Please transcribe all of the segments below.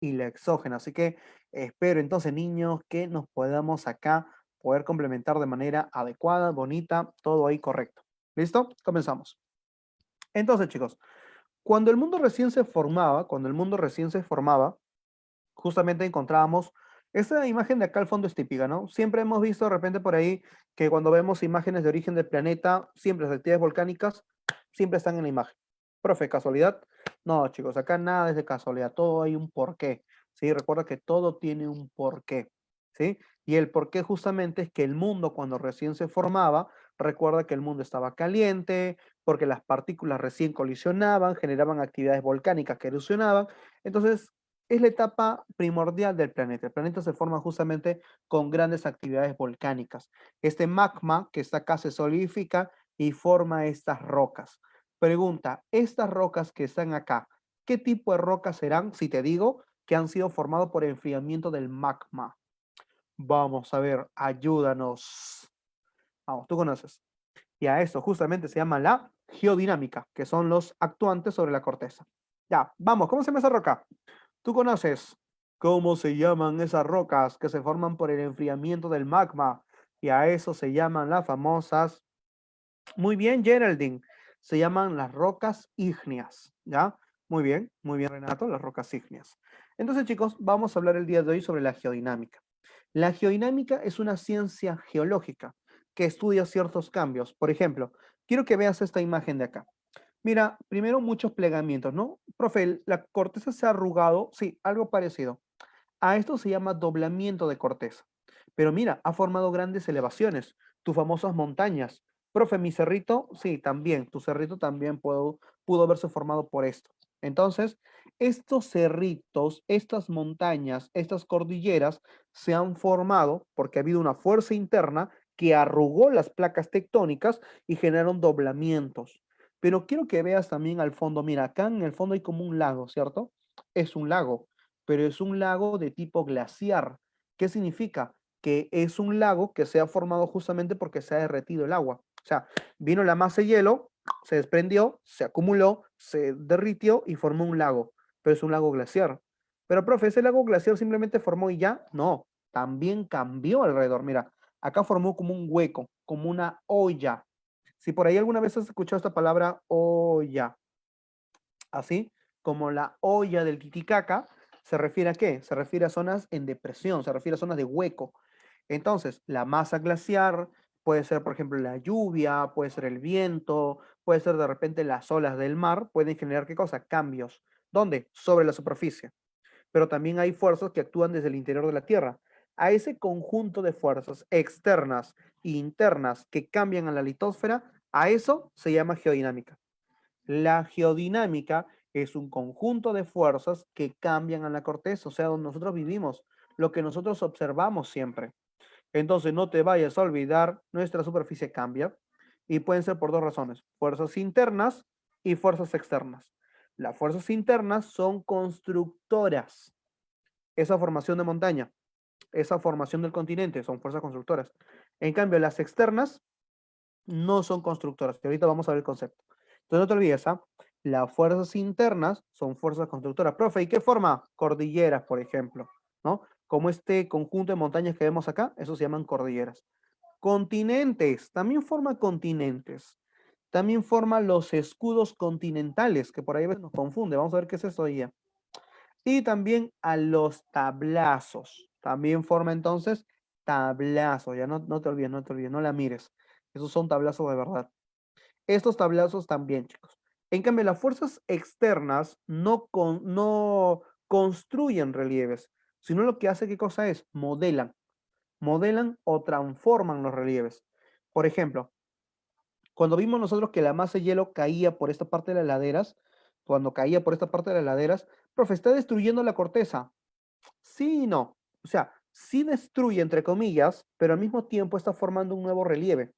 y la exógena. Así que espero entonces, niños, que nos podamos acá poder complementar de manera adecuada, bonita, todo ahí correcto. ¿Listo? Comenzamos. Entonces, chicos, cuando el mundo recién se formaba, justamente encontrábamos esa imagen de acá al fondo es típica, ¿no? Siempre hemos visto de repente por ahí que cuando vemos imágenes de origen del planeta, siempre las actividades volcánicas, siempre están en la imagen. Profe, ¿casualidad? No, chicos, acá nada es de casualidad, todo hay un porqué, ¿sí? Recuerda que todo tiene un porqué, ¿sí? Y el porqué justamente es que el mundo cuando recién se formaba, recuerda que el mundo estaba caliente, porque las partículas recién colisionaban, generaban actividades volcánicas que erupcionaban. Entonces, es la etapa primordial del planeta. El planeta se forma justamente con grandes actividades volcánicas. Este magma que está acá se solidifica y forma estas rocas. Pregunta, estas rocas que están acá, ¿qué tipo de rocas serán si te digo que han sido formadas por el enfriamiento del magma? Vamos a ver, ayúdanos. Vamos, tú conoces. Y a eso justamente se llama la geodinámica, que son los actuantes sobre la corteza. Ya, vamos, ¿cómo se llama esa roca? ¿Tú conoces cómo se llaman esas rocas que se forman por el enfriamiento del magma? Y a eso se llaman las famosas, muy bien, Geraldine, se llaman las rocas ígneas, ¿ya? Muy bien, Renato, las rocas ígneas. Entonces, chicos, vamos a hablar el día de hoy sobre la geodinámica. La geodinámica es una ciencia geológica que estudia ciertos cambios. Por ejemplo, quiero que veas esta imagen de acá. Mira, primero muchos plegamientos, ¿no? Profe, la corteza se ha arrugado, sí, algo parecido. A esto se llama doblamiento de corteza. Pero mira, ha formado grandes elevaciones, tus famosas montañas. Profe, mi cerrito, sí, también, tu cerrito también pudo haberse formado por esto. Entonces, estos cerritos, estas montañas, estas cordilleras se han formado porque ha habido una fuerza interna que arrugó las placas tectónicas y generaron doblamientos. Pero quiero que veas también al fondo, mira, acá en el fondo hay como un lago, ¿cierto? Es un lago, pero es un lago de tipo glaciar. ¿Qué significa? Que es un lago que se ha formado justamente porque se ha derretido el agua. O sea, vino la masa de hielo, se desprendió, se acumuló, se derritió y formó un lago, pero es un lago glaciar. Pero, profe, ¿ese lago glaciar simplemente formó y ya? No, también cambió alrededor. Mira, acá formó como un hueco, como una olla. Si por ahí alguna vez has escuchado esta palabra olla, así como la olla del Titicaca, ¿se refiere a qué? Se refiere a zonas en depresión, se refiere a zonas de hueco. Entonces, la masa glaciar puede ser, por ejemplo, la lluvia, puede ser el viento, puede ser de repente las olas del mar, pueden generar qué cosa? Cambios. ¿Dónde? Sobre la superficie. Pero también hay fuerzas que actúan desde el interior de la Tierra. A ese conjunto de fuerzas externas e internas que cambian a la litosfera, a eso se llama geodinámica. La geodinámica es un conjunto de fuerzas que cambian a la corteza, o sea, donde nosotros vivimos, lo que nosotros observamos siempre. Entonces, no te vayas a olvidar, nuestra superficie cambia y pueden ser por dos razones, fuerzas internas y fuerzas externas. Las fuerzas internas son constructoras. Esa formación de montaña, esa formación del continente son fuerzas constructoras. En cambio, las externas no son constructoras, que ahorita vamos a ver el concepto. Entonces no te olvides, ¿ah? Las fuerzas internas son fuerzas constructoras. Profe, ¿y qué forma? Cordilleras, por ejemplo, ¿no? Como este conjunto de montañas que vemos acá, eso se llaman cordilleras. Continentes, también forma continentes. También forma los escudos continentales, que por ahí a veces nos confunde. Vamos a ver qué es eso ya. Y también a los tablazos. También forma entonces tablazos. Ya no te olvides, no te olvides, no la mires. Esos son tablazos de verdad. Estos tablazos también, chicos. En cambio, las fuerzas externas no construyen relieves, sino lo que hace, ¿qué cosa es? Modelan o transforman los relieves. Por ejemplo, cuando vimos nosotros que la masa de hielo caía por esta parte de las laderas, cuando caía por esta parte de las laderas, profe, está destruyendo la corteza. Sí y no. O sea, sí destruye, entre comillas, pero al mismo tiempo está formando un nuevo relieve.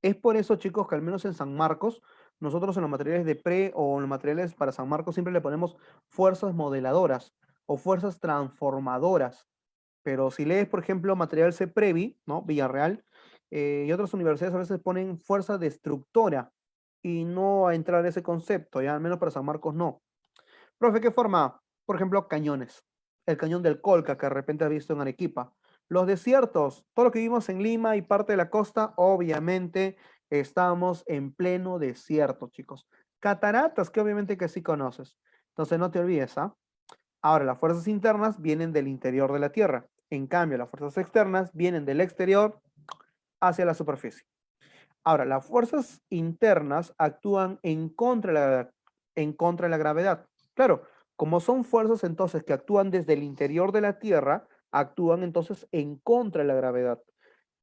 Es por eso, chicos, que al menos en San Marcos, nosotros en los materiales de pre o en los materiales para San Marcos siempre le ponemos fuerzas modeladoras o fuerzas transformadoras. Pero si lees, por ejemplo, material CPREVI, ¿no? Villarreal, y otras universidades a veces ponen fuerza destructora y no a entrar ese concepto, ya al menos para San Marcos no. Profe, ¿qué forma? Por ejemplo, cañones. El cañón del Colca, que de repente has visto en Arequipa. Los desiertos, todo lo que vimos en Lima y parte de la costa, obviamente estamos en pleno desierto, chicos. Cataratas, que obviamente que sí conoces. Entonces no te olvides, ¿ah? Ahora, las fuerzas internas vienen del interior de la Tierra. En cambio, las fuerzas externas vienen del exterior hacia la superficie. Ahora, las fuerzas internas actúan en contra de la gravedad. Claro, como son fuerzas entonces que actúan desde el interior de la Tierra, actúan entonces en contra de la gravedad.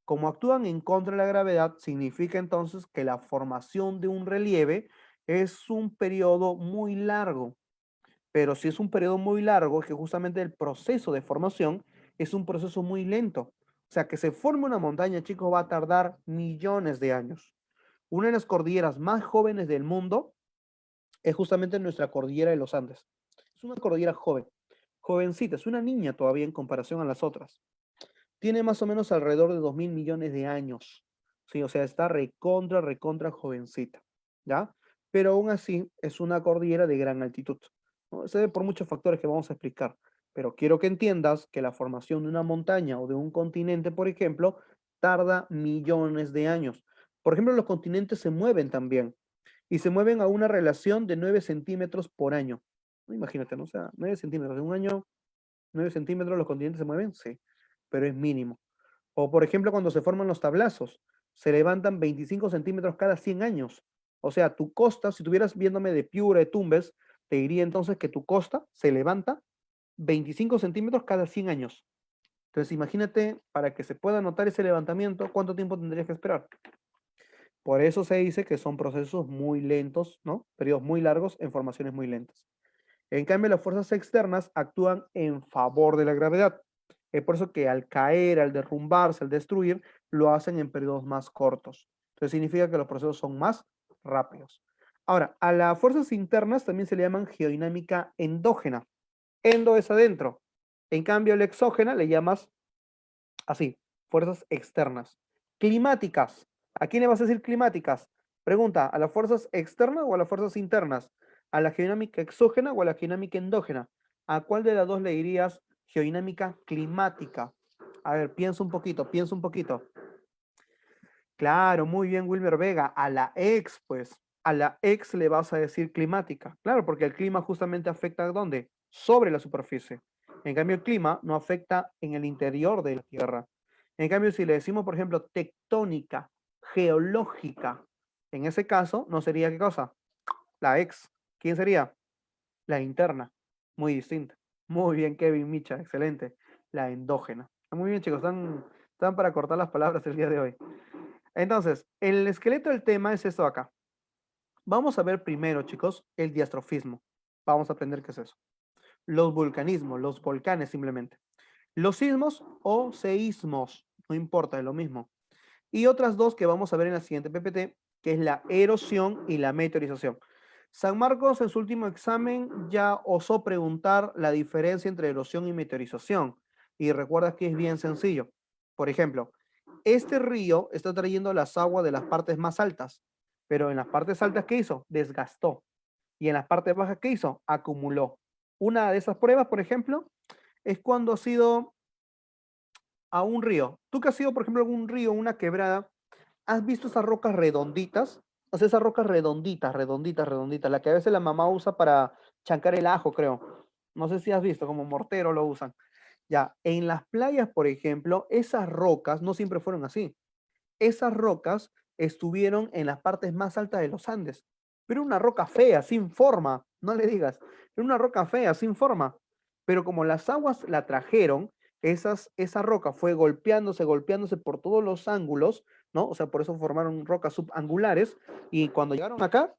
Como actúan en contra de la gravedad, significa entonces que la formación de un relieve es un periodo muy largo. Pero si es un periodo muy largo, es que justamente el proceso de formación es un proceso muy lento. O sea, que se forme una montaña, chicos, va a tardar millones de años. Una de las cordilleras más jóvenes del mundo es justamente nuestra cordillera de los Andes. Es una cordillera joven, jovencita, es una niña todavía en comparación a las otras. Tiene más o menos alrededor de 2.000 millones de años. Sí, o sea, está recontra, recontra jovencita. ¿Ya? Pero aún así es una cordillera de gran altitud, ¿no? Se debe por muchos factores que vamos a explicar. Pero quiero que entiendas que la formación de una montaña o de un continente, por ejemplo, tarda millones de años. Por ejemplo, los continentes se mueven también y se mueven a una relación de 9 centímetros por año. ¿No? Imagínate, ¿no? O sea, 9 centímetros en un año, 9 centímetros los continentes se mueven, sí, pero es mínimo. O por ejemplo, cuando se forman los tablazos, se levantan 25 centímetros cada 100 años. O sea, tu costa, si estuvieras viéndome de Piura, de Tumbes, te diría entonces que tu costa se levanta 25 centímetros cada 100 años. Entonces, imagínate, para que se pueda notar ese levantamiento, ¿cuánto tiempo tendrías que esperar? Por eso se dice que son procesos muy lentos, ¿no? Periodos muy largos en formaciones muy lentas. En cambio, las fuerzas externas actúan en favor de la gravedad. Es por eso que al caer, al derrumbarse, al destruir, lo hacen en periodos más cortos. Entonces significa que los procesos son más rápidos. Ahora, a las fuerzas internas también se le llaman geodinámica endógena. Endo es adentro. En cambio, la exógena le llamas así, fuerzas externas. Climáticas. ¿A quién le vas a decir climáticas? Pregunta, ¿a las fuerzas externas o a las fuerzas internas? ¿A la geodinámica exógena o a la geodinámica endógena? ¿A cuál de las dos le dirías geodinámica climática? A ver, piensa un poquito, piensa un poquito. Claro, muy bien, Wilmer Vega. A la ex, pues, a la ex le vas a decir climática. Claro, porque el clima justamente afecta ¿dónde? Sobre la superficie. En cambio, el clima no afecta en el interior de la Tierra. En cambio, si le decimos, por ejemplo, tectónica, geológica, en ese caso, ¿no sería qué cosa? La ex. ¿Quién sería? La interna. Muy distinta. Muy bien, Kevin Micha, excelente. La endógena. Muy bien, chicos, están para cortar las palabras el día de hoy. Entonces, el esqueleto del tema es esto de acá. Vamos a ver primero, chicos, el diastrofismo. Vamos a aprender qué es eso. Los vulcanismos, los volcanes simplemente. Los sismos o seísmos, no importa, es lo mismo. Y otras dos que vamos a ver en la siguiente PPT, que es la erosión y la meteorización. San Marcos en su último examen ya osó preguntar la diferencia entre erosión y meteorización. Y recuerda que es bien sencillo. Por ejemplo, este río está trayendo las aguas de las partes más altas, pero en las partes altas, ¿qué hizo? Desgastó. Y en las partes bajas, ¿qué hizo? Acumuló. Una de esas pruebas, por ejemplo, es cuando has ido a un río. Tú que has ido, por ejemplo, a un río, una quebrada, ¿has visto esas rocas redonditas? O sea, esas rocas redonditas, redonditas, redonditas, la que a veces la mamá usa para chancar el ajo, creo. No sé si has visto, como mortero lo usan. Ya, en las playas, por ejemplo, esas rocas no siempre fueron así. Esas rocas estuvieron en las partes más altas de los Andes, pero una roca fea, sin forma, no le digas, era una roca fea, sin forma. Pero como las aguas la trajeron, esa roca fue golpeándose, golpeándose por todos los ángulos, ¿no? O sea, por eso formaron rocas subangulares y cuando llegaron acá,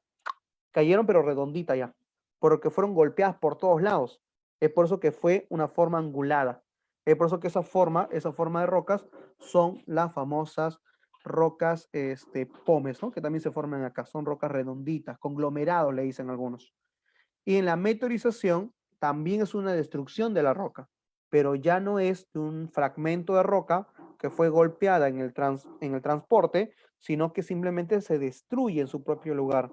cayeron pero redondita ya, porque fueron golpeadas por todos lados. Es por eso que fue una forma angulada. Es por eso que esa forma de rocas son las famosas rocas pómez, ¿no? Que también se forman acá. Son rocas redonditas, conglomerados le dicen algunos. Y en la meteorización también es una destrucción de la roca, pero ya no es de un fragmento de roca que fue golpeada en el transporte, sino que simplemente se destruye en su propio lugar.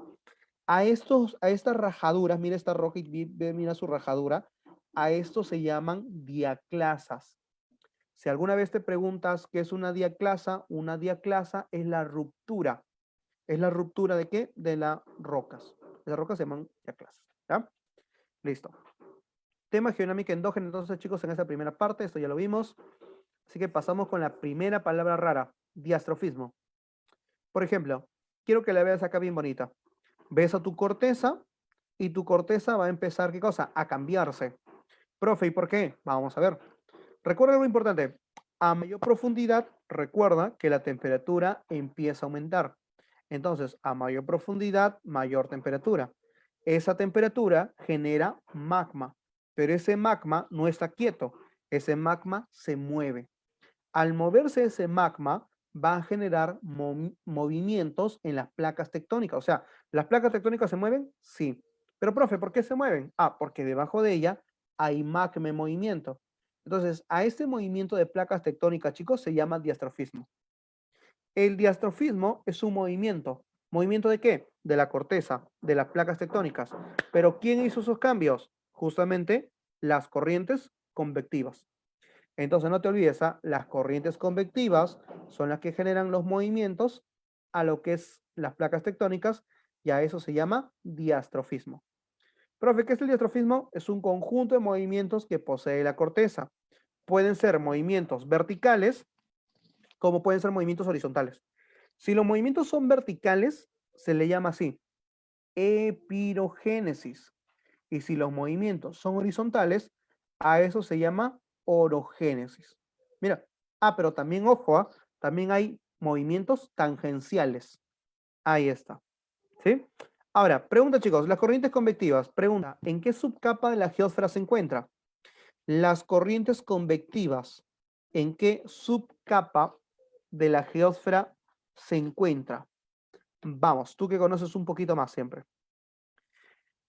A estas rajaduras, mira esta roca y mira su rajadura, A esto se llaman diaclasas. Si alguna vez te preguntas qué es una diaclasa es la ruptura. ¿Es la ruptura de qué? De las rocas. Las rocas se llaman diaclasas. ¿Ya? Listo. Tema geodinámica endógena, entonces, chicos, en esta primera parte, esto ya lo vimos. Así que pasamos con la primera palabra rara, diastrofismo. Por ejemplo, quiero que la veas acá bien bonita. Ves a tu corteza y tu corteza va a empezar, ¿qué cosa? A cambiarse. Profe, ¿y por qué? Vamos a ver. Recuerda algo importante. A mayor profundidad, recuerda que la temperatura empieza a aumentar. Entonces, a mayor profundidad, mayor temperatura. Esa temperatura genera magma, pero ese magma no está quieto. Ese magma se mueve. Al moverse ese magma, va a generar movimientos en las placas tectónicas. O sea, ¿las placas tectónicas se mueven? Sí. Pero, profe, ¿por qué se mueven? Ah, porque debajo de ella hay magma en movimiento. Entonces, a este movimiento de placas tectónicas, chicos, se llama diastrofismo. El diastrofismo es un movimiento. ¿Movimiento de qué? De la corteza, de las placas tectónicas. Pero ¿quién hizo esos cambios? Justamente las corrientes convectivas. Entonces no te olvides, las corrientes convectivas son las que generan los movimientos a lo que es las placas tectónicas y a eso se llama diastrofismo. Profe, ¿qué es el diastrofismo? Es un conjunto de movimientos que posee la corteza. Pueden ser movimientos verticales como pueden ser movimientos horizontales. Si los movimientos son verticales, se le llama así, epirogénesis. Y si los movimientos son horizontales, a eso se llama orogénesis. Mira, pero también, ojo, también hay movimientos tangenciales. Ahí está. ¿Sí? Ahora, pregunta, chicos, las corrientes convectivas. Pregunta, ¿en qué subcapa de la geósfera se encuentra? Las corrientes convectivas, ¿en qué subcapa de la geósfera se encuentra? Vamos, tú que conoces un poquito más siempre.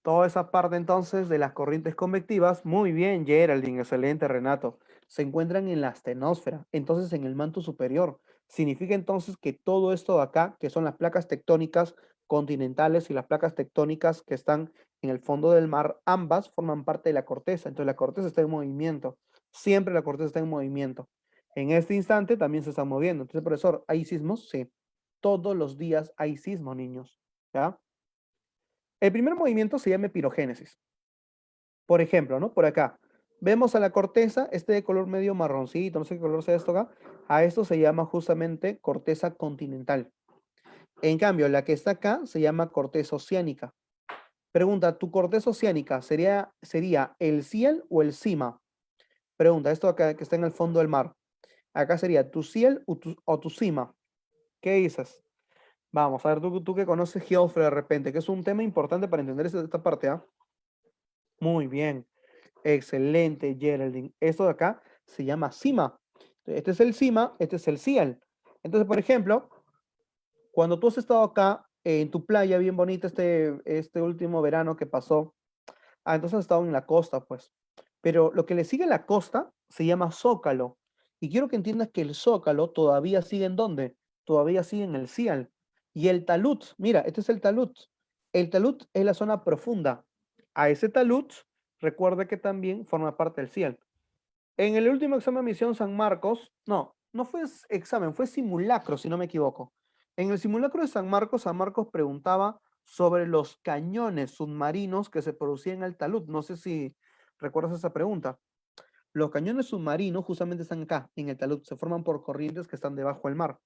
Toda esa parte entonces de las corrientes convectivas, muy bien, Geraldine, excelente, Renato, se encuentran en la astenosfera, entonces en el manto superior. Significa entonces que todo esto de acá, que son las placas tectónicas continentales y las placas tectónicas que están en el fondo del mar, ambas forman parte de la corteza. Entonces la corteza está en movimiento. Siempre la corteza está en movimiento. En este instante también se está moviendo. Entonces, profesor, ¿hay sismos? Sí. Todos los días hay sismos, niños. ¿Ya? El primer movimiento se llama pirogénesis. Por ejemplo, ¿no? Por acá. Vemos a la corteza, este de color medio marroncito, no sé qué color sea esto acá. A esto se llama justamente corteza continental. En cambio, la que está acá se llama corteza oceánica. Pregunta, ¿tu corteza oceánica sería el ciel o el cima? Pregunta, esto acá que está en el fondo del mar. Acá sería tu ciel o tu cima. ¿Qué dices? Vamos, a ver, tú que conoces geófra de repente, que es un tema importante para entender esta parte, ¿ah? Muy bien. Excelente, Geraldine. Esto de acá se llama cima. Este es el cima, este es el ciel. Entonces, por ejemplo, cuando tú has estado acá en tu playa bien bonita este último verano que pasó, entonces has estado en la costa, pues. Pero lo que le sigue a la costa se llama zócalo. Y quiero que entiendas que el zócalo todavía sigue en dónde? Todavía sigue en el ciel. Y el talud, mira, este es el talud. El talud es la zona profunda. A ese talud, recuerda que también forma parte del cielo. En el último examen de misión San Marcos, no fue examen, fue simulacro, si no me equivoco. En el simulacro de San Marcos preguntaba sobre los cañones submarinos que se producían en el talud. No sé si recuerdas esa pregunta. Los cañones submarinos justamente están acá, en el talud, se forman por corrientes que están debajo del mar.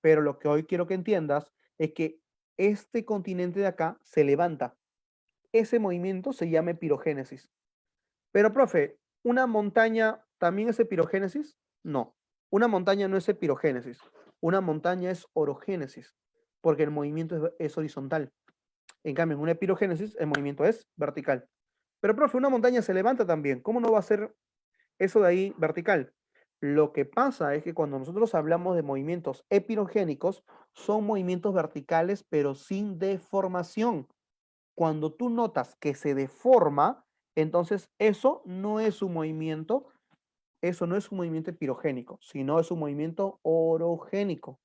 Pero lo que hoy quiero que entiendas es que este continente de acá se levanta. Ese movimiento se llama pirogénesis. Pero, profe, ¿una montaña también es pirogénesis? No, una montaña no es pirogénesis. Una montaña es orogénesis, porque el movimiento es horizontal. En cambio, en una pirogénesis, el movimiento es vertical. Pero, profe, una montaña se levanta también. ¿Cómo no va a ser eso de ahí vertical? Lo que pasa es que cuando nosotros hablamos de movimientos epirogénicos, son movimientos verticales, pero sin deformación. Cuando tú notas que se deforma, entonces eso no es un movimiento pirogénico, sino es un movimiento orogénico.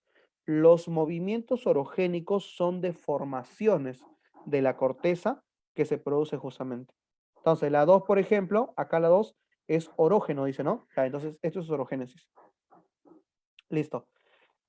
Los movimientos orogénicos son deformaciones de la corteza que se produce justamente. Entonces, la 2, por ejemplo, acá la 2 es orógeno, dice, ¿no? Ya, entonces, esto es orogénesis. Listo.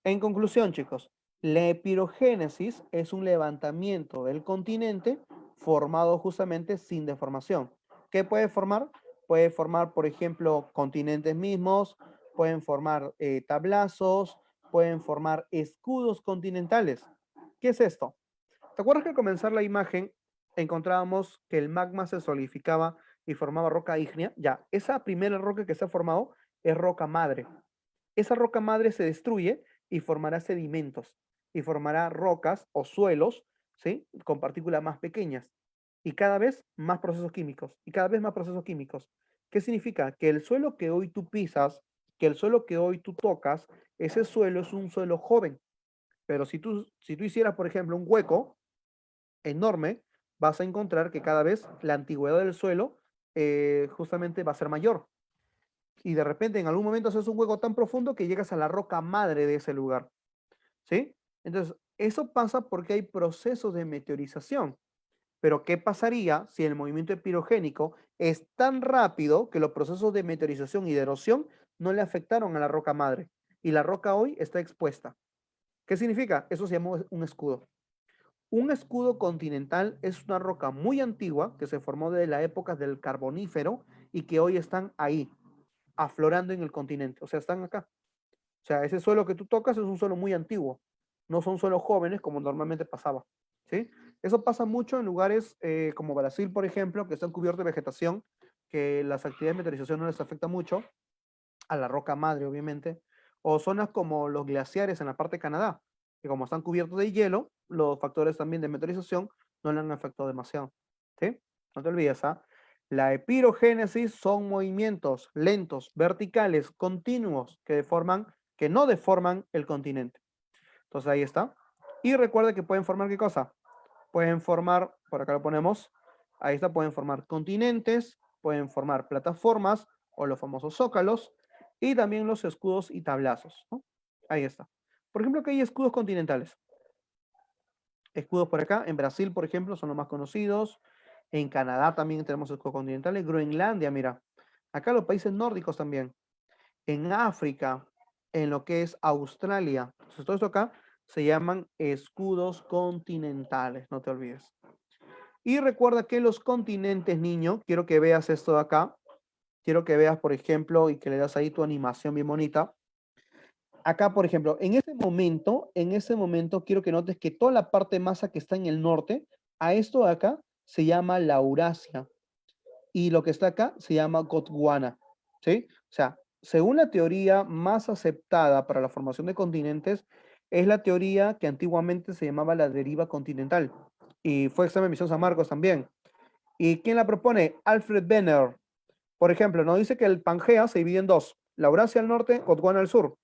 En conclusión, chicos, la epirogénesis es un levantamiento del continente formado justamente sin deformación. ¿Qué puede formar? Puede formar, por ejemplo, continentes mismos, pueden formar tablazos, pueden formar escudos continentales. ¿Qué es esto? ¿Te acuerdas que al comenzar la imagen encontrábamos que el magma se solidificaba y formaba roca ígnea? Ya, esa primera roca que se ha formado es roca madre. Esa roca madre se destruye y formará sedimentos y formará rocas o suelos, ¿sí? Con partículas más pequeñas y cada vez más procesos químicos y cada vez más procesos químicos. ¿Qué significa? Que el suelo que hoy tú pisas, que el suelo que hoy tú tocas, ese suelo es un suelo joven. Pero si tú hicieras, por ejemplo, un hueco enorme, vas a encontrar que cada vez la antigüedad del suelo justamente va a ser mayor y de repente en algún momento haces un hueco tan profundo que llegas a la roca madre de ese lugar, ¿sí? Entonces, eso pasa porque hay procesos de meteorización. Pero, ¿qué pasaría si el movimiento epirogénico es tan rápido que los procesos de meteorización y de erosión no le afectaron a la roca madre? Y la roca hoy está expuesta. ¿Qué significa? Eso se llama un escudo. Un escudo continental es una roca muy antigua que se formó desde la época del Carbonífero y que hoy están ahí, aflorando en el continente. O sea, están acá. O sea, ese suelo que tú tocas es un suelo muy antiguo, no son suelos jóvenes como normalmente pasaba, ¿sí? Eso pasa mucho en lugares como Brasil, por ejemplo, que están cubiertos de vegetación, que las actividades de meteorización no les afecta mucho, a la roca madre, obviamente, o zonas como los glaciares en la parte de Canadá, que como están cubiertos de hielo, los factores también de meteorización no le han afectado demasiado, ¿sí? No te olvides, ¿ah? La epirogénesis son movimientos lentos, verticales, continuos, que no deforman el continente. Entonces ahí está. Y recuerda que pueden formar ¿qué cosa? Pueden formar, por acá lo ponemos, ahí está, pueden formar continentes, pueden formar plataformas o los famosos zócalos y también los escudos y tablazos, ¿no? Ahí está. Por ejemplo, que hay escudos continentales. Escudos por acá, en Brasil, por ejemplo, son los más conocidos. En Canadá también tenemos escudos continentales. Groenlandia, mira. Acá los países nórdicos también. En África, en lo que es Australia. Entonces, todo esto acá se llaman escudos continentales, no te olvides. Y recuerda que los continentes, niño, quiero que veas esto de acá. Quiero que veas, por ejemplo, y que le das ahí tu animación bien bonita. Acá, por ejemplo, en ese momento, quiero que notes que toda la parte de masa que está en el norte, a esto de acá se llama la Eurasia. Y lo que está acá se llama Gondwana, ¿sí? O sea, según la teoría más aceptada para la formación de continentes, es la teoría que antiguamente se llamaba la deriva continental. Y fue examen de Misión San Marcos también. ¿Y quién la propone? Alfred Benner. Por ejemplo, nos dice que el Pangea se divide en dos, la Eurasia al norte, Gondwana al sur.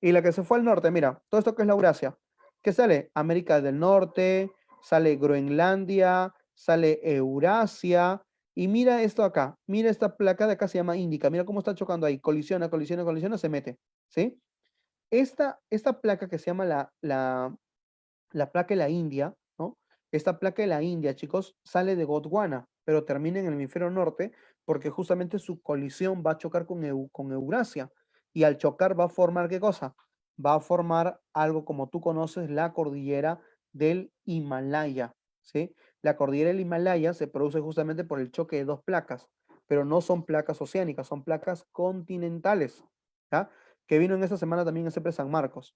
Y la que se fue al norte, mira, todo esto que es la Eurasia. ¿Qué sale? América del Norte, sale Groenlandia, sale Eurasia. Y mira esto acá, mira esta placa de acá se llama Índica, mira cómo está chocando ahí, colisiona, colisiona, colisiona, se mete, ¿sí? Esta placa que se llama la placa de la India, ¿no? Esta placa de la India, chicos, sale de Gondwana, pero termina en el hemisferio norte porque justamente su colisión va a chocar con Eurasia. Y al chocar va a formar ¿qué cosa? Va a formar algo como tú conoces, la cordillera del Himalaya, ¿sí? La cordillera del Himalaya se produce justamente por el choque de dos placas, pero no son placas oceánicas, son placas continentales, ¿ya? Que vino en esta semana también en CEPRE San Marcos.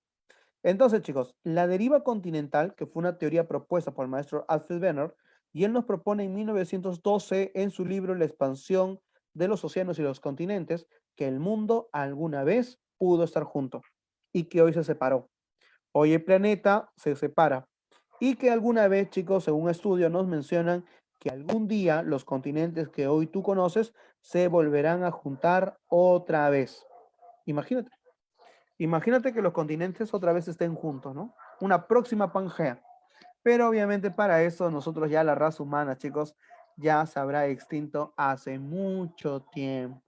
Entonces, chicos, la deriva continental, que fue una teoría propuesta por el maestro Alfred Wegener, y él nos propone en 1912 en su libro La expansión de los océanos y los continentes, que el mundo alguna vez pudo estar junto y que hoy se separó. Hoy el planeta se separa y que alguna vez, chicos, según estudios nos mencionan que algún día los continentes que hoy tú conoces se volverán a juntar otra vez. Imagínate. Imagínate que los continentes otra vez estén juntos, ¿no? Una próxima Pangea. Pero obviamente para eso nosotros ya la raza humana, chicos, ya se habrá extinto hace mucho tiempo.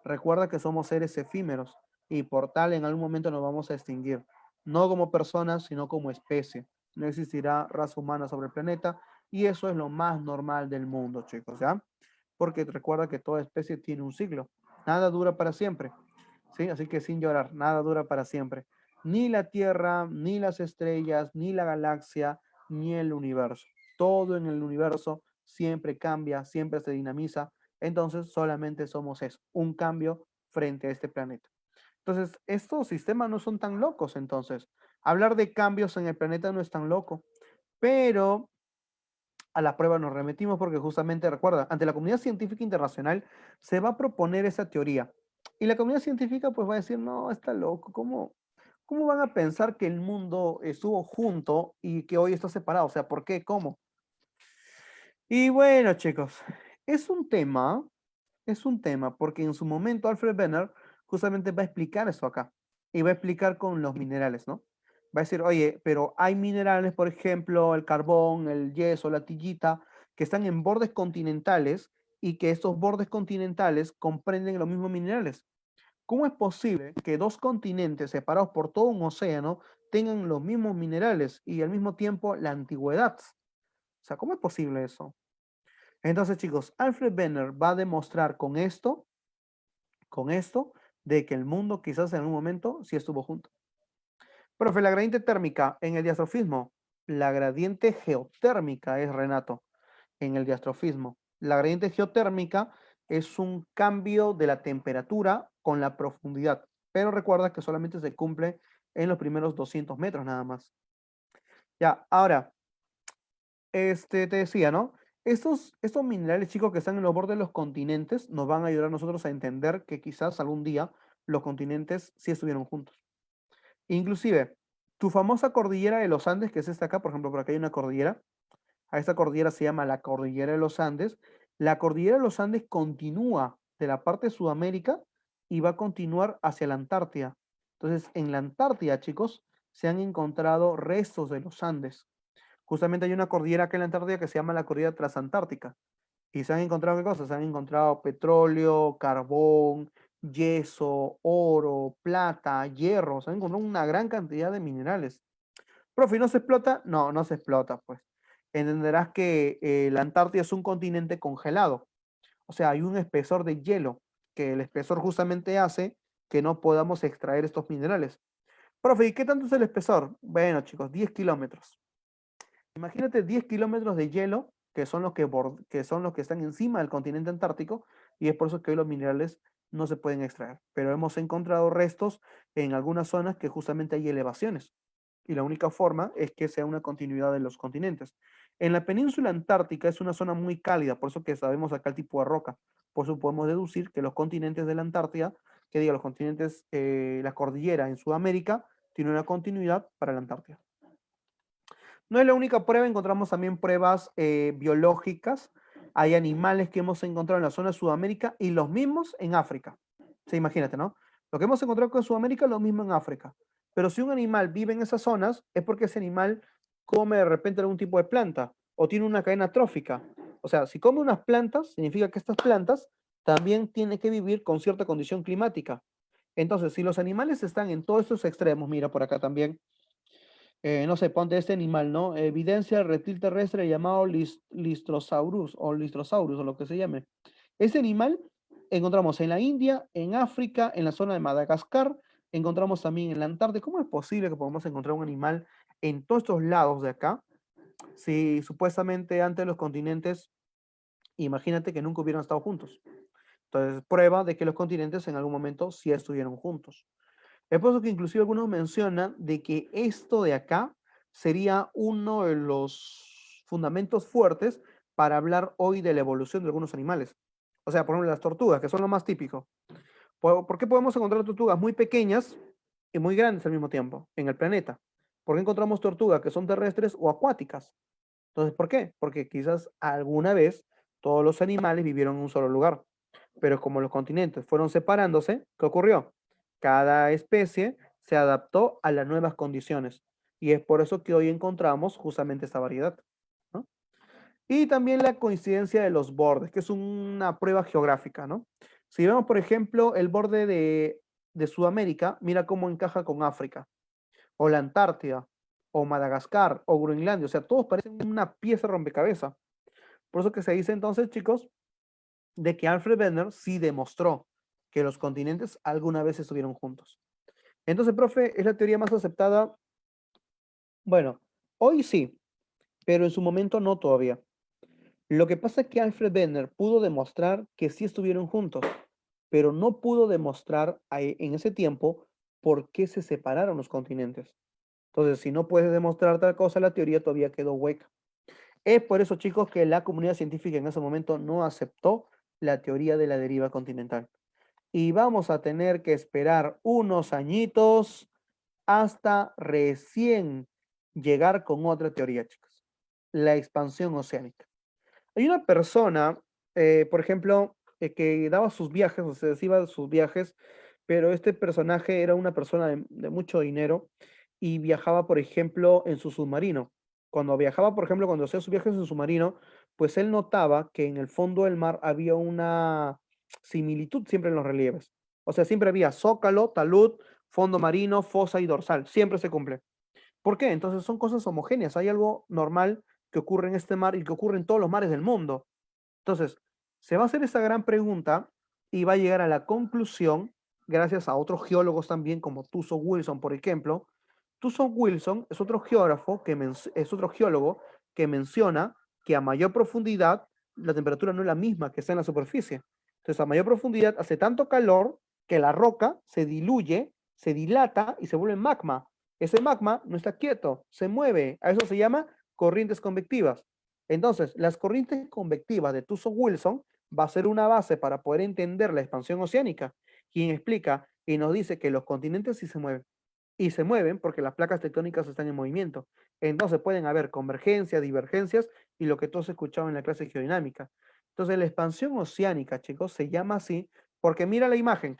Recuerda que somos seres efímeros y por tal en algún momento nos vamos a extinguir. No como personas, sino como especie. No existirá raza humana sobre el planeta y eso es lo más normal del mundo, chicos, ¿ya? porque recuerda que toda especie tiene un ciclo. Nada dura para siempre, ¿sí? Así que sin llorar, nada dura para siempre. Ni la Tierra, ni las estrellas, ni la galaxia, ni el universo. Todo en el universo siempre cambia, siempre se dinamiza. Entonces solamente somos eso, un cambio frente a este planeta. Entonces, estos sistemas no son tan locos, entonces. Hablar de cambios en el planeta no es tan loco, pero a la prueba nos remitimos porque justamente, recuerda, ante la comunidad científica internacional se va a proponer esa teoría. Y la comunidad científica pues va a decir, no, está loco, ¿cómo van a pensar que el mundo estuvo junto y que hoy está separado? O sea, ¿por qué? ¿Cómo? Y bueno, chicos, es un tema, es un tema, porque en su momento Alfred Benner justamente va a explicar eso acá. Y va a explicar con los minerales, ¿no? Va a decir, oye, pero hay minerales, por ejemplo, el carbón, el yeso, la tillita, que están en bordes continentales y que estos bordes continentales comprenden los mismos minerales. ¿Cómo es posible que dos continentes separados por todo un océano tengan los mismos minerales y al mismo tiempo la antigüedad? O sea, ¿cómo es posible eso? Entonces, chicos, Alfred Benner va a demostrar con esto, de que el mundo quizás en algún momento sí estuvo junto. Profe, la gradiente térmica en el diastrofismo. La gradiente geotérmica es, Renato, en el diastrofismo. La gradiente geotérmica es un cambio de la temperatura con la profundidad, pero recuerda que solamente se cumple en los primeros 200 metros nada más. Ya, ahora, te decía, ¿no? Estos minerales, chicos, que están en los bordes de los continentes, nos van a ayudar a nosotros a entender que quizás algún día los continentes sí estuvieron juntos. Inclusive, tu famosa cordillera de los Andes, que es esta acá, por ejemplo, por acá hay una cordillera, a esta cordillera se llama la cordillera de los Andes. La cordillera de los Andes continúa de la parte de Sudamérica y va a continuar hacia la Antártida. Entonces, en la Antártida, chicos, se han encontrado restos de los Andes. Justamente hay una cordillera acá en la Antártida que se llama la cordillera transantártica. ¿Y se han encontrado qué cosas? Se han encontrado petróleo, carbón, yeso, oro, plata, hierro. Se han encontrado una gran cantidad de minerales. Profe, ¿no se explota? No, no se explota, pues. Entenderás que la Antártida es un continente congelado. O sea, hay un espesor de hielo, que el espesor justamente hace que no podamos extraer estos minerales. Profe, ¿y qué tanto es el espesor? Bueno, chicos, 10 kilómetros. Imagínate 10 kilómetros de hielo, que son los que están encima del continente antártico, y es por eso que hoy los minerales no se pueden extraer. Pero hemos encontrado restos en algunas zonas que justamente hay elevaciones, y la única forma es que sea una continuidad de los continentes. En la península antártica es una zona muy cálida, por eso que sabemos acá el tipo de roca. Por eso podemos deducir que los continentes de la Antártida, que diga los continentes, la cordillera en Sudamérica, tiene una continuidad para la Antártida. No es la única prueba, encontramos también pruebas biológicas. Hay animales que hemos encontrado en la zona de Sudamérica y los mismos en África. Sí, imagínate, ¿no? Lo que hemos encontrado con Sudamérica es lo mismo en África. Pero si un animal vive en esas zonas, es porque ese animal come de repente algún tipo de planta o tiene una cadena trófica. O sea, si come unas plantas, significa que estas plantas también tienen que vivir con cierta condición climática. Entonces, si los animales están en todos estos extremos, mira por acá también, no sé, ponte este animal, ¿no? Evidencia del reptil terrestre llamado Listrosaurus o lo que se llame. Este animal encontramos en la India, en África, en la zona de Madagascar, encontramos también en la Antártida. ¿Cómo es posible que podamos encontrar un animal en todos estos lados de acá? Si supuestamente antes los continentes, imagínate que nunca hubieran estado juntos. Entonces, prueba de que los continentes en algún momento sí estuvieron juntos. Es por eso que inclusive algunos mencionan de que esto de acá sería uno de los fundamentos fuertes para hablar hoy de la evolución de algunos animales. O sea, por ejemplo, las tortugas, que son lo más típico. ¿Por qué podemos encontrar tortugas muy pequeñas y muy grandes al mismo tiempo en el planeta? ¿Por qué encontramos tortugas que son terrestres o acuáticas? Entonces, ¿por qué? Porque quizás alguna vez todos los animales vivieron en un solo lugar, pero como los continentes fueron separándose, ¿qué ocurrió? Cada especie se adaptó a las nuevas condiciones y es por eso que hoy encontramos justamente esta variedad, ¿no? Y también la coincidencia de los bordes, que es una prueba geográfica, ¿no? Si vemos, por ejemplo, el borde de Sudamérica, mira cómo encaja con África, o la Antártida, o Madagascar, o Groenlandia, o sea, todos parecen una pieza rompecabezas. Por eso que se dice entonces, chicos, de que Alfred Wegener sí demostró que los continentes alguna vez estuvieron juntos. Entonces, profe, ¿es la teoría más aceptada? Bueno, hoy sí, pero en su momento no todavía. Lo que pasa es que Alfred Wegener pudo demostrar que sí estuvieron juntos, pero no pudo demostrar en ese tiempo por qué se separaron los continentes. Entonces, si no puedes demostrar tal cosa, la teoría todavía quedó hueca. Es por eso, chicos, que la comunidad científica en ese momento no aceptó la teoría de la deriva continental. Y vamos a tener que esperar unos añitos hasta recién llegar con otra teoría, chicos. La expansión oceánica. Hay una persona, por ejemplo, que daba sus viajes, o sea, se iba a sus viajes, pero este personaje era una persona de mucho dinero y viajaba, por ejemplo, en su submarino. Cuando viajaba, por ejemplo, cuando hacía sus viajes en submarino, pues él notaba que en el fondo del mar había una similitud siempre en los relieves. O sea, siempre había zócalo, talud, fondo marino, fosa y dorsal. Siempre se cumple. ¿Por qué? Entonces son cosas homogéneas. Hay algo normal que ocurre en este mar y que ocurre en todos los mares del mundo. Entonces, se va a hacer esa gran pregunta y va a llegar a la conclusión, gracias a otros geólogos también, como Tuso Wilson, por ejemplo. Tuso Wilson es otro geógrafo, es otro geólogo que menciona que a mayor profundidad la temperatura no es la misma que está en la superficie. Entonces, a mayor profundidad hace tanto calor que la roca se diluye, se dilata y se vuelve magma. Ese magma no está quieto, se mueve. A eso se llama corrientes convectivas. Entonces, las corrientes convectivas de Tuso-Wilson va a ser una base para poder entender la expansión oceánica, quien explica y nos dice que los continentes sí se mueven. Y se mueven porque las placas tectónicas están en movimiento. Entonces pueden haber convergencias, divergencias y lo que todos escuchaban en la clase de geodinámica. Entonces la expansión oceánica, chicos, se llama así porque mira la imagen.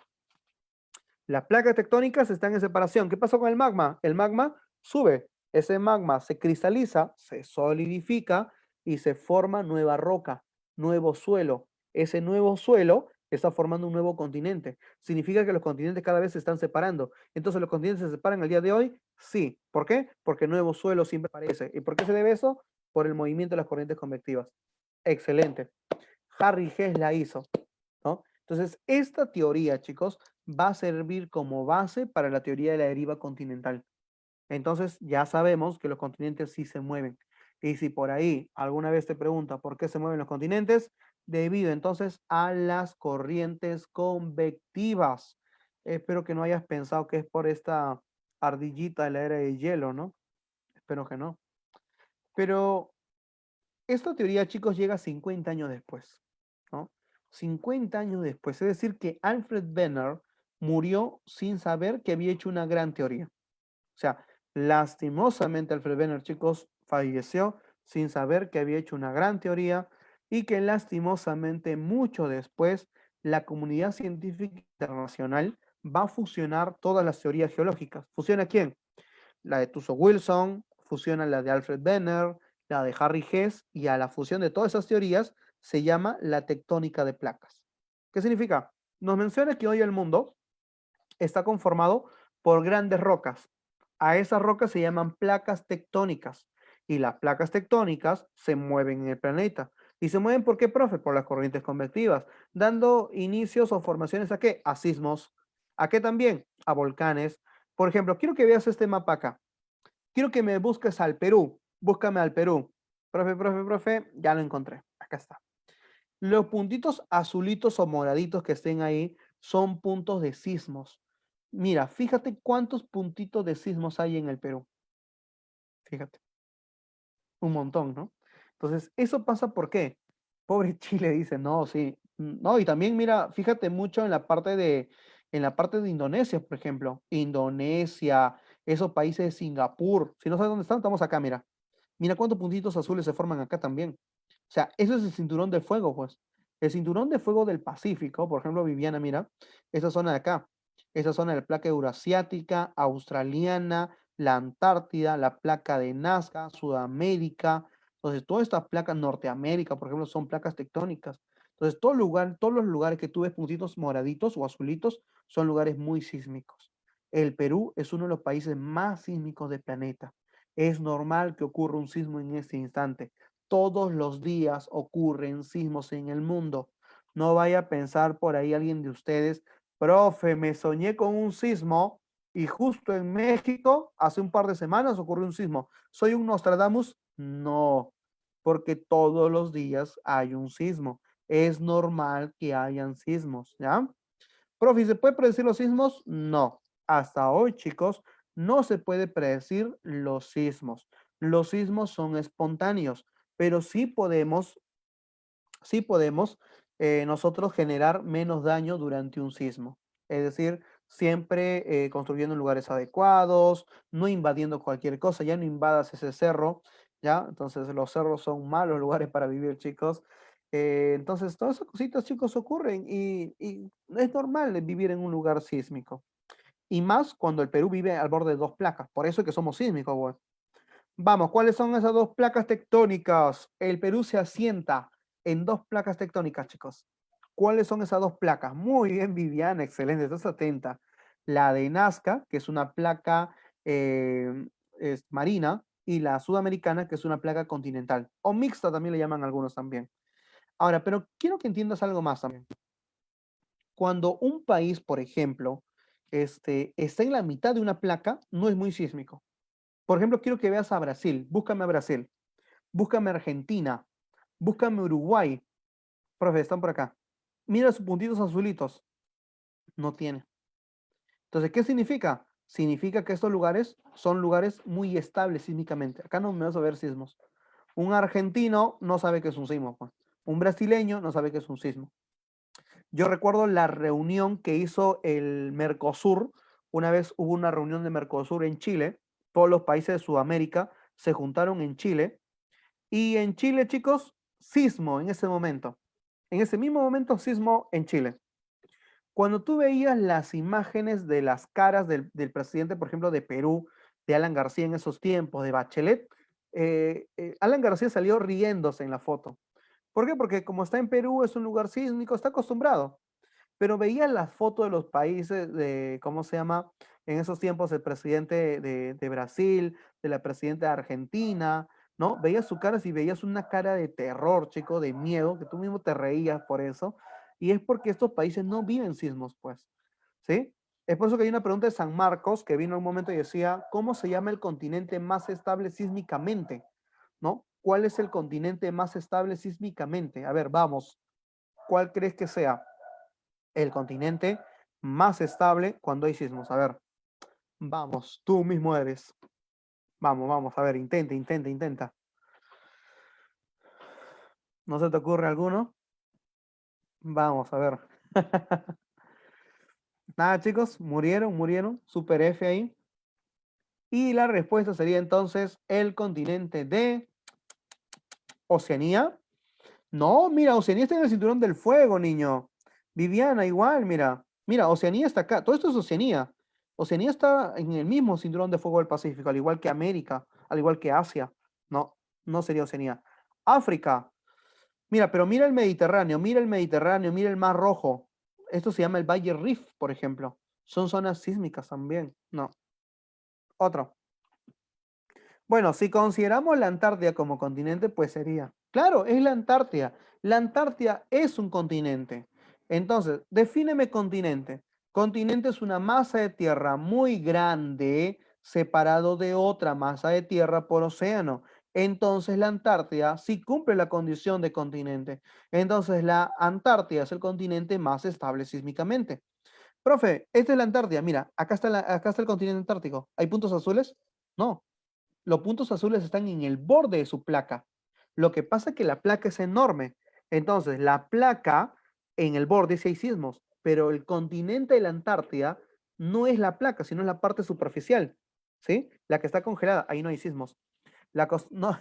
Las placas tectónicas están en separación. ¿Qué pasó con el magma? El magma sube. Ese magma se cristaliza, se solidifica y se forma nueva roca, nuevo suelo. Ese nuevo suelo está formando un nuevo continente. Significa que los continentes cada vez se están separando. Entonces, ¿los continentes se separan el día de hoy? Sí. ¿Por qué? Porque el nuevo suelo siempre aparece. ¿Y por qué se debe eso? Por el movimiento de las corrientes convectivas. Excelente. Harry Hess la hizo, ¿no? Entonces, esta teoría, chicos, va a servir como base para la teoría de la deriva continental. Entonces, ya sabemos que los continentes sí se mueven. Y si por ahí alguna vez te pregunta por qué se mueven los continentes, debido entonces a las corrientes convectivas. Espero que no hayas pensado que es por esta ardillita de la era de hielo, ¿no? Espero que no. Pero esta teoría, chicos, llega 50 años después, ¿no? 50 años después, es decir, que Alfred Wegener murió sin saber que había hecho una gran teoría. O sea, lastimosamente Alfred Wegener, chicos, falleció sin saber que había hecho una gran teoría y que lastimosamente mucho después la comunidad científica internacional va a fusionar todas las teorías geológicas. ¿Fusiona quién? La de Tuso Wilson, fusiona la de Alfred Wegener, la de Harry Hess, y a la fusión de todas esas teorías se llama la tectónica de placas. ¿Qué significa? Nos menciona que hoy el mundo está conformado por grandes rocas. A esas rocas se llaman placas tectónicas y las placas tectónicas se mueven en el planeta. ¿Y se mueven por qué, profe? Por las corrientes convectivas, dando inicios o formaciones a qué? A sismos. ¿A qué también? A volcanes. Por ejemplo, quiero que veas este mapa acá. Quiero que me busques al Perú. Búscame al Perú. Profe, profe, profe, ya lo encontré. Acá está. Los puntitos azulitos o moraditos que estén ahí son puntos de sismos. Mira, fíjate cuántos puntitos de sismos hay en el Perú. Fíjate, un montón, ¿no? Entonces, ¿eso pasa por qué? Pobre Chile dice, no, sí. No, y también mira, fíjate mucho en la parte de Indonesia, por ejemplo. Indonesia, esos países de Singapur. Si no sabes dónde están, estamos acá, mira. Mira cuántos puntitos azules se forman acá también. O sea, eso es el cinturón de fuego, pues. El cinturón de fuego del Pacífico, por ejemplo, Viviana, mira, esa zona de acá, esa zona de la placa eurasiática, australiana, la Antártida, la placa de Nazca, Sudamérica. Entonces, todas estas placas, Norteamérica, por ejemplo, son placas tectónicas. Entonces, todos los lugares que tú ves puntitos moraditos o azulitos son lugares muy sísmicos. El Perú es uno de los países más sísmicos del planeta. Es normal que ocurra un sismo en este instante. Todos los días ocurren sismos en el mundo. No vaya a pensar por ahí alguien de ustedes, profe, me soñé con un sismo y justo en México, hace un par de semanas ocurrió un sismo. ¿Soy un Nostradamus? No, porque todos los días hay un sismo. Es normal que hayan sismos, ¿ya? Profe, ¿se puede predecir los sismos? No. Hasta hoy, chicos, no se puede predecir los sismos. Los sismos son espontáneos, pero sí podemos nosotros generar menos daño durante un sismo. Es decir, siempre construyendo en lugares adecuados, no invadiendo cualquier cosa, ya no invadas ese cerro, ¿ya? Entonces los cerros son malos lugares para vivir, chicos. Entonces, todas esas cositas, chicos, ocurren y es normal vivir en un lugar sísmico. Y más cuando el Perú vive al borde de dos placas. Por eso es que somos sísmicos, güey. Vamos, ¿cuáles son esas dos placas tectónicas? El Perú se asienta en dos placas tectónicas, chicos. ¿Cuáles son esas dos placas? Muy bien, Viviana, excelente, estás atenta. La de Nazca, que es una placa marina, y la sudamericana, que es una placa continental. O mixta también le llaman algunos también. Ahora, pero quiero que entiendas algo más también. Cuando un país, por ejemplo, está en la mitad de una placa, no es muy sísmico. Por ejemplo, quiero que veas a Brasil. Búscame a Brasil. Búscame Argentina, búscame Uruguay. Profe, están por acá. Mira sus puntitos azulitos. No tiene. Entonces, ¿qué significa? Significa que estos lugares son lugares muy estables sísmicamente. Acá no me vas a ver sismos. Un argentino no sabe que es un sismo, pues. Un brasileño no sabe que es un sismo. Yo recuerdo la reunión que hizo el Mercosur. Una vez hubo una reunión de Mercosur en Chile. Todos los países de Sudamérica se juntaron en Chile. Y en Chile, chicos, sismo en ese momento. En ese mismo momento, sismo en Chile. Cuando tú veías las imágenes de las caras del presidente, por ejemplo, de Perú, de Alan García en esos tiempos, de Bachelet, Alan García salió riéndose en la foto. ¿Por qué? Porque como está en Perú, es un lugar sísmico, está acostumbrado. Pero veía las fotos de los países, de, ¿cómo se llama? En esos tiempos el presidente de Brasil, de la presidenta de Argentina, ¿no? Veías su cara y veías una cara de terror, chico, de miedo, que tú mismo te reías por eso. Y es porque estos países no viven sismos, pues, ¿sí? Es por eso que hay una pregunta de San Marcos que vino un momento y decía, ¿cómo se llama el continente más estable sísmicamente? ¿No? ¿Cuál es el continente más estable sísmicamente? A ver, vamos, ¿cuál crees que sea el continente más estable cuando hay sismos? A ver, vamos, tú mismo eres. Vamos, vamos, a ver, intenta, intenta, intenta. ¿No se te ocurre alguno? Vamos, a ver. Nada, chicos, murieron, super F ahí. Y la respuesta sería entonces el continente de Oceanía. No, mira, Oceanía está en el cinturón del fuego, niño. Viviana, igual, mira. Mira, Oceanía está acá. Todo esto es Oceanía. Oceanía está en el mismo cinturón de fuego del Pacífico, al igual que América, al igual que Asia. No, no sería Oceanía. África. Mira, pero mira el Mediterráneo, mira el Mediterráneo, mira el Mar Rojo. Esto se llama el Valle Rift, por ejemplo. Son zonas sísmicas también. No. Otro. Bueno, si consideramos la Antártida como continente, pues sería. Claro, es la Antártida. La Antártida es un continente. Entonces, defíneme continente. Continente es una masa de tierra muy grande separado de otra masa de tierra por océano. Entonces, la Antártida sí cumple la condición de continente. Entonces, la Antártida es el continente más estable sísmicamente. Profe, esta es la Antártida. Mira, acá está el continente antártico. ¿Hay puntos azules? No, los puntos azules están en el borde de su placa. Lo que pasa es que la placa es enorme. Entonces, la placa en el borde sí hay sismos, pero el continente de la Antártida no es la placa, sino es la parte superficial, ¿sí? La que está congelada, ahí no hay sismos. No.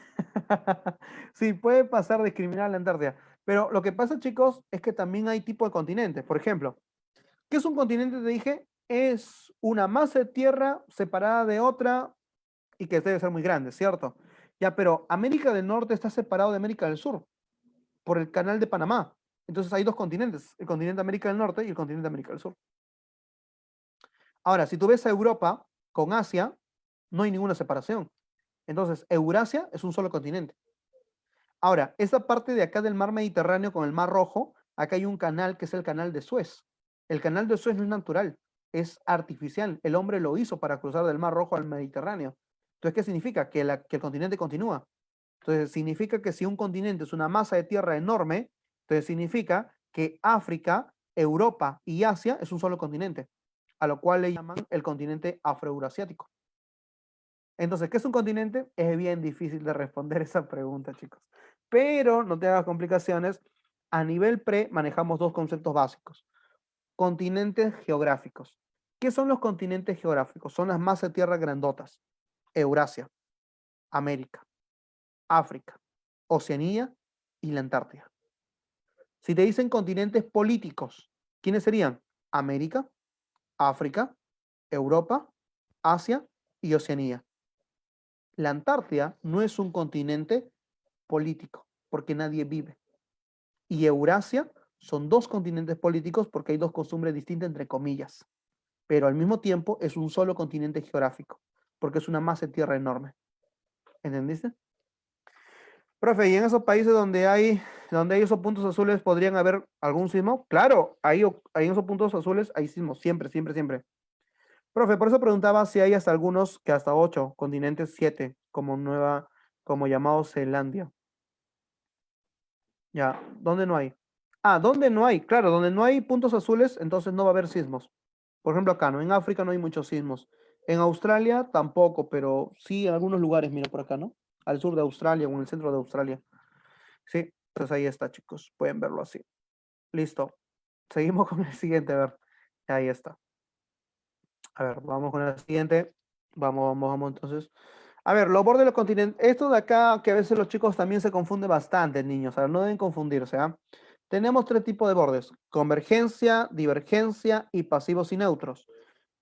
Sí, puede pasar discriminar a la Antártida. Pero lo que pasa, chicos, es que también hay tipo de continentes. Por ejemplo, ¿qué es un continente? Te dije, es una masa de tierra separada de otra y que debe ser muy grande, ¿cierto? Ya, pero América del Norte está separado de América del Sur por el canal de Panamá. Entonces hay dos continentes, el continente América del Norte y el continente América del Sur. Ahora, si tú ves a Europa con Asia, no hay ninguna separación. Entonces, Eurasia es un solo continente. Ahora, esa parte de acá del mar Mediterráneo con el mar Rojo, Acá hay un canal que es el canal de Suez. El canal de Suez no es natural, es artificial. El hombre lo hizo para cruzar del Mar Rojo al Mediterráneo. Entonces, ¿qué significa? Que el continente continúa. Entonces, significa que si un continente es una masa de tierra enorme, entonces significa que África, Europa y Asia es un solo continente, a lo cual le llaman el continente afroeurasiático. Entonces, ¿qué es un continente? Es bien difícil de responder esa pregunta, chicos. Pero no te hagas complicaciones. A nivel pre manejamos dos conceptos básicos. Continentes geográficos. ¿Qué son los continentes geográficos? Son las masas de tierra grandotas. Eurasia, América, África, Oceanía y la Antártida. Si te dicen continentes políticos, ¿quiénes serían? América, África, Europa, Asia y Oceanía. La Antártida no es un continente político, porque nadie vive. Y Eurasia son dos continentes políticos porque hay dos costumbres distintas entre comillas. Pero al mismo tiempo es un solo continente geográfico, porque es una masa de tierra enorme. ¿Entendiste? Profe, ¿y en esos países donde hay esos puntos azules podrían haber algún sismo? Claro, ahí en esos puntos azules hay sismos, siempre, siempre, siempre. Profe, por eso preguntaba si hay hasta algunos que hasta 8, continentes 7, como llamado Zelandia. Ya, ¿dónde no hay? Ah, ¿dónde no hay? Claro, donde no hay puntos azules, entonces no va a haber sismos. Por ejemplo, acá, ¿no? En África no hay muchos sismos. En Australia tampoco, pero sí en algunos lugares, mira por acá, ¿no? Al sur de Australia o en el centro de Australia. Sí, pues ahí está, chicos. Pueden verlo así. Listo. Seguimos con el siguiente, a ver. Ahí está. A ver, vamos con el siguiente. Vamos, entonces. A ver, los bordes de los continentes. Esto de acá, que a veces los chicos también se confunden bastante, niños. O sea, no deben confundirse, ¿ah? Tenemos tres tipos de bordes: convergencia, divergencia y pasivos y neutros.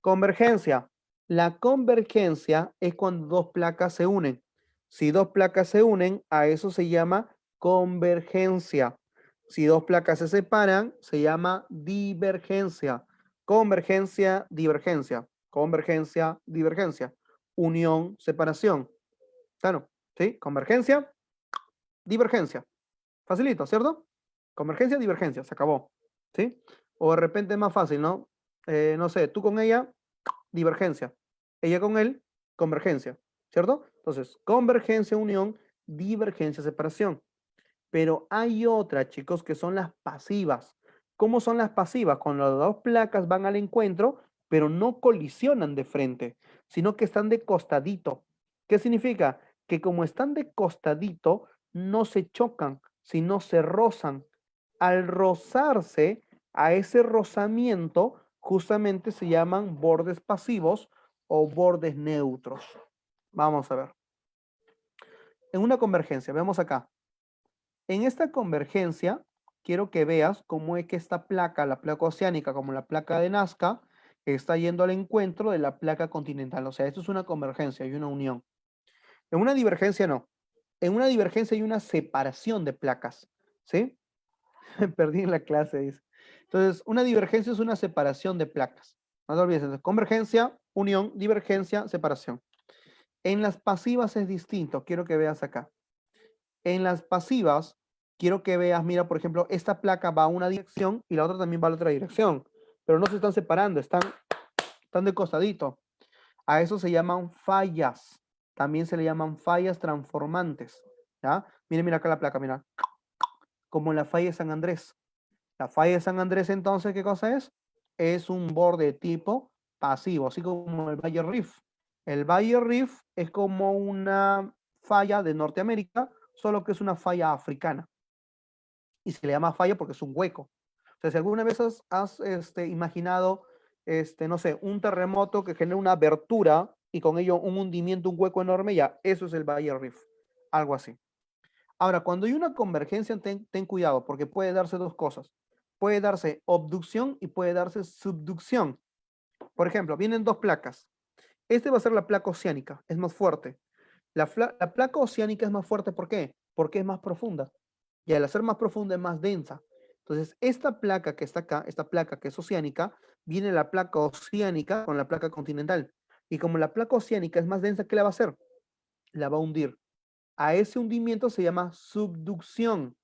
Convergencia. La convergencia es cuando dos placas se unen. Si dos placas se unen, a eso se llama convergencia. Si dos placas se separan, se llama divergencia. Convergencia, divergencia. Convergencia, divergencia. Unión, separación. Claro, ¿sí? Convergencia, divergencia. Facilito, ¿cierto? Convergencia, divergencia, se acabó. ¿Sí? O de repente es más fácil, ¿no? No sé, tú con ella, divergencia. Ella con él, convergencia. ¿Cierto? Entonces, convergencia, unión, divergencia, separación. Pero hay otras, chicos, que son las pasivas. ¿Cómo son las pasivas? Cuando las dos placas van al encuentro, pero no colisionan de frente, sino que están de costadito. ¿Qué significa? Que como están de costadito, no se chocan, sino se rozan. Al rozarse, a ese rozamiento, justamente se llaman bordes pasivos o bordes neutros. Vamos a ver. En una convergencia, vemos acá. En esta convergencia, quiero que veas cómo es que esta placa, la placa oceánica, como la placa de Nazca, está yendo al encuentro de la placa continental. O sea, esto es una convergencia y una unión. En una divergencia no. En una divergencia hay una separación de placas. ¿Sí? Perdí en la clase, dice. Entonces, una divergencia es una separación de placas. No te olvides. Entonces, convergencia, unión, divergencia, separación. En las pasivas es distinto. Quiero que veas acá. En las pasivas, quiero que veas, mira, por ejemplo, esta placa va a una dirección y la otra también va a la otra dirección, pero no se están separando, están de costadito. A eso se llaman fallas. También se le llaman fallas transformantes. ¿Ya? Mira acá la placa, mira. Como la falla de San Andrés. La falla de San Andrés, entonces, ¿qué cosa es? Es un borde tipo pasivo, así como el Valle Rift. El Valle Rift es como una falla de Norteamérica, solo que es una falla africana. Y se le llama falla porque es un hueco. O sea, si alguna vez has imaginado, no sé, un terremoto que genera una abertura y con ello un hundimiento, un hueco enorme, ya, eso es el Valle Rift. Algo así. Ahora, cuando hay una convergencia, ten cuidado, porque puede darse dos cosas. Puede darse abducción y puede darse subducción. Por ejemplo, vienen dos placas. Este va a ser la placa oceánica, es más fuerte. La placa oceánica es más fuerte, ¿por qué? Porque es más profunda. Y al ser más profunda es más densa. Entonces, esta placa que está acá, esta placa que es oceánica, viene la placa oceánica con la placa continental. Y como la placa oceánica es más densa, ¿qué la va a hacer? La va a hundir. A ese hundimiento se llama subducción.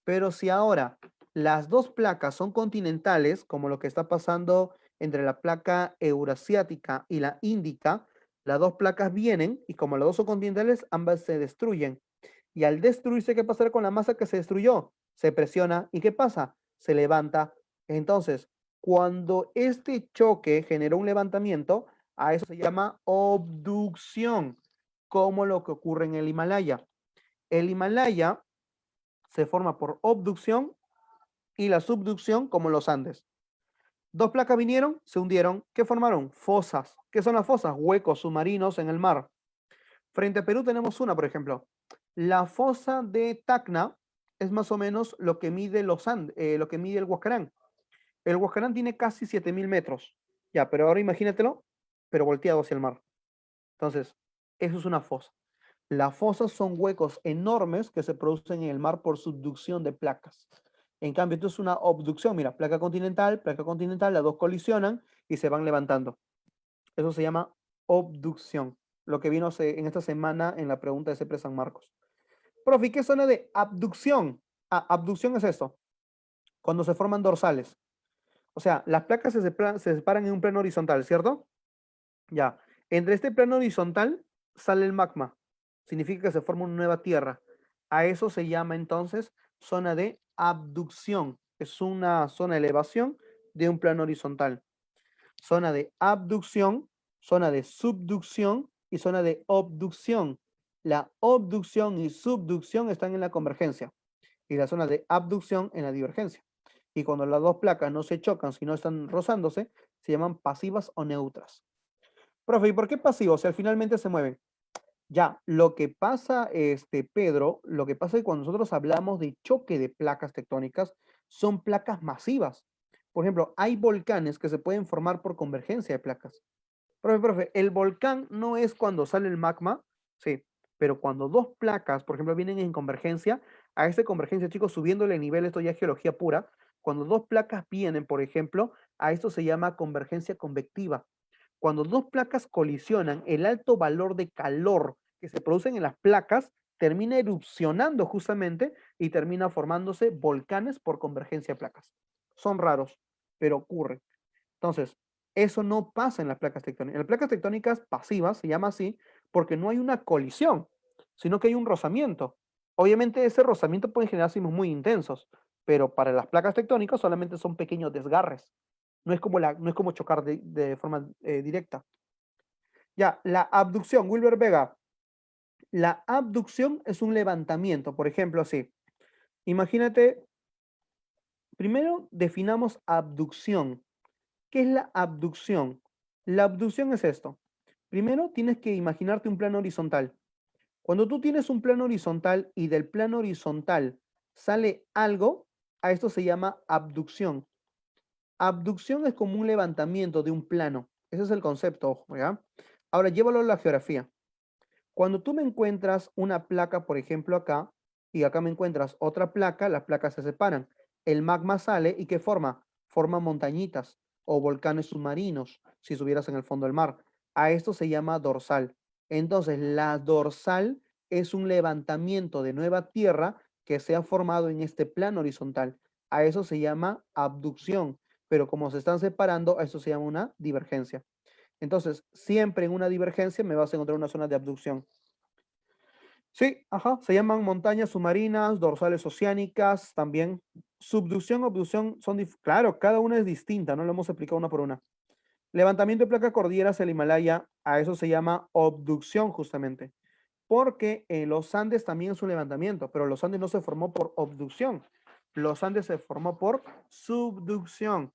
Pero si ahora las dos placas son continentales, como lo que está pasando entre la placa eurasiática y la índica, las dos placas vienen y como las dos son continentales, ambas se destruyen. Y al destruirse, ¿qué pasará con la masa que se destruyó? Se presiona y ¿qué pasa? Se levanta. Entonces, cuando este choque generó un levantamiento, a eso se llama obducción, como lo que ocurre en el Himalaya. El Himalaya se forma por obducción y la subducción como los Andes. Dos placas vinieron, se hundieron. ¿Qué formaron? Fosas. ¿Qué son las fosas? Huecos submarinos en el mar. Frente a Perú tenemos una, por ejemplo. La fosa de Tacna es más o menos lo que mide lo que mide el Huascarán. El Huascarán tiene casi 7000 metros. Ya, pero ahora imagínatelo, pero volteado hacia el mar. Entonces, eso es una fosa. Las fosas son huecos enormes que se producen en el mar por subducción de placas. En cambio, esto es una obducción. Mira, placa continental, las dos colisionan y se van levantando. Eso se llama obducción. Lo que vino en esta semana en la pregunta de CEPRE San Marcos. Profe, ¿qué zona de abducción? Ah, abducción es esto, cuando se forman dorsales. O sea, las placas se separan en un plano horizontal, ¿cierto? Ya. Entre este plano horizontal sale el magma. Significa que se forma una nueva tierra. A eso se llama entonces zona de abducción. Es una zona de elevación de un plano horizontal. Zona de abducción, zona de subducción y zona de obducción. La obducción y subducción están en la convergencia y la zona de abducción en la divergencia. Y cuando las dos placas no se chocan, sino están rozándose, se llaman pasivas o neutras. Profe, ¿y por qué pasivos? Si al finalmente se mueven. Ya, lo que pasa, Pedro, lo que pasa es que cuando nosotros hablamos de choque de placas tectónicas, son placas masivas. Por ejemplo, hay volcanes que se pueden formar por convergencia de placas. Profe, el volcán no es cuando sale el magma, sí, pero cuando dos placas, por ejemplo, vienen en convergencia, a esa convergencia, chicos, subiéndole el nivel, esto ya es geología pura, cuando dos placas vienen, por ejemplo, a esto se llama convergencia convectiva. Cuando dos placas colisionan, el alto valor de calor que se producen en las placas termina erupcionando justamente y termina formándose volcanes por convergencia de placas. Son raros, pero ocurren. Entonces, eso no pasa en las placas tectónicas. En las placas tectónicas pasivas se llama así porque no hay una colisión, sino que hay un rozamiento. Obviamente ese rozamiento puede generar sismos muy intensos, pero para las placas tectónicas solamente son pequeños desgarres. No es como chocar de forma directa. Ya, la abducción, Wilber Vega. La abducción es un levantamiento, por ejemplo, así. Imagínate, primero definamos abducción. ¿Qué es la abducción? La abducción es esto. Primero tienes que imaginarte un plano horizontal. Cuando tú tienes un plano horizontal y del plano horizontal sale algo, a esto se llama abducción. Abducción es como un levantamiento de un plano. Ese es el concepto, ojo, ¿ya? Ahora llévalo a la geografía. Cuando tú me encuentras una placa, por ejemplo, acá, y acá me encuentras otra placa, las placas se separan. El magma sale y ¿qué forma? Forma montañitas o volcanes submarinos, si estuvieras en el fondo del mar. A esto se llama dorsal. Entonces, la dorsal es un levantamiento de nueva tierra que se ha formado en este plano horizontal. A eso se llama abducción, pero como se están separando, a eso se llama una divergencia. Entonces, siempre en una divergencia me vas a encontrar una zona de abducción. Sí, ajá, se llaman montañas submarinas, dorsales oceánicas, también. Subducción, abducción, claro, cada una es distinta, no lo hemos explicado una por una. Levantamiento de placas cordilleras el Himalaya, a eso se llama abducción justamente, porque los Andes también es un levantamiento, pero los Andes no se formó por abducción, los Andes se formó por subducción.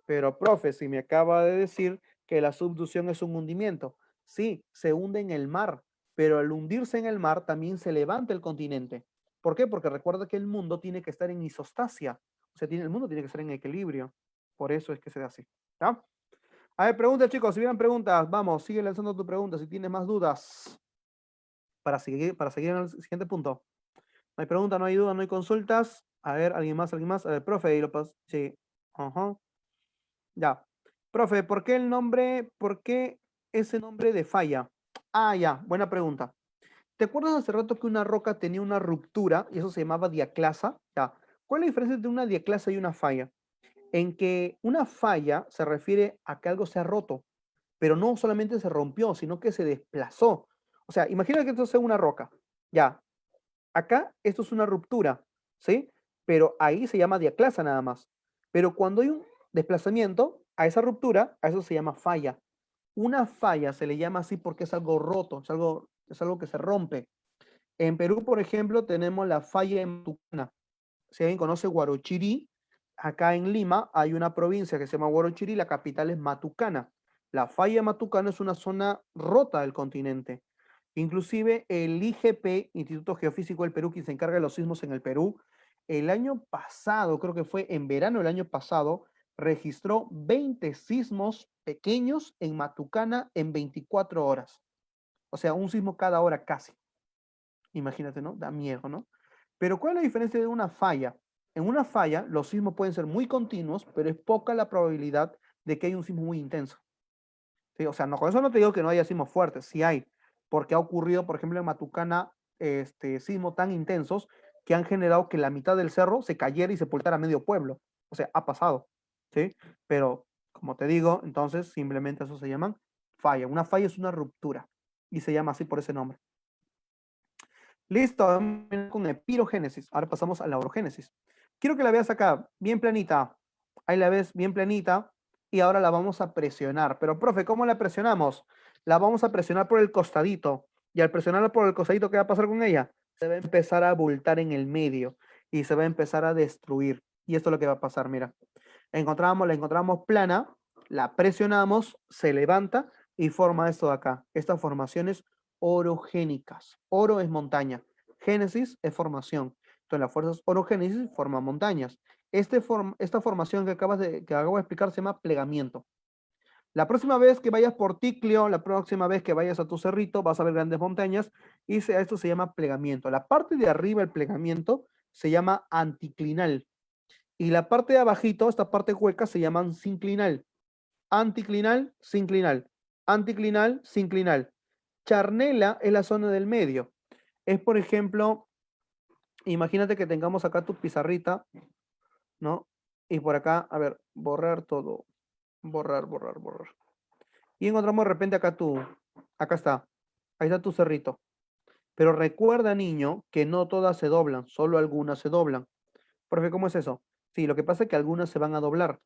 Pero, profe, si me acaba de decir que la subducción es un hundimiento, sí, se hunde en el mar, pero al hundirse en el mar también se levanta el continente. ¿Por qué? Porque recuerda que el mundo tiene que estar en isostasia, o sea, el mundo tiene que estar en equilibrio. Por eso es que se da así. ¿Ya? A ver, preguntas, chicos. Si hubieran preguntas, vamos, sigue lanzando tu pregunta. Si tienes más dudas, para seguir en el siguiente punto. No hay pregunta, no hay duda, no hay consultas. A ver, alguien más, alguien más. A ver, profe, y lo pas sí. Ajá. Ya. Profe, por qué ese nombre de falla? Ah, ya, buena pregunta. ¿Te acuerdas hace rato que una roca tenía una ruptura y eso se llamaba diaclasa? Ya. ¿Cuál es la diferencia entre una diaclasa y una falla? En que una falla se refiere a que algo se ha roto, pero no solamente se rompió, sino que se desplazó. O sea, imagina que esto sea una roca. Ya, acá esto es una ruptura, ¿sí? Pero ahí se llama diaclasa nada más. Pero cuando hay un desplazamiento a esa ruptura, a eso se llama falla. Una falla se le llama así porque es algo roto, es algo que se rompe. En Perú, por ejemplo, tenemos la falla de Matucana. Si alguien conoce Huarochirí, acá en Lima hay una provincia que se llama Huarochirí, la capital es Matucana. La falla de Matucana es una zona rota del continente. Inclusive el IGP, Instituto Geofísico del Perú, quien se encarga de los sismos en el Perú, el año pasado, creo que fue en verano del año pasado, registró 20 sismos pequeños en Matucana en 24 horas. O sea, un sismo cada hora casi. Imagínate, ¿no? Da miedo, ¿no? Pero ¿cuál es la diferencia de una falla? En una falla, los sismos pueden ser muy continuos, pero es poca la probabilidad de que haya un sismo muy intenso. ¿Sí? O sea, no, con eso no te digo que no haya sismos fuertes, sí hay, porque ha ocurrido, por ejemplo, en Matucana, sismos tan intensos que han generado que la mitad del cerro se cayera y sepultara medio pueblo. O sea, ha pasado, ¿sí? Pero, como te digo, entonces simplemente eso se llaman falla. Una falla es una ruptura y se llama así por ese nombre. Listo, con epirogénesis. Ahora pasamos a la orogénesis. Quiero que la veas acá, bien planita. Ahí la ves bien planita. Y ahora la vamos a presionar. Pero, profe, ¿cómo la presionamos? La vamos a presionar por el costadito. Y al presionarla por el costadito, ¿qué va a pasar con ella? Se va a empezar a abultar en el medio. Y se va a empezar a destruir. Y esto es lo que va a pasar, mira. La encontramos plana, la presionamos, se levanta y forma esto de acá. Estas formaciones orogénicas. Oro es montaña. Génesis es formación. Entonces las fuerzas orogénesis forman montañas. Esta formación que acabo de explicar se llama plegamiento. La próxima vez que vayas por Ticlio, la próxima vez que vayas a tu cerrito, vas a ver grandes montañas y esto se llama plegamiento. La parte de arriba del plegamiento se llama anticlinal. Y la parte de abajito, esta parte hueca, se llaman sinclinal. Anticlinal, sinclinal. Anticlinal, sinclinal. Charnela es la zona del medio. Es, por ejemplo, imagínate que tengamos acá tu pizarrita, ¿no? Y por acá, a ver, borrar todo. Borrar, borrar, borrar. Y encontramos de repente acá está. Ahí está tu cerrito. Pero recuerda, niño, que no todas se doblan, solo algunas se doblan. Profe, ¿cómo es eso? Sí, lo que pasa es que algunas se van a doblar.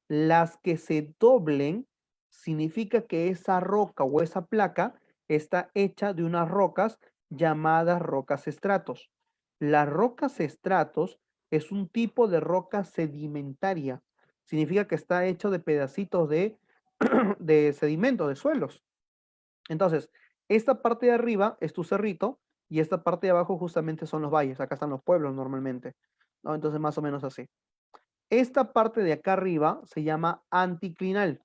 Las que se doblen significa que esa roca o esa placa está hecha de unas rocas llamadas rocas estratos. Las rocas estratos es un tipo de roca sedimentaria. Significa que está hecho de pedacitos de sedimento, de suelos. Entonces, esta parte de arriba es tu cerrito y esta parte de abajo justamente son los valles. Acá están los pueblos normalmente, ¿no? Entonces, más o menos así. Esta parte de acá arriba se llama anticlinal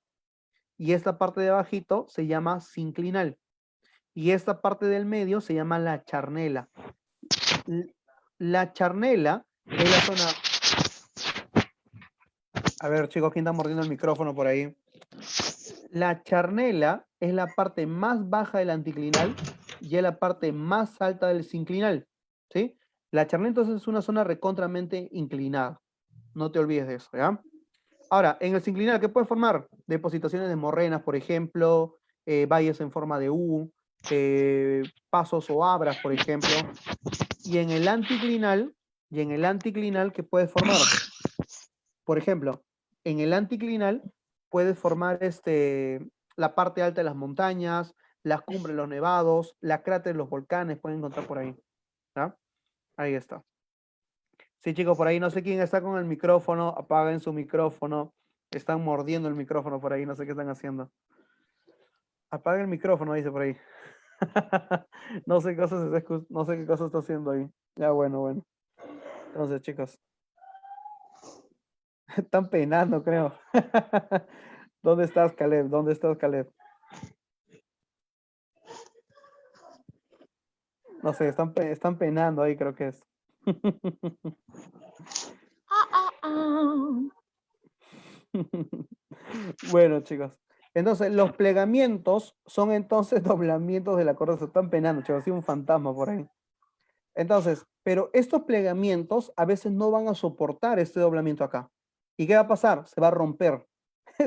y esta parte de abajito se llama sinclinal y esta parte del medio se llama la charnela. La charnela es la zona... A ver, chicos, ¿quién está mordiendo el micrófono por ahí? La charnela es la parte más baja del anticlinal y es la parte más alta del sinclinal, ¿sí? La charnela entonces es una zona recontramente inclinada. No te olvides de eso, ¿ya? Ahora, en el sinclinal, ¿qué puede formar? Depositaciones de morrenas, por ejemplo, valles en forma de U, pasos o abras, por ejemplo. Y en el anticlinal, ¿qué puede formar? Por ejemplo, en el anticlinal puedes formar la parte alta de las montañas, las cumbres de los nevados, la cráter de los volcanes, pueden encontrar por ahí. ¿Ya? Ahí está. Sí, chicos, por ahí no sé quién está con el micrófono, apaguen su micrófono. Están mordiendo el micrófono por ahí, no sé qué están haciendo. Apaga el micrófono, dice por ahí. No sé no sé qué cosa está haciendo ahí. Ya, bueno, bueno. Entonces, chicos, están peinando, creo. ¿Dónde estás, Caleb? ¿Dónde estás, Caleb? No sé, están penando ahí, creo que es. Bueno, chicos. Entonces, los plegamientos son entonces doblamientos de la corteza. Están penando, chicos. Así un fantasma por ahí. Entonces, pero estos plegamientos a veces no van a soportar este doblamiento acá. ¿Y qué va a pasar? Se va a romper.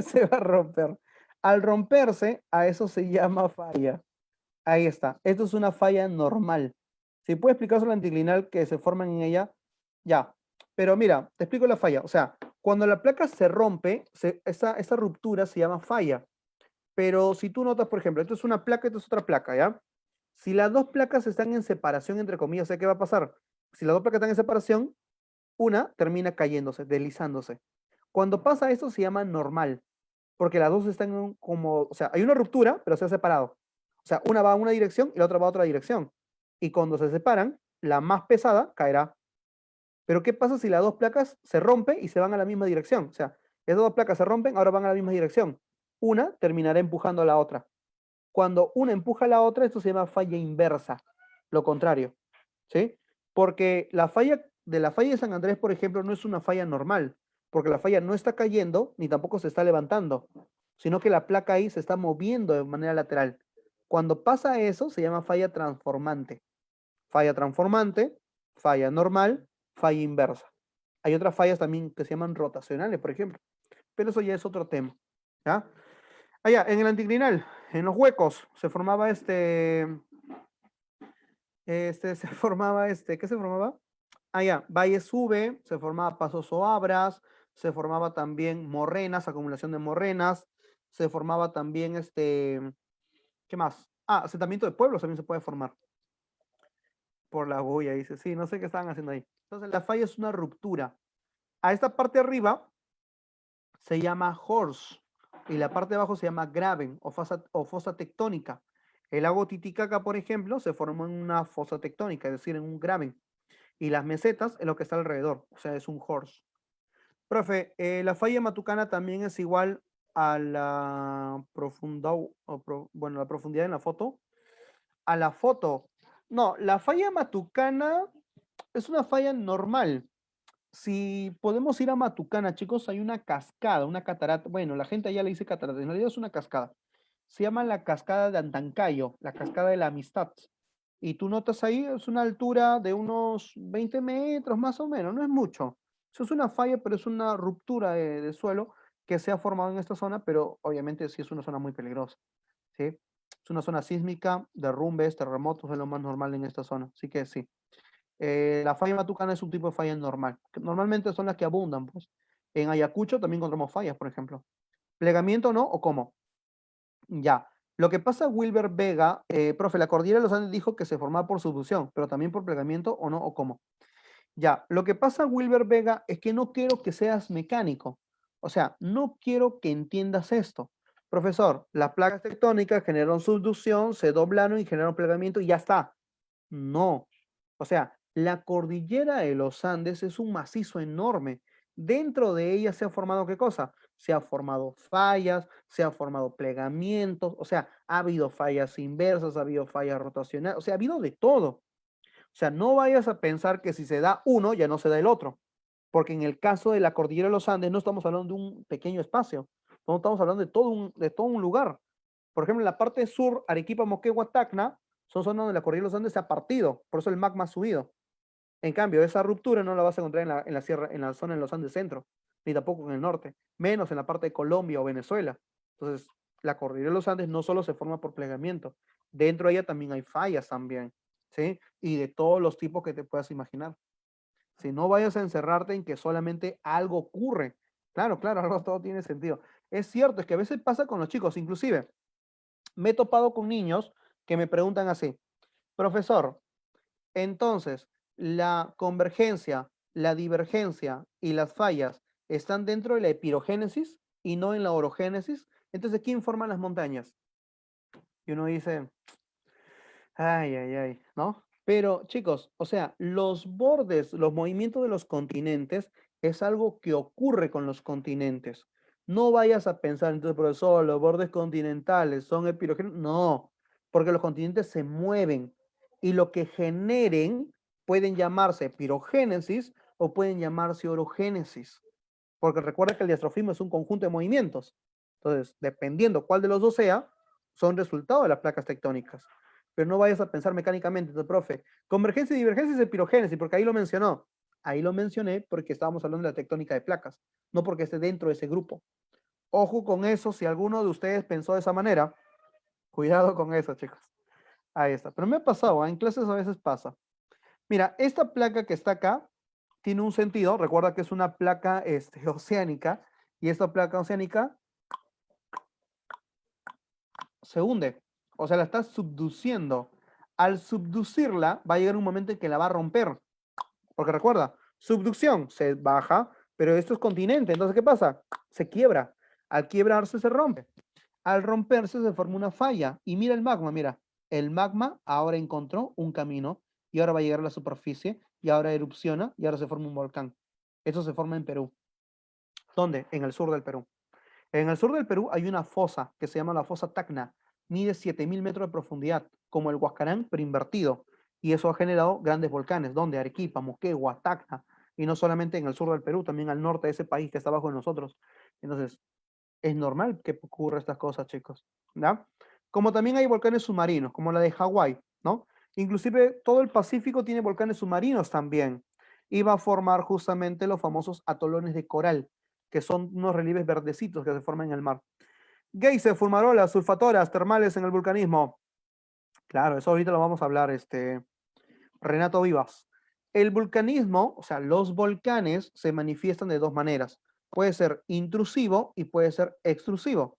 Se va a romper. Al romperse, a eso se llama falla. Ahí está. Esto es una falla normal. Si puedo explicar sobre la anticlinal que se forman en ella, ya. Pero mira, te explico la falla. O sea, cuando la placa se rompe, esa ruptura se llama falla. Pero si tú notas, por ejemplo, esto es una placa, esto es otra placa, ¿ya? Si las dos placas están en separación, entre comillas, ¿qué va a pasar? Si las dos placas están en separación, una termina cayéndose, deslizándose. Cuando pasa esto se llama normal, porque las dos están como, o sea, hay una ruptura, pero se ha separado. O sea, una va a una dirección y la otra va a otra dirección. Y cuando se separan, la más pesada caerá. Pero ¿qué pasa si las dos placas se rompen y se van a la misma dirección? O sea, esas dos placas se rompen, ahora van a la misma dirección. Una terminará empujando a la otra. Cuando una empuja a la otra, esto se llama falla inversa, lo contrario, ¿sí? Porque la falla de San Andrés, por ejemplo, no es una falla normal, porque la falla no está cayendo ni tampoco se está levantando, sino que la placa ahí se está moviendo de manera lateral. Cuando pasa eso, se llama falla transformante. Falla transformante, falla normal, falla inversa. Hay otras fallas también que se llaman rotacionales, por ejemplo, pero eso ya es otro tema, ¿ya? Allá, en el anticlinal, en los huecos, se formaba se formaba ¿qué se formaba? Allá, valles V, se formaba pasos o abras, se formaba también morrenas, acumulación de morrenas, se formaba también ¿qué más? Ah, asentamiento de pueblos también se puede formar por la bulla, dice, sí, no sé qué estaban haciendo ahí. Entonces, la falla es una ruptura. A esta parte de arriba se llama horse y la parte de abajo se llama graben o fosa tectónica. El lago Titicaca, por ejemplo, se formó en una fosa tectónica, es decir, en un graben. Y las mesetas es lo que está alrededor, o sea, es un horse. Profe, la falla matucana también es igual a la profundidad, bueno, la profundidad en la foto. A la foto. No, la falla matucana es una falla normal. Si podemos ir a Matucana, chicos, hay una cascada, una catarata. Bueno, la gente allá le dice catarata, en realidad es una cascada. Se llama la cascada de Antancayo, la cascada de la amistad. Y tú notas ahí, es una altura de unos 20 metros más o menos, no es mucho. Eso es una falla, pero es una ruptura de suelo que se ha formado en esta zona, pero obviamente sí es una zona muy peligrosa, ¿sí? Es una zona sísmica, derrumbes, terremotos, es lo más normal en esta zona, así que sí. La falla matucana es un tipo de falla normal, que normalmente son las que abundan, pues. En Ayacucho también encontramos fallas, por ejemplo. ¿Plegamiento no? ¿O cómo? Ya. Lo que pasa, Wilber Vega, profe, la cordillera de los Andes dijo que se formaba por subducción, pero también por plegamiento o no, o cómo. Ya, lo que pasa, Wilber Vega, es que no quiero que seas mecánico. O sea, no quiero que entiendas esto. Profesor, las placas tectónicas generaron subducción, se doblaron y generaron plegamiento y ya está. No. O sea, la cordillera de los Andes es un macizo enorme. Dentro de ella se ha formado ¿qué cosa? Se ha formado fallas, se ha formado plegamientos, o sea, ha habido fallas inversas, ha habido fallas rotacionales, o sea, ha habido de todo. O sea, no vayas a pensar que si se da uno, ya no se da el otro. Porque en el caso de la cordillera de los Andes no estamos hablando de un pequeño espacio, no estamos hablando de todo un lugar. Por ejemplo, en la parte sur, Arequipa, Moquegua, Tacna, son zonas donde la cordillera de los Andes se ha partido, por eso el magma ha subido. En cambio, esa ruptura no la vas a encontrar en la sierra, en la zona de los Andes centro, ni tampoco en el norte, menos en la parte de Colombia o Venezuela. Entonces, la cordillera de los Andes no solo se forma por plegamiento, dentro de ella también hay fallas también, ¿sí? Y de todos los tipos que te puedas imaginar. Si no vayas a encerrarte en que solamente algo ocurre. Claro, claro, algo todo tiene sentido. Es cierto, es que a veces pasa con los chicos, inclusive me he topado con niños que me preguntan así, profesor, entonces, la convergencia, la divergencia y las fallas están dentro de la epirogénesis y no en la orogénesis. Entonces, ¿quién forma las montañas? Y uno dice, ay, ay, ay, ¿no? Pero chicos, o sea, los bordes, los movimientos de los continentes es algo que ocurre con los continentes. No vayas a pensar, entonces, profesor, los bordes continentales son epirogéneos. No, porque los continentes se mueven y lo que generen pueden llamarse pirogénesis o pueden llamarse orogénesis. Porque recuerda que el diastrofismo es un conjunto de movimientos. Entonces, dependiendo cuál de los dos sea, son resultado de las placas tectónicas. pero no vayas a pensar mecánicamente, entonces, profe, convergencia y divergencia es de pirogénesis, porque ahí lo mencionó. Ahí lo mencioné porque estábamos hablando de la tectónica de placas, no porque esté dentro de ese grupo. Ojo con eso, si alguno de ustedes pensó de esa manera, cuidado con eso, chicos. Ahí está. Pero me ha pasado, ¿eh? En clases a veces pasa. Mira, esta placa que está acá tiene un sentido. Recuerda que es una placa oceánica y esta placa oceánica se hunde. O sea, la está subduciendo. Al subducirla, va a llegar un momento en que la va a romper. Porque recuerda, subducción se baja, pero esto es continente. Entonces, ¿qué pasa? Se quiebra. Al quiebrarse, se rompe. Al romperse, se forma una falla. Y mira el magma, mira. El magma ahora encontró un camino y ahora va a llegar a la superficie y ahora erupciona y ahora se forma un volcán. Esto se forma en Perú. ¿Dónde? En el sur del Perú. En el sur del Perú hay una fosa que se llama la fosa Tacna. Mide 7000 metros de profundidad, como el Huascarán, pero invertido. Y eso ha generado grandes volcanes, donde Arequipa, Moquegua, Tacna, y no solamente en el sur del Perú, también al norte de ese país que está abajo de nosotros. Entonces, es normal que ocurra estas cosas, chicos. ¿Ya? Como también hay volcanes submarinos, como la de Hawái, ¿no? Inclusive todo el Pacífico tiene volcanes submarinos también. Y va a formar justamente los famosos atolones de coral, que son unos relieves verdecitos que se forman en el mar. Geyser, fumarolas, sulfatoras, termales en el vulcanismo. Claro, eso ahorita lo vamos a hablar, Renato Vivas. El vulcanismo, o sea, los volcanes se manifiestan de dos maneras. Puede ser intrusivo y puede ser extrusivo.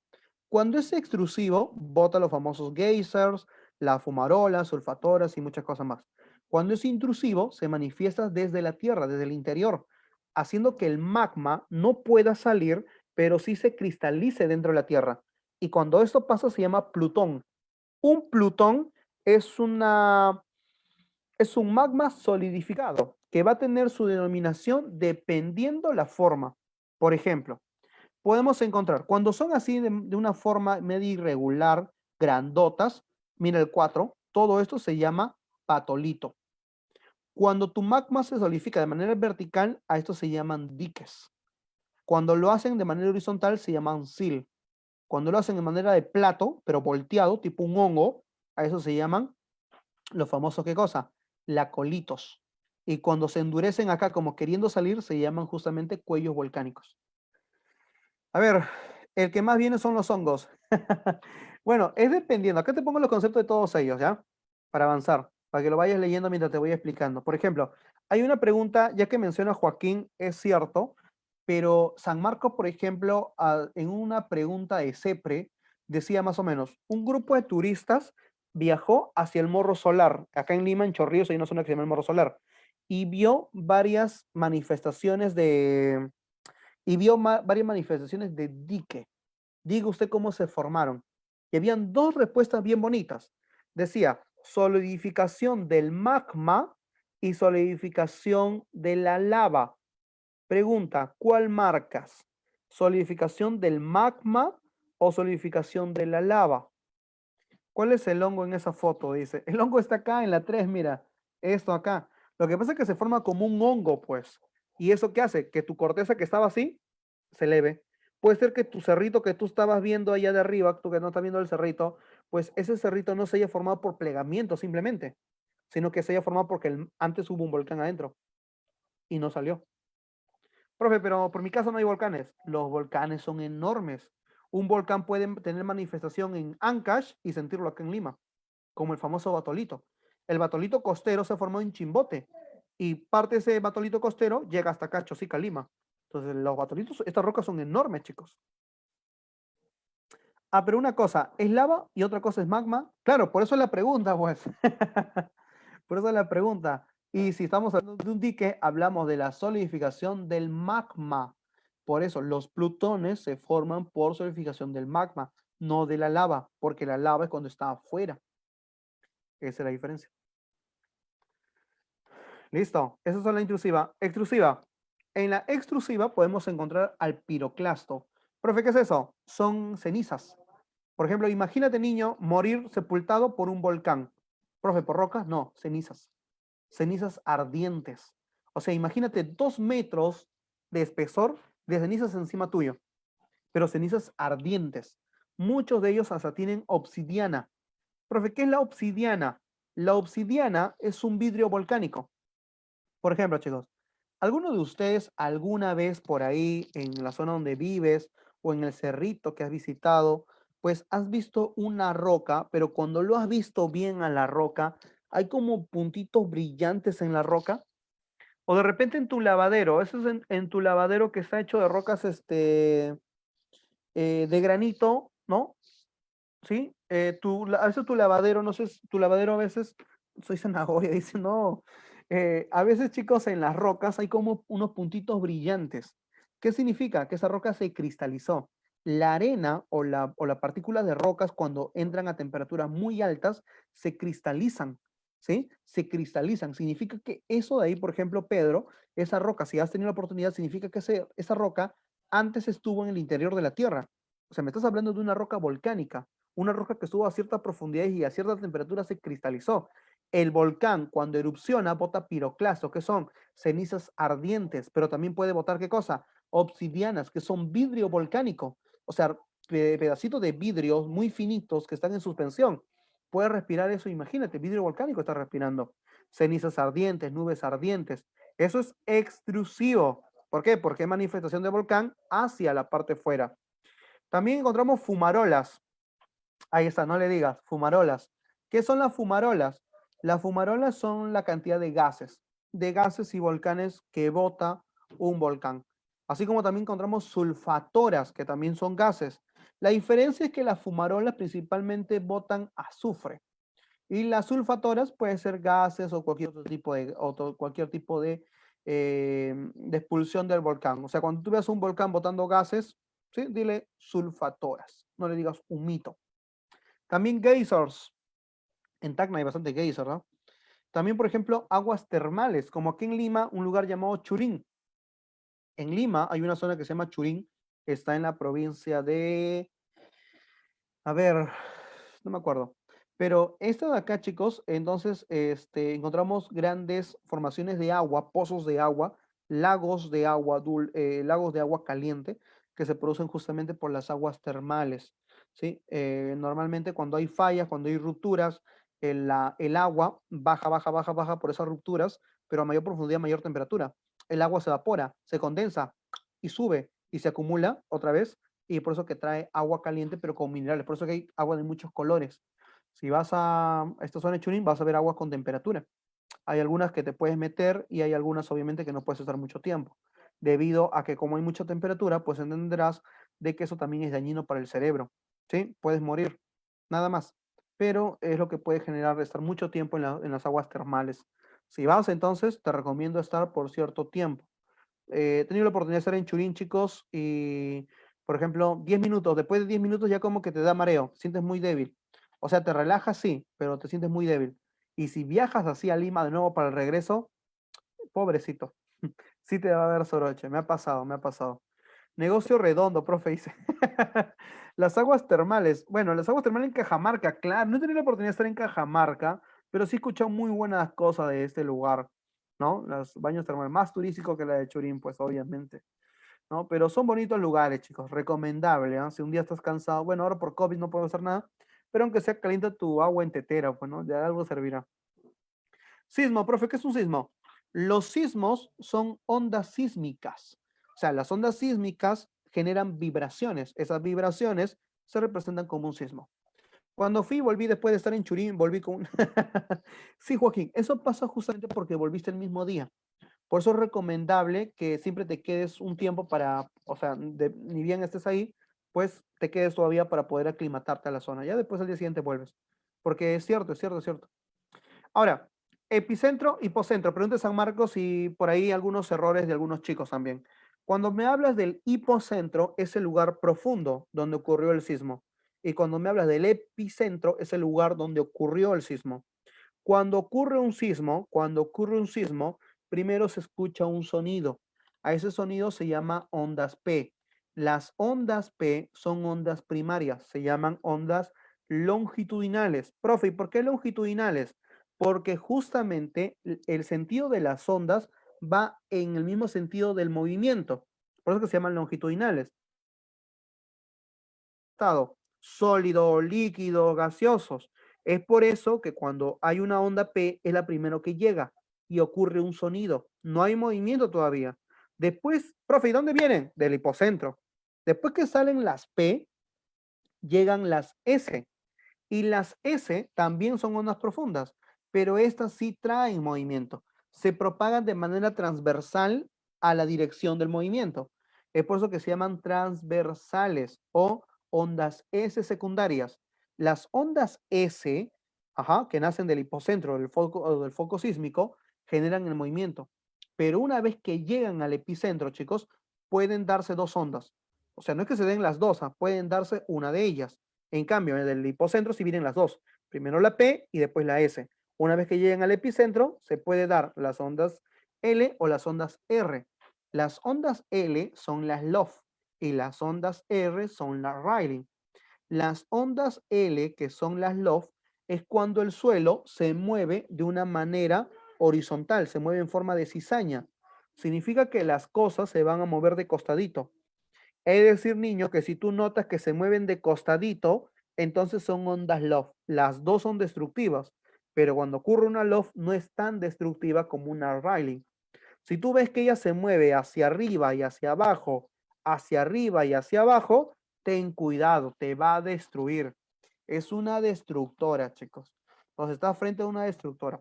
Cuando es extrusivo, bota los famosos geysers, las fumarolas, sulfatoras y muchas cosas más. Cuando es intrusivo, se manifiesta desde la tierra, desde el interior, haciendo que el magma no pueda salir, pero sí se cristalice dentro de la tierra. Y cuando esto pasa, se llama plutón. Un plutón es es un magma solidificado que va a tener su denominación dependiendo la forma. Por ejemplo, podemos encontrar, cuando son así de una forma medio irregular, grandotas, mira el 4, todo esto se llama patolito. Cuando tu magma se solidifica de manera vertical, a esto se llaman diques. Cuando lo hacen de manera horizontal, se llaman sil. Cuando lo hacen de manera de plato, pero volteado, tipo un hongo, a eso se llaman los famosos, ¿qué cosa? Lacolitos. Y cuando se endurecen acá como queriendo salir, se llaman justamente cuellos volcánicos. A ver, el que más viene son los hongos. Bueno, es dependiendo. Acá te pongo los conceptos de todos ellos, ¿ya? Para avanzar, para que lo vayas leyendo mientras te voy explicando. Por ejemplo, hay una pregunta, ya que menciona Joaquín, es cierto, pero San Marcos, por ejemplo, en una pregunta de CEPRE, decía más o menos, un grupo de turistas viajó hacia el Morro Solar, acá en Lima, en Chorrillos, hay una zona que se llama el Morro Solar, y vio varias manifestaciones varias manifestaciones de dique. Diga usted cómo se formaron. Y habían dos respuestas bien bonitas. Decía, solidificación del magma y solidificación de la lava. Pregunta, ¿cuál marcas? ¿Solidificación del magma o solidificación de la lava? ¿Cuál es el hongo en esa foto? Dice, el hongo está acá en la 3, mira, esto acá. Lo que pasa es que se forma como un hongo, pues. ¿Y eso qué hace? Que tu corteza que estaba así, se eleve. Puede ser que tu cerrito que tú estabas viendo allá de arriba, tú que no estás viendo el cerrito, pues ese cerrito no se haya formado por plegamiento simplemente, sino que se haya formado porque antes hubo un volcán adentro y no salió. Profe, pero por mi casa no hay volcanes. Los volcanes son enormes. Un volcán puede tener manifestación en Ancash y sentirlo acá en Lima, como el famoso batolito. El batolito costero se formó en Chimbote y parte de ese batolito costero llega hasta acá, Chosica, Lima. Entonces, los batolitos, estas rocas son enormes, chicos. Ah, pero una cosa es lava y otra cosa es magma. Claro, por eso es la pregunta, pues. Por eso es la pregunta. Y si estamos hablando de un dique, hablamos de la solidificación del magma. Por eso, los plutones se forman por solidificación del magma, no de la lava, porque la lava es cuando está afuera. Esa es la diferencia. Listo. Esa es la intrusiva. Extrusiva. En la extrusiva podemos encontrar al piroclasto. Profe, ¿qué es eso? Son cenizas. Por ejemplo, imagínate, niño, morir sepultado por un volcán. Profe, ¿por rocas? No, cenizas. Cenizas ardientes. O sea, imagínate 2 metros de espesor de cenizas encima tuyo, pero cenizas ardientes. Muchos de ellos hasta tienen obsidiana. Profe, ¿qué es la obsidiana? La obsidiana es un vidrio volcánico. Por ejemplo, chicos, ¿alguno de ustedes alguna vez por ahí en la zona donde vives o en el cerrito que has visitado, pues has visto una roca, pero cuando lo has visto bien a la roca, hay como puntitos brillantes en la roca? O de repente en tu lavadero, eso es en tu lavadero que está hecho de rocas de granito, ¿no? ¿Sí? A veces tu lavadero, no sé, tu lavadero a veces, soy zanahoria, dice, no. A veces, chicos, en las rocas hay como unos puntitos brillantes. ¿Qué significa? Que esa roca se cristalizó. La arena o la partícula de rocas, cuando entran a temperaturas muy altas, se cristalizan, ¿sí? Se cristalizan. Significa que eso de ahí, por ejemplo, Pedro, esa roca, si has tenido la oportunidad, significa que esa roca antes estuvo en el interior de la Tierra. O sea, me estás hablando de una roca volcánica, una roca que estuvo a cierta profundidad y a cierta temperatura se cristalizó. El volcán, cuando erupciona, bota piroclastos, que son cenizas ardientes, pero también puede botar, ¿qué cosa? Obsidianas, que son vidrio volcánico. O sea, pedacitos de vidrios muy finitos que están en suspensión. Puede respirar eso, imagínate, vidrio volcánico está respirando. Cenizas ardientes, nubes ardientes. Eso es extrusivo. ¿Por qué? Porque es manifestación de volcán hacia la parte fuera. También encontramos fumarolas. Ahí está, no le digas, fumarolas. ¿Qué son las fumarolas? Las fumarolas son la cantidad de gases y volcanes que bota un volcán. Así como también encontramos sulfatoras, que también son gases. La diferencia es que las fumarolas principalmente botan azufre y las sulfatoras pueden ser gases o cualquier tipo de expulsión del volcán. O sea, cuando tú veas un volcán botando gases, ¿sí? Dile sulfatoras, no le digas humito. También geysers. En Tacna hay bastante geysers, ¿no? También, por ejemplo, aguas termales, como aquí en Lima, un lugar llamado Churín. En Lima hay una zona que se llama Churín, que está en la provincia de, a ver, no me acuerdo. Pero esta de acá, chicos, entonces encontramos grandes formaciones de agua, pozos de agua, lagos de agua caliente que se producen justamente por las aguas termales, ¿sí? Normalmente cuando hay fallas, cuando hay rupturas, el agua baja, baja, baja, baja por esas rupturas, pero a mayor profundidad, mayor temperatura. El agua se evapora, se condensa y sube y se acumula otra vez y por eso que trae agua caliente, pero con minerales. Por eso que hay agua de muchos colores. Si vas a esta zona de Churín, vas a ver agua con temperatura. Hay algunas que te puedes meter y hay algunas obviamente que no puedes estar mucho tiempo. Debido a que como hay mucha temperatura, pues entenderás de que eso también es dañino para el cerebro. ¿Sí? Puedes morir, nada más. Pero es lo que puede generar estar mucho tiempo en las aguas termales. Si vas entonces, te recomiendo estar por cierto tiempo. He tenido la oportunidad de estar en Churín, chicos, y, por ejemplo, 10 minutos, después de 10 minutos ya como que te da mareo, te sientes muy débil. O sea, te relajas, sí, pero te sientes muy débil. Y si viajas así a Lima de nuevo para el regreso, pobrecito, sí te va a dar soroche, me ha pasado, me ha pasado. Negocio redondo, profe, dice. Las aguas termales. Bueno, las aguas termales en Cajamarca, claro. No he tenido la oportunidad de estar en Cajamarca, pero sí he escuchado muy buenas cosas de este lugar, ¿no? Los baños termales, más turísticos que la de Churín, pues obviamente, ¿no? Pero son bonitos lugares, chicos, recomendable, ¿ah? Si un día estás cansado, bueno, ahora por COVID no puedo hacer nada, pero aunque sea caliente tu agua en tetera, pues, ¿no? De algo servirá. Sismo, profe, ¿qué es un sismo? Los sismos son ondas sísmicas. O sea, las ondas sísmicas generan vibraciones. Esas vibraciones se representan como un sismo. Cuando fui, volví después de estar en Churín, volví con... Sí, Joaquín, eso pasa justamente porque volviste el mismo día. Por eso es recomendable que siempre te quedes un tiempo para, o sea, ni bien estés ahí, pues te quedes todavía para poder aclimatarte a la zona. Ya después al día siguiente vuelves. Porque es cierto, es cierto, es cierto. Ahora, epicentro, hipocentro. Pregunta San Marcos y por ahí algunos errores de algunos chicos también. Cuando me hablas del hipocentro, es el lugar profundo donde ocurrió el sismo. Y cuando me hablas del epicentro, es el lugar donde ocurrió el sismo. Cuando ocurre un sismo, primero se escucha un sonido. A ese sonido se llama ondas P. Las ondas P son ondas primarias, se llaman ondas longitudinales. Profe, ¿y por qué longitudinales? Porque justamente el sentido de las ondas va en el mismo sentido del movimiento. Por eso que se llaman longitudinales. Estado sólido, líquido, gaseosos. Es por eso que cuando hay una onda P es la primero que llega y ocurre un sonido. No hay movimiento todavía. Después, profe, ¿y dónde vienen? Del hipocentro. Después que salen las P, llegan las S. Y las S también son ondas profundas, pero estas sí traen movimiento. Se propagan de manera transversal a la dirección del movimiento. Es por eso que se llaman transversales o ondas S secundarias. Las ondas S, ajá, que nacen del hipocentro o del foco sísmico, generan el movimiento. Pero una vez que llegan al epicentro, chicos, pueden darse dos ondas. O sea, no es que se den las dos, pueden darse una de ellas. En cambio, en el hipocentro sí vienen las dos. Primero la P y después la S. Una vez que lleguen al epicentro, se puede dar las ondas L o las ondas R. Las ondas L son las LOF y las ondas R son las Rayleigh. Las ondas L, que son las LOF, es cuando el suelo se mueve de una manera horizontal, se mueve en forma de cizaña. Significa que las cosas se van a mover de costadito. Es decir, niño, que si tú notas que se mueven de costadito, entonces son ondas LOF. Las dos son destructivas, pero cuando ocurre una LOF no es tan destructiva como una Rayleigh. Si tú ves que ella se mueve hacia arriba y hacia arriba y hacia abajo, ten cuidado, te va a destruir. Es una destructora, chicos. Entonces está frente a una destructora.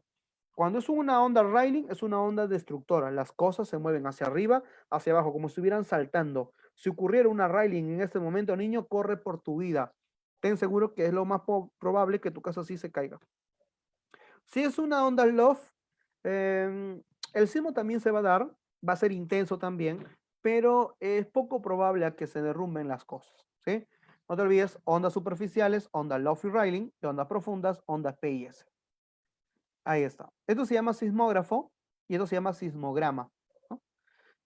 Cuando es una onda Rayleigh, es una onda destructora. Las cosas se mueven hacia arriba, hacia abajo, como si estuvieran saltando. Si ocurriera una Rayleigh en este momento, niño, corre por tu vida. Ten seguro que es lo más probable que tu casa sí se caiga. Si es una onda Love, el sismo también se va a dar, va a ser intenso también, pero es poco probable a que se derrumben las cosas, ¿sí? No te olvides, ondas superficiales, onda Love y Rayleigh, y ondas profundas, onda PIS. Ahí está. Esto se llama sismógrafo y esto se llama sismograma, ¿no?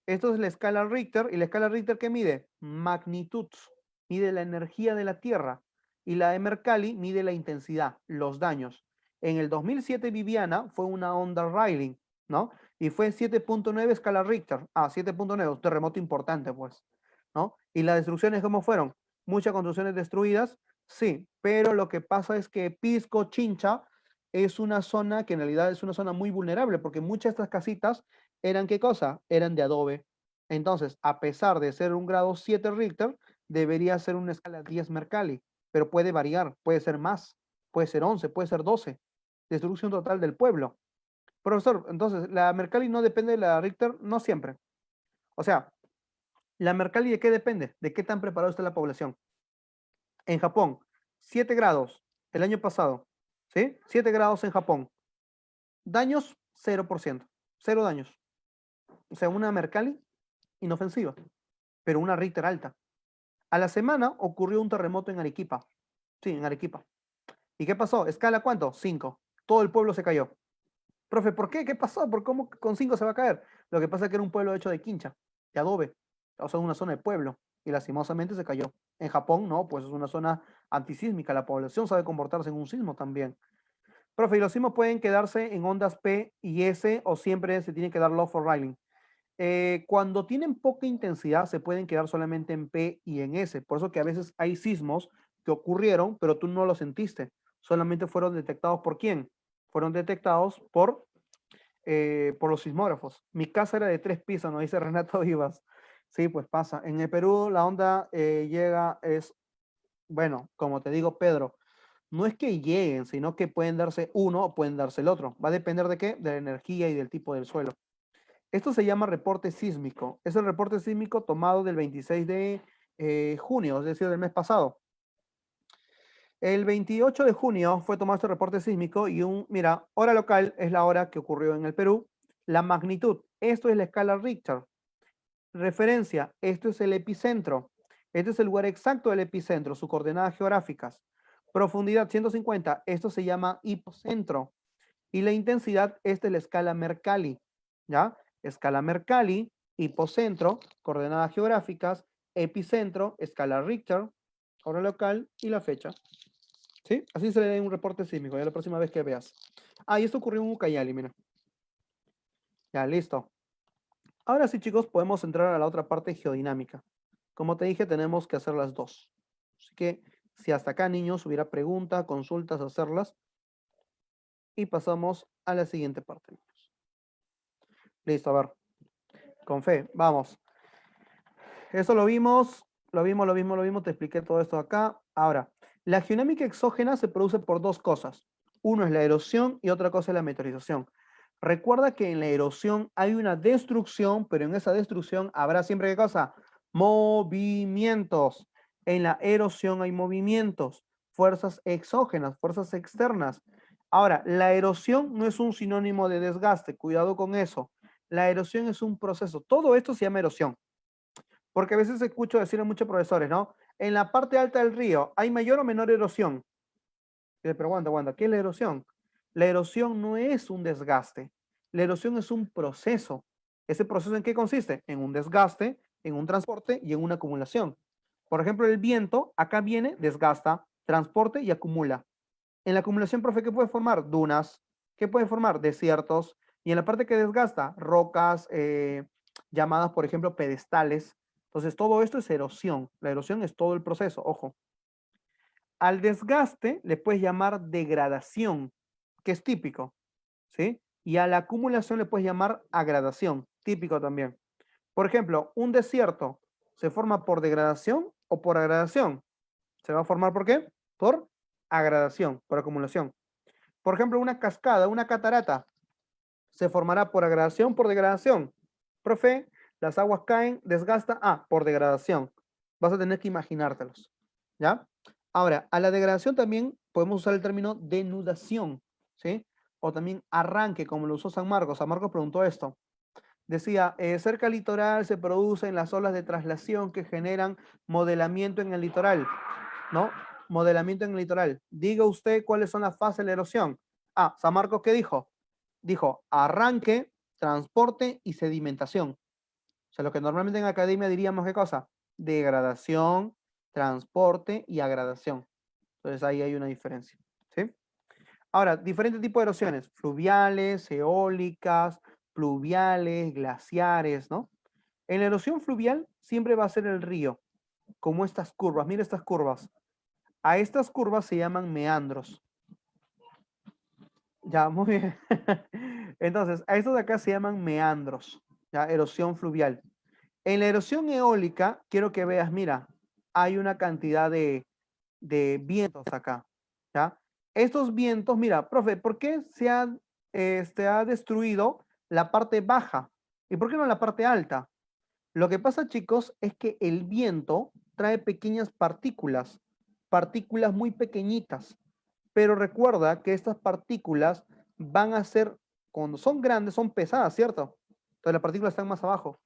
Esto es la escala Richter, y la escala Richter, ¿qué mide? Magnitud, mide la energía de la Tierra, y la de Mercalli mide la intensidad, los daños. En el 2007 Viviana fue una onda Rayleigh, ¿no? Y fue 7.9 escala Richter. 7.9, un terremoto importante, pues, ¿no? Y las destrucciones, ¿cómo fueron? Muchas construcciones destruidas, sí, pero lo que pasa es que Pisco, Chincha, es una zona que en realidad es una zona muy vulnerable, porque muchas de estas casitas eran, ¿qué cosa? Eran de adobe. Entonces, a pesar de ser un grado 7 Richter, debería ser una escala 10 Mercalli, pero puede variar, puede ser más, puede ser 11, puede ser 12. Destrucción total del pueblo. Profesor, entonces, ¿la Mercalli no depende de la Richter? No siempre. O sea, ¿la Mercalli de qué depende? ¿De qué tan preparado está la población? En Japón, 7 grados el año pasado, ¿sí? 7 grados en Japón. Daños, 0%. Cero daños. O sea, una Mercalli inofensiva, pero una Richter alta. A la semana ocurrió un terremoto en Arequipa. Sí, en Arequipa. ¿Y qué pasó? ¿Escala cuánto? 5. Todo el pueblo se cayó. Profe, ¿por qué? ¿Qué pasó? ¿Por cómo con 5 se va a caer? Lo que pasa es que era un pueblo hecho de quincha, de adobe, o sea, una zona de pueblo, y lastimosamente se cayó. En Japón, no, pues es una zona antisísmica, la población sabe comportarse en un sismo también. Profe, ¿y los sismos pueden quedarse en ondas P y S o siempre se tiene que dar Love for Rayleigh? Cuando tienen poca intensidad se pueden quedar solamente en P y en S. Por eso que a veces hay sismos que ocurrieron, pero tú no los sentiste. Solamente fueron detectados por quién? Fueron detectados por los sismógrafos. Mi casa era de 3 pisos, nos dice Renato Vivas. Sí, pues pasa. En el Perú la onda llega, bueno, como te digo, Pedro, no es que lleguen, sino que pueden darse uno o pueden darse el otro. Va a depender de qué, de la energía y del tipo del suelo. Esto se llama reporte sísmico. Es el reporte sísmico tomado del 26 de junio, es decir, del mes pasado. El 28 de junio fue tomado este reporte sísmico y mira, hora local es la hora que ocurrió en el Perú. La magnitud, esto es la escala Richter. Referencia, esto es el epicentro. Este es el lugar exacto del epicentro, sus coordenadas geográficas. Profundidad 150, esto se llama hipocentro. Y la intensidad, esta es la escala Mercalli, ¿ya? Escala Mercalli, hipocentro, coordenadas geográficas, epicentro, escala Richter, hora local y la fecha. ¿Sí? Así se le da un reporte sísmico, ya la próxima vez que veas. Y esto ocurrió en Ucayali, mira. Ya, listo. Ahora sí, chicos, podemos entrar a la otra parte geodinámica. Como te dije, tenemos que hacer las dos. Así que Si hasta acá, niños, hubiera preguntas, consultas, hacerlas. Y pasamos a la siguiente parte, niños. Listo, a ver. Con fe, vamos. Eso lo vimos, te expliqué todo esto acá. Ahora, la geodinámica exógena se produce por dos cosas. Uno es la erosión y otra cosa es la meteorización. Recuerda que en la erosión hay una destrucción, pero en esa destrucción habrá siempre, ¿qué cosa? Movimientos. En la erosión hay movimientos, fuerzas exógenas, fuerzas externas. Ahora, la erosión no es un sinónimo de desgaste, cuidado con eso. La erosión es un proceso. Todo esto se llama erosión. Porque a veces escucho decir a muchos profesores, ¿no? En la parte alta del río, ¿hay mayor o menor erosión? Pero aguanta, ¿qué es la erosión? La erosión no es un desgaste. La erosión es un proceso. ¿Ese proceso en qué consiste? En un desgaste, en un transporte y en una acumulación. Por ejemplo, el viento, acá viene, desgasta, transporte y acumula. En la acumulación, profe, ¿qué puede formar? Dunas. ¿Qué puede formar? Desiertos. Y en la parte que desgasta, rocas, llamadas, por ejemplo, pedestales. Entonces, todo esto es erosión. La erosión es todo el proceso, ojo. Al desgaste le puedes llamar degradación, que es típico, ¿sí? Y a la acumulación le puedes llamar agradación, típico también. Por ejemplo, un desierto se forma por degradación o por agradación. ¿Se va a formar por qué? Por agradación, por acumulación. Por ejemplo, una cascada, una catarata, se formará por agradación, por degradación. Profe, las aguas caen, desgasta, por degradación. Vas a tener que imaginártelos, ¿ya? Ahora, a la degradación también podemos usar el término denudación, ¿sí? O también arranque, como lo usó San Marcos. San Marcos preguntó esto. Decía, cerca del litoral se producen las olas de traslación que generan modelamiento en el litoral, ¿no? Modelamiento en el litoral. Diga usted cuáles son las fases de la erosión. San Marcos, ¿qué dijo? Dijo arranque, transporte y sedimentación. O sea, lo que normalmente en academia diríamos, ¿qué cosa? Degradación, transporte y agradación. Entonces ahí hay una diferencia, ¿sí? Ahora, diferentes tipos de erosiones, fluviales, eólicas, pluviales, glaciares, ¿no? En la erosión fluvial siempre va a ser el río, como estas curvas. Mira estas curvas. A estas curvas se llaman meandros. Ya, muy bien. Entonces, a estos de acá se llaman meandros, ya, erosión fluvial. En la erosión eólica, quiero que veas, mira, hay una cantidad de vientos acá, ¿ya? Estos vientos, mira, profe, ¿por qué ha destruido la parte baja? ¿Y por qué no la parte alta? Lo que pasa, chicos, es que el viento trae pequeñas partículas, partículas muy pequeñitas. Pero recuerda que estas partículas van a ser, cuando son grandes, son pesadas, ¿cierto? Entonces las partículas están más abajo.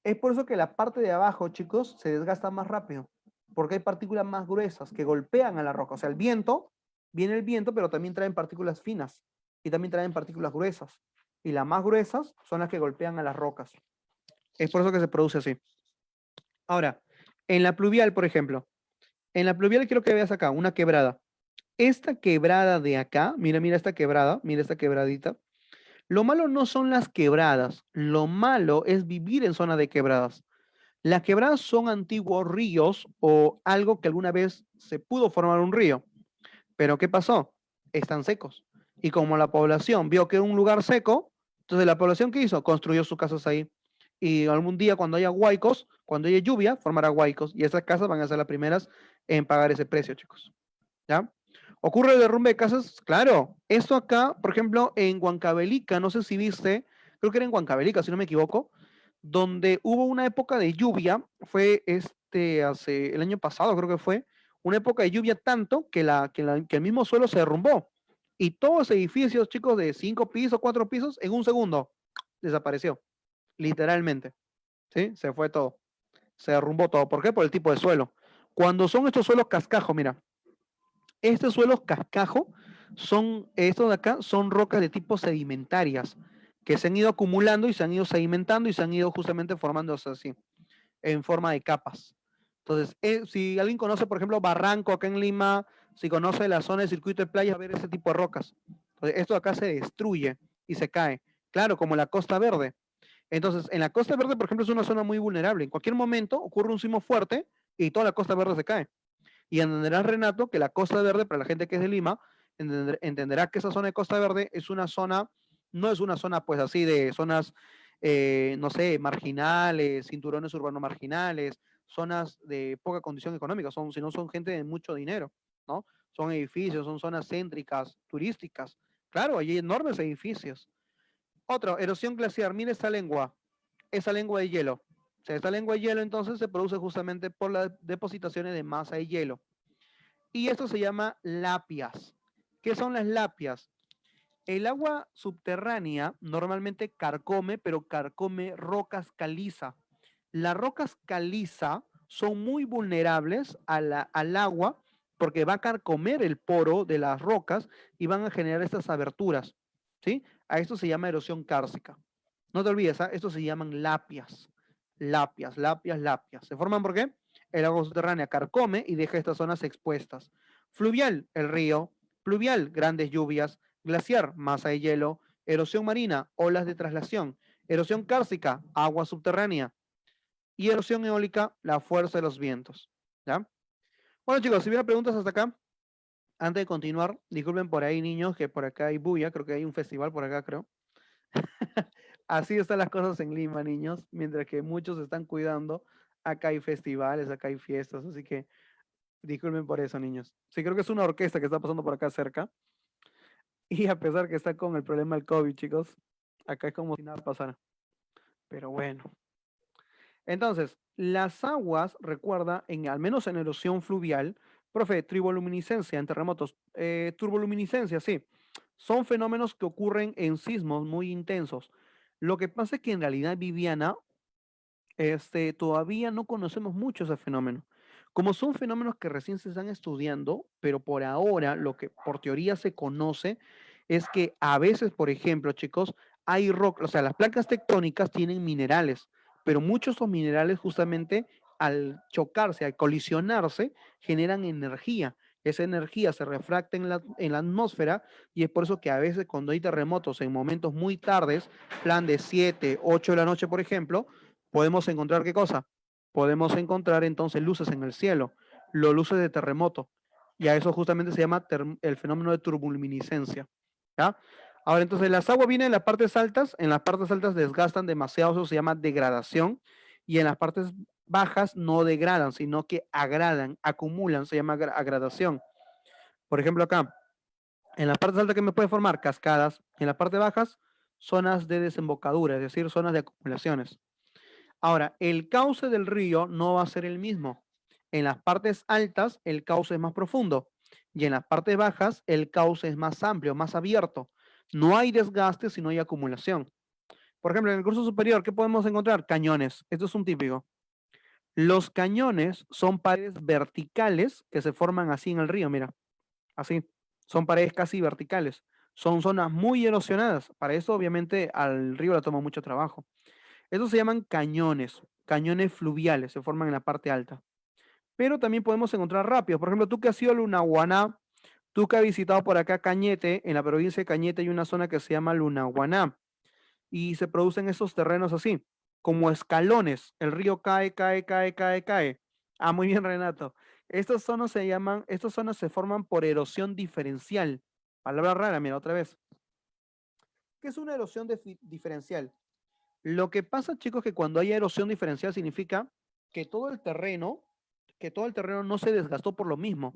Es por eso que la parte de abajo, chicos, se desgasta más rápido, porque hay partículas más gruesas que golpean a la roca. O sea, el viento, viene el viento, pero también traen partículas finas y también traen partículas gruesas. Y las más gruesas son las que golpean a las rocas. Es por eso que se produce así. Ahora, en la pluvial, por ejemplo, en la pluvial quiero que veas acá una quebrada. Esta quebrada de acá, mira esta quebrada, mira esta quebradita. Lo malo no son las quebradas, lo malo es vivir en zona de quebradas. Las quebradas son antiguos ríos o algo que alguna vez se pudo formar un río. Pero ¿qué pasó? Están secos. Y como la población vio que era un lugar seco, entonces la población ¿qué hizo? Construyó sus casas ahí. Y algún día cuando haya huaicos, cuando haya lluvia, formará huaicos. Y esas casas van a ser las primeras en pagar ese precio, chicos. ¿Ya? ¿Ocurre el derrumbe de casas? Claro. Esto acá, por ejemplo, en Huancavelica, no sé si viste, creo que era en Huancavelica, si no me equivoco, donde hubo una época de lluvia, fue hace el año pasado, creo que fue, una época de lluvia tanto que el mismo suelo se derrumbó. Y todos los edificios, chicos, de 5 pisos, 4 pisos, en un segundo desapareció, literalmente. ¿Sí? Se fue todo. Se derrumbó todo. ¿Por qué? Por el tipo de suelo. Cuando son estos suelos cascajos, mira, estos suelos cascajo estos de acá son rocas de tipo sedimentarias que se han ido acumulando y se han ido sedimentando y se han ido justamente formándose así, en forma de capas. Entonces, si alguien conoce, por ejemplo, Barranco acá en Lima, si conoce la zona del circuito de playas, va a ver ese tipo de rocas. Entonces, esto de acá se destruye y se cae. Claro, como la Costa Verde. Entonces, en la Costa Verde, por ejemplo, es una zona muy vulnerable. En cualquier momento ocurre un sismo fuerte y toda la Costa Verde se cae. Y entenderás, Renato, que la Costa Verde, para la gente que es de Lima, entenderá que esa zona de Costa Verde es una zona, no es una zona pues así de zonas, no sé, marginales, cinturones urbanos marginales, zonas de poca condición económica, sino son gente de mucho dinero, ¿no? Son edificios, son zonas céntricas, turísticas. Claro, hay enormes edificios. Otro, erosión glaciar. Mira esa lengua de hielo. O sea, esta lengua de hielo entonces se produce justamente por las depositaciones de masa de hielo. Y esto se llama lapias. ¿Qué son las lapias? El agua subterránea normalmente carcome, pero carcome rocas caliza. Las rocas caliza son muy vulnerables al agua porque va a carcomer el poro de las rocas y van a generar estas aberturas. ¿Sí? A esto se llama erosión cárcica. No te olvides, ¿eh? Estos se llaman lapias. Lapias, lapias, lapias. ¿Se forman por qué? El agua subterránea carcome y deja estas zonas expuestas. Fluvial, el río. Pluvial, grandes lluvias. Glaciar, masa de hielo. Erosión marina, olas de traslación. Erosión cárcica, agua subterránea. Y erosión eólica, la fuerza de los vientos. ¿Ya? Bueno, chicos, si hubiera preguntas hasta acá, antes de continuar, disculpen por ahí, niños, que por acá hay bulla, creo que hay un festival por acá, creo. Así están las cosas en Lima, niños, mientras que muchos se están cuidando, acá hay festivales, acá hay fiestas, así que disculpen por eso, niños. Sí, creo que es una orquesta que está pasando por acá cerca, y a pesar que está con el problema del COVID, chicos, acá es como si nada pasara. Pero bueno. Entonces, las aguas, recuerda, al menos en erosión fluvial, profe, triboluminiscencia en terremotos, turboluminiscencia, sí, son fenómenos que ocurren en sismos muy intensos. Lo que pasa es que en realidad, Viviana, todavía no conocemos mucho ese fenómeno. Como son fenómenos que recién se están estudiando, pero por ahora lo que por teoría se conoce es que a veces, por ejemplo, chicos, hay rock, o sea, las placas tectónicas tienen minerales, pero muchos de estos minerales justamente al chocarse, al colisionarse, generan energía. Esa energía se refracta en la atmósfera y es por eso que a veces cuando hay terremotos en momentos muy tardes, plan de 7, 8 de la noche, por ejemplo, podemos encontrar qué cosa? Podemos encontrar entonces luces en el cielo, los luces de terremoto. Y a eso justamente se llama el fenómeno de turboluminiscencia. ¿Ya? Ahora, entonces, las aguas vienen en las partes altas desgastan demasiado, eso se llama degradación, y en las partes bajas no degradan, sino que agradan, acumulan, se llama agradación. Por ejemplo, acá, en las partes altas que me puede formar cascadas, en las partes bajas, zonas de desembocadura, es decir, zonas de acumulaciones. Ahora, el cauce del río no va a ser el mismo. En las partes altas, el cauce es más profundo y en las partes bajas, el cauce es más amplio, más abierto. No hay desgaste, sino hay acumulación. Por ejemplo, en el curso superior, ¿qué podemos encontrar? Cañones. Esto es un típico. Los cañones son paredes verticales que se forman así en el río, mira, así. Son paredes casi verticales. Son zonas muy erosionadas. Para eso, obviamente, al río le toma mucho trabajo. Estos se llaman cañones, cañones fluviales, se forman en la parte alta. Pero también podemos encontrar rápidos. Por ejemplo, tú que has ido a Lunahuaná, tú que has visitado por acá Cañete, en la provincia de Cañete hay una zona que se llama Lunahuaná y se producen esos terrenos así, como escalones. El río cae, cae, cae, cae, cae. Ah, muy bien, Renato. Estas zonas se forman por erosión diferencial. Palabra rara, mira, otra vez. ¿Qué es una erosión diferencial? Lo que pasa, chicos, que cuando hay erosión diferencial significa que que todo el terreno no se desgastó por lo mismo.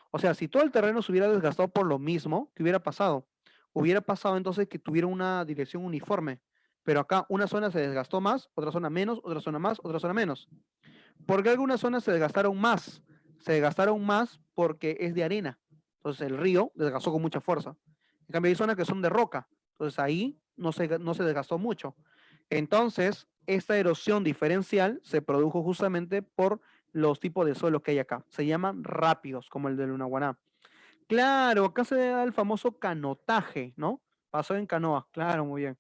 O sea, si todo el terreno se hubiera desgastado por lo mismo, ¿qué hubiera pasado? Hubiera pasado entonces que tuviera una dirección uniforme. Pero acá una zona se desgastó más, otra zona menos, otra zona más, otra zona menos. ¿Por qué algunas zonas se desgastaron más? Se desgastaron más porque es de arena. Entonces el río desgastó con mucha fuerza. En cambio hay zonas que son de roca. Entonces ahí no se desgastó mucho. Entonces, esta erosión diferencial se produjo justamente por los tipos de suelos que hay acá. Se llaman rápidos, como el de Lunahuaná. Claro, acá se da el famoso canotaje, ¿no? Pasó en canoa, claro, muy bien.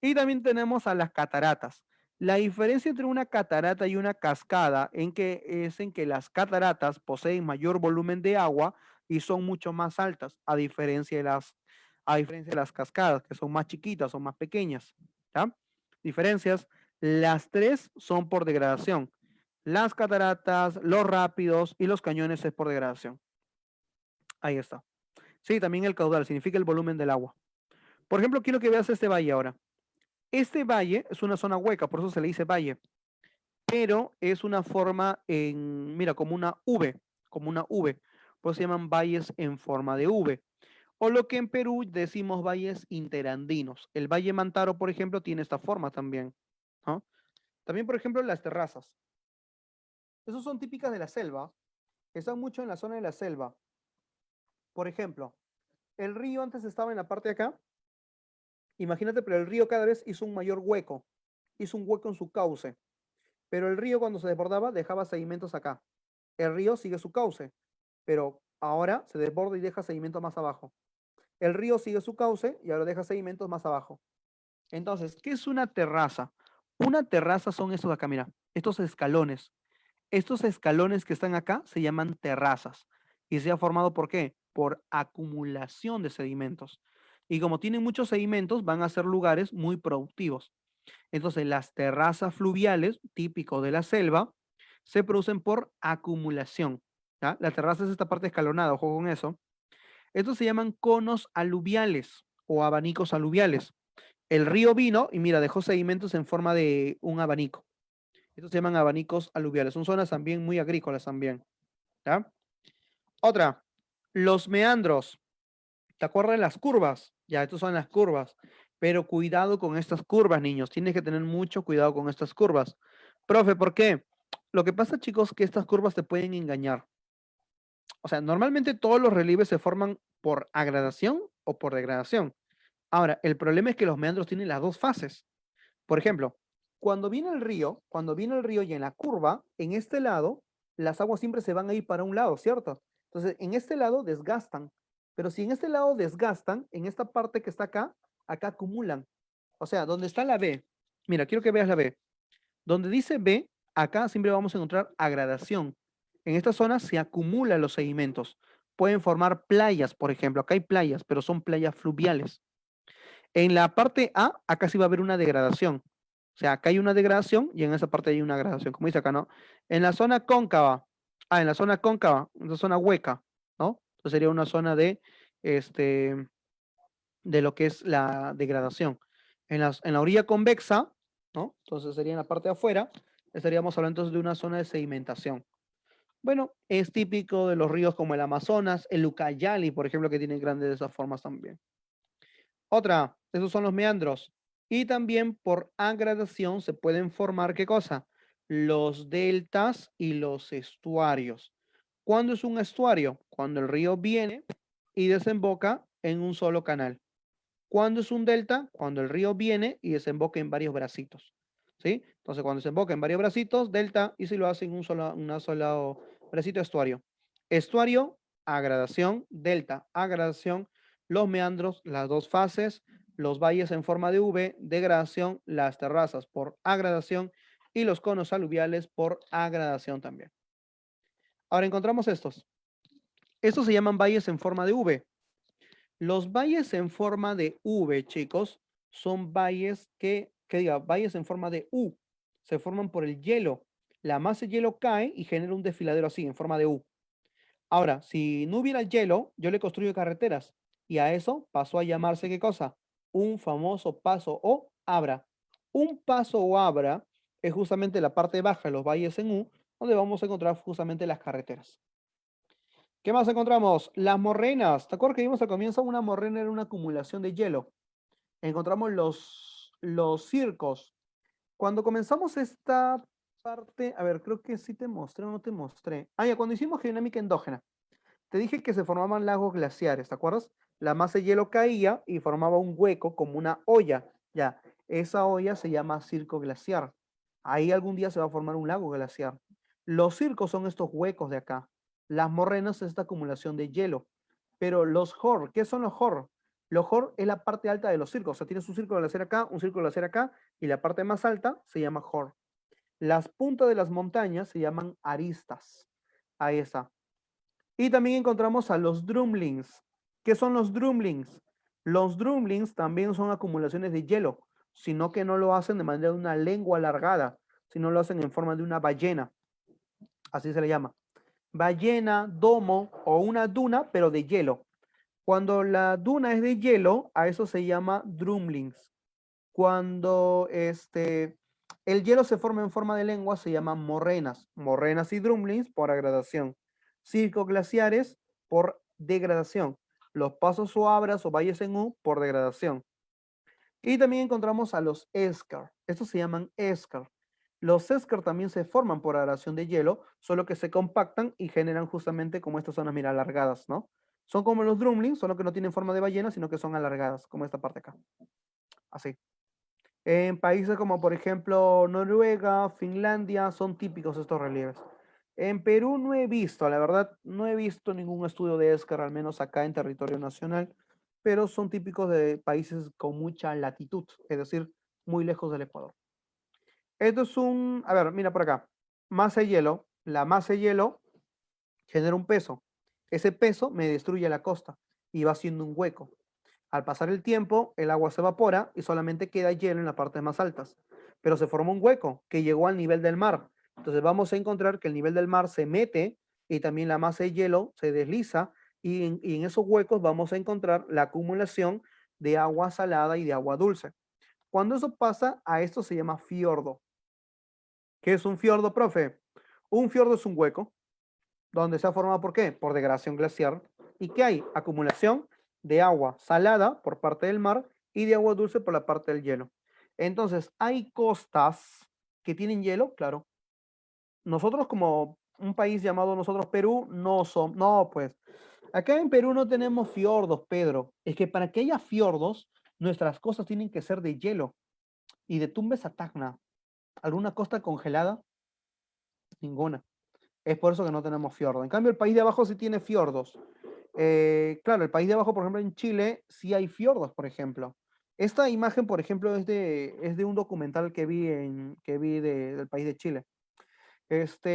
Y también tenemos a las cataratas. La diferencia entre una catarata y una cascada es en que las cataratas poseen mayor volumen de agua y son mucho más altas, a diferencia de las cascadas, que son más chiquitas, son más pequeñas. ¿Ya? Diferencias, las tres son por degradación. Las cataratas, los rápidos y los cañones es por degradación. Ahí está. Sí, también el caudal significa el volumen del agua. Por ejemplo, quiero que veas este valle ahora. Este valle es una zona hueca, por eso se le dice valle, pero es una forma en, mira, como una V, como una V. Por eso se llaman valles en forma de V. O lo que en Perú decimos valles interandinos. El Valle Mantaro, por ejemplo, tiene esta forma también, ¿no? También, por ejemplo, las terrazas. Esas son típicas de la selva. Están mucho en la zona de la selva. Por ejemplo, el río antes estaba en la parte de acá. Imagínate, pero el río cada vez hizo un mayor hueco. Hizo un hueco en su cauce. Pero el río cuando se desbordaba dejaba sedimentos acá. El río sigue su cauce, pero ahora se desborda y deja sedimentos más abajo. El río sigue su cauce y ahora deja sedimentos más abajo. Entonces, ¿qué es una terraza? Una terraza son estos de acá, mira, estos escalones. Estos escalones que están acá se llaman terrazas. ¿Y se ha formado por qué? Por acumulación de sedimentos. Y como tienen muchos sedimentos, van a ser lugares muy productivos. Entonces, las terrazas fluviales, típico de la selva, se producen por acumulación. ¿Ya? La terraza es esta parte escalonada, ojo con eso. Estos se llaman conos aluviales o abanicos aluviales. El río vino y mira, dejó sedimentos en forma de un abanico. Estos se llaman abanicos aluviales. Son zonas también muy agrícolas también. ¿Ya? Otra, los meandros. ¿Te acuerdas de las curvas? Ya, estas son las curvas. Pero cuidado con estas curvas, niños. Tienes que tener mucho cuidado con estas curvas. Profe, ¿por qué? Lo que pasa, chicos, que estas curvas te pueden engañar. O sea, normalmente todos los relieves se forman por agradación o por degradación. Ahora, el problema es que los meandros tienen las dos fases. Por ejemplo, cuando viene el río y en la curva, en este lado, las aguas siempre se van a ir para un lado, ¿cierto? Entonces, en este lado desgastan, pero si en este lado desgastan, en esta parte que está acá, acá acumulan. O sea, donde está la B, mira, quiero que veas la B. Donde dice B, acá siempre vamos a encontrar agradación. En esta zona se acumulan los sedimentos. Pueden formar playas, por ejemplo. Acá hay playas, pero son playas fluviales. En la parte A, acá sí va a haber una degradación. O sea, acá hay una degradación y en esa parte hay una gradación, como dice acá, ¿no? En la zona cóncava, en la zona cóncava, en la zona hueca, ¿no? Entonces sería una zona este, de lo que es la degradación. En la orilla convexa, ¿no? Entonces sería en la parte de afuera, estaríamos hablando entonces de una zona de sedimentación. Bueno, es típico de los ríos como el Amazonas, el Ucayali, por ejemplo, que tienen grandes de esas formas también. Otra, esos son los meandros. Y también por agradación se pueden formar, ¿qué cosa? Los deltas y los estuarios. ¿Cuándo es un estuario? Cuando el río viene y desemboca en un solo canal. ¿Cuándo es un delta? Cuando el río viene y desemboca en varios bracitos. ¿Sí? Entonces, cuando desemboca en varios bracitos, delta, y si lo hace en una sola bracito, estuario. Estuario, agradación, delta, agradación, los meandros, las dos fases, los valles en forma de V, degradación, las terrazas por agradación y los conos aluviales por agradación también. Ahora encontramos estos. Estos se llaman valles en forma de V. Los valles en forma de V, chicos, son valles valles en forma de U. Se forman por el hielo. La masa de hielo cae y genera un desfiladero así, en forma de U. Ahora, si no hubiera hielo, yo le construyo carreteras. Y a eso pasó a llamarse, ¿qué cosa? Un famoso paso o abra. Un paso o abra es justamente la parte baja de los valles en U, donde vamos a encontrar justamente las carreteras. ¿Qué más encontramos? Las morrenas. ¿Te acuerdas que vimos al comienzo? Una morrena era una acumulación de hielo. Encontramos los circos. Cuando comenzamos esta parte, a ver, creo que sí te mostré o no te mostré. Ah, ya, cuando hicimos geodinámica endógena, te dije que se formaban lagos glaciares, ¿te acuerdas? La masa de hielo caía y formaba un hueco como una olla. Ya, esa olla se llama circo glaciar. Ahí algún día se va a formar un lago glaciar. Los circos son estos huecos de acá. Las morrenas es esta acumulación de hielo. Pero los HOR, ¿qué son los HOR? Los HOR es la parte alta de los circos. O sea, tienes un círculo glaciar acá, un círculo glaciar acá, y la parte más alta se llama HOR. Las puntas de las montañas se llaman aristas. Ahí está. Y también encontramos a los drumlins. ¿Qué son los drumlins? Los drumlins también son acumulaciones de hielo, sino que no lo hacen de manera de una lengua alargada, sino lo hacen en forma de una ballena. así se le llama. Ballena, domo o una duna, pero de hielo. Cuando la duna es de hielo, a eso se llama drumlins. Cuando el hielo se forma en forma de lengua, se llaman morrenas. Morrenas y drumlins por agradación. Circoglaciares por degradación. Los pasos o abras o valles en U por degradación. Y también encontramos a los escar. Estos se llaman escar. Los escar también se forman por abrasión de hielo, solo que se compactan y generan justamente como estas zonas, mira, alargadas, ¿no? Son como los drumlins, solo que no tienen forma de ballena, sino que son alargadas, como esta parte acá. Así. En países como por ejemplo Noruega, Finlandia, son típicos estos relieves. En Perú no he visto, la verdad, no he visto ningún estudio de escar, al menos acá en territorio nacional, pero son típicos de países con mucha latitud, es decir, muy lejos del Ecuador. Esto es a ver, mira por acá, masa de hielo. La masa de hielo genera un peso. Ese peso me destruye la costa y va haciendo un hueco. Al pasar el tiempo, el agua se evapora y solamente queda hielo en las partes más altas. Pero se forma un hueco que llegó al nivel del mar. Entonces vamos a encontrar que el nivel del mar se mete y también la masa de hielo se desliza y en esos huecos vamos a encontrar la acumulación de agua salada y de agua dulce. Cuando eso pasa, a esto se llama fiordo. ¿Qué es un fiordo, profe? Un fiordo es un hueco donde se ha formado, ¿por qué? Por degradación glaciar. ¿Y qué hay? Acumulación de agua salada por parte del mar y de agua dulce por la parte del hielo. Entonces, ¿hay costas que tienen hielo? Claro. Nosotros como un país llamado nosotros Perú, no somos, no, pues, acá en Perú no tenemos fiordos, Pedro. Es que para que haya fiordos, nuestras costas tienen que ser de hielo. Y de Tumbes a Tacna, ¿alguna costa congelada? Ninguna. Es por eso que no tenemos fiordo. En cambio, el país de abajo sí tiene fiordos. Claro, el país de abajo, por ejemplo, en Chile, sí hay fiordos, por ejemplo. Esta imagen, por ejemplo, es de un documental que vi del país de Chile.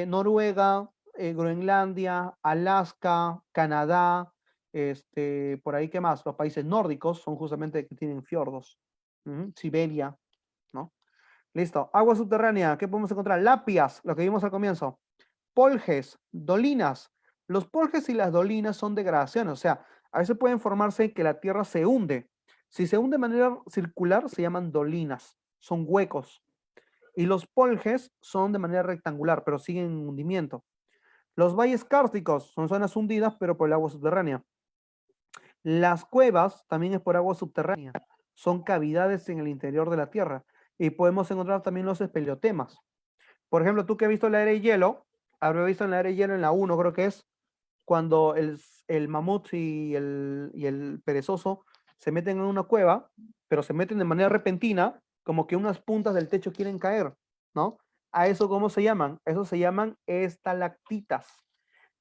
Noruega, Groenlandia, Alaska, Canadá, por ahí, ¿qué más? Los países nórdicos son justamente que tienen fiordos. Siberia, ¿no? Listo. Agua subterránea, ¿qué podemos encontrar? Lapias, lo que vimos al comienzo. Polges, dolinas. Los polges y las dolinas son degradaciones, o sea, a veces pueden formarse que la tierra se hunde. Si se hunde de manera circular, se llaman dolinas, son huecos. Y los polges son de manera rectangular, pero siguen en hundimiento. Los valles kársticos son zonas hundidas, pero por el agua subterránea. Las cuevas también es por agua subterránea. Son cavidades en el interior de la tierra. Y podemos encontrar también los espeleotemas. Por ejemplo, tú que has visto la era de hielo, habré visto en la era de hielo en la uno, creo que es, cuando el mamut y el perezoso se meten en una cueva, pero se meten de manera repentina, como que unas puntas del techo quieren caer, ¿no? ¿A eso cómo se llaman? Eso se llaman estalactitas.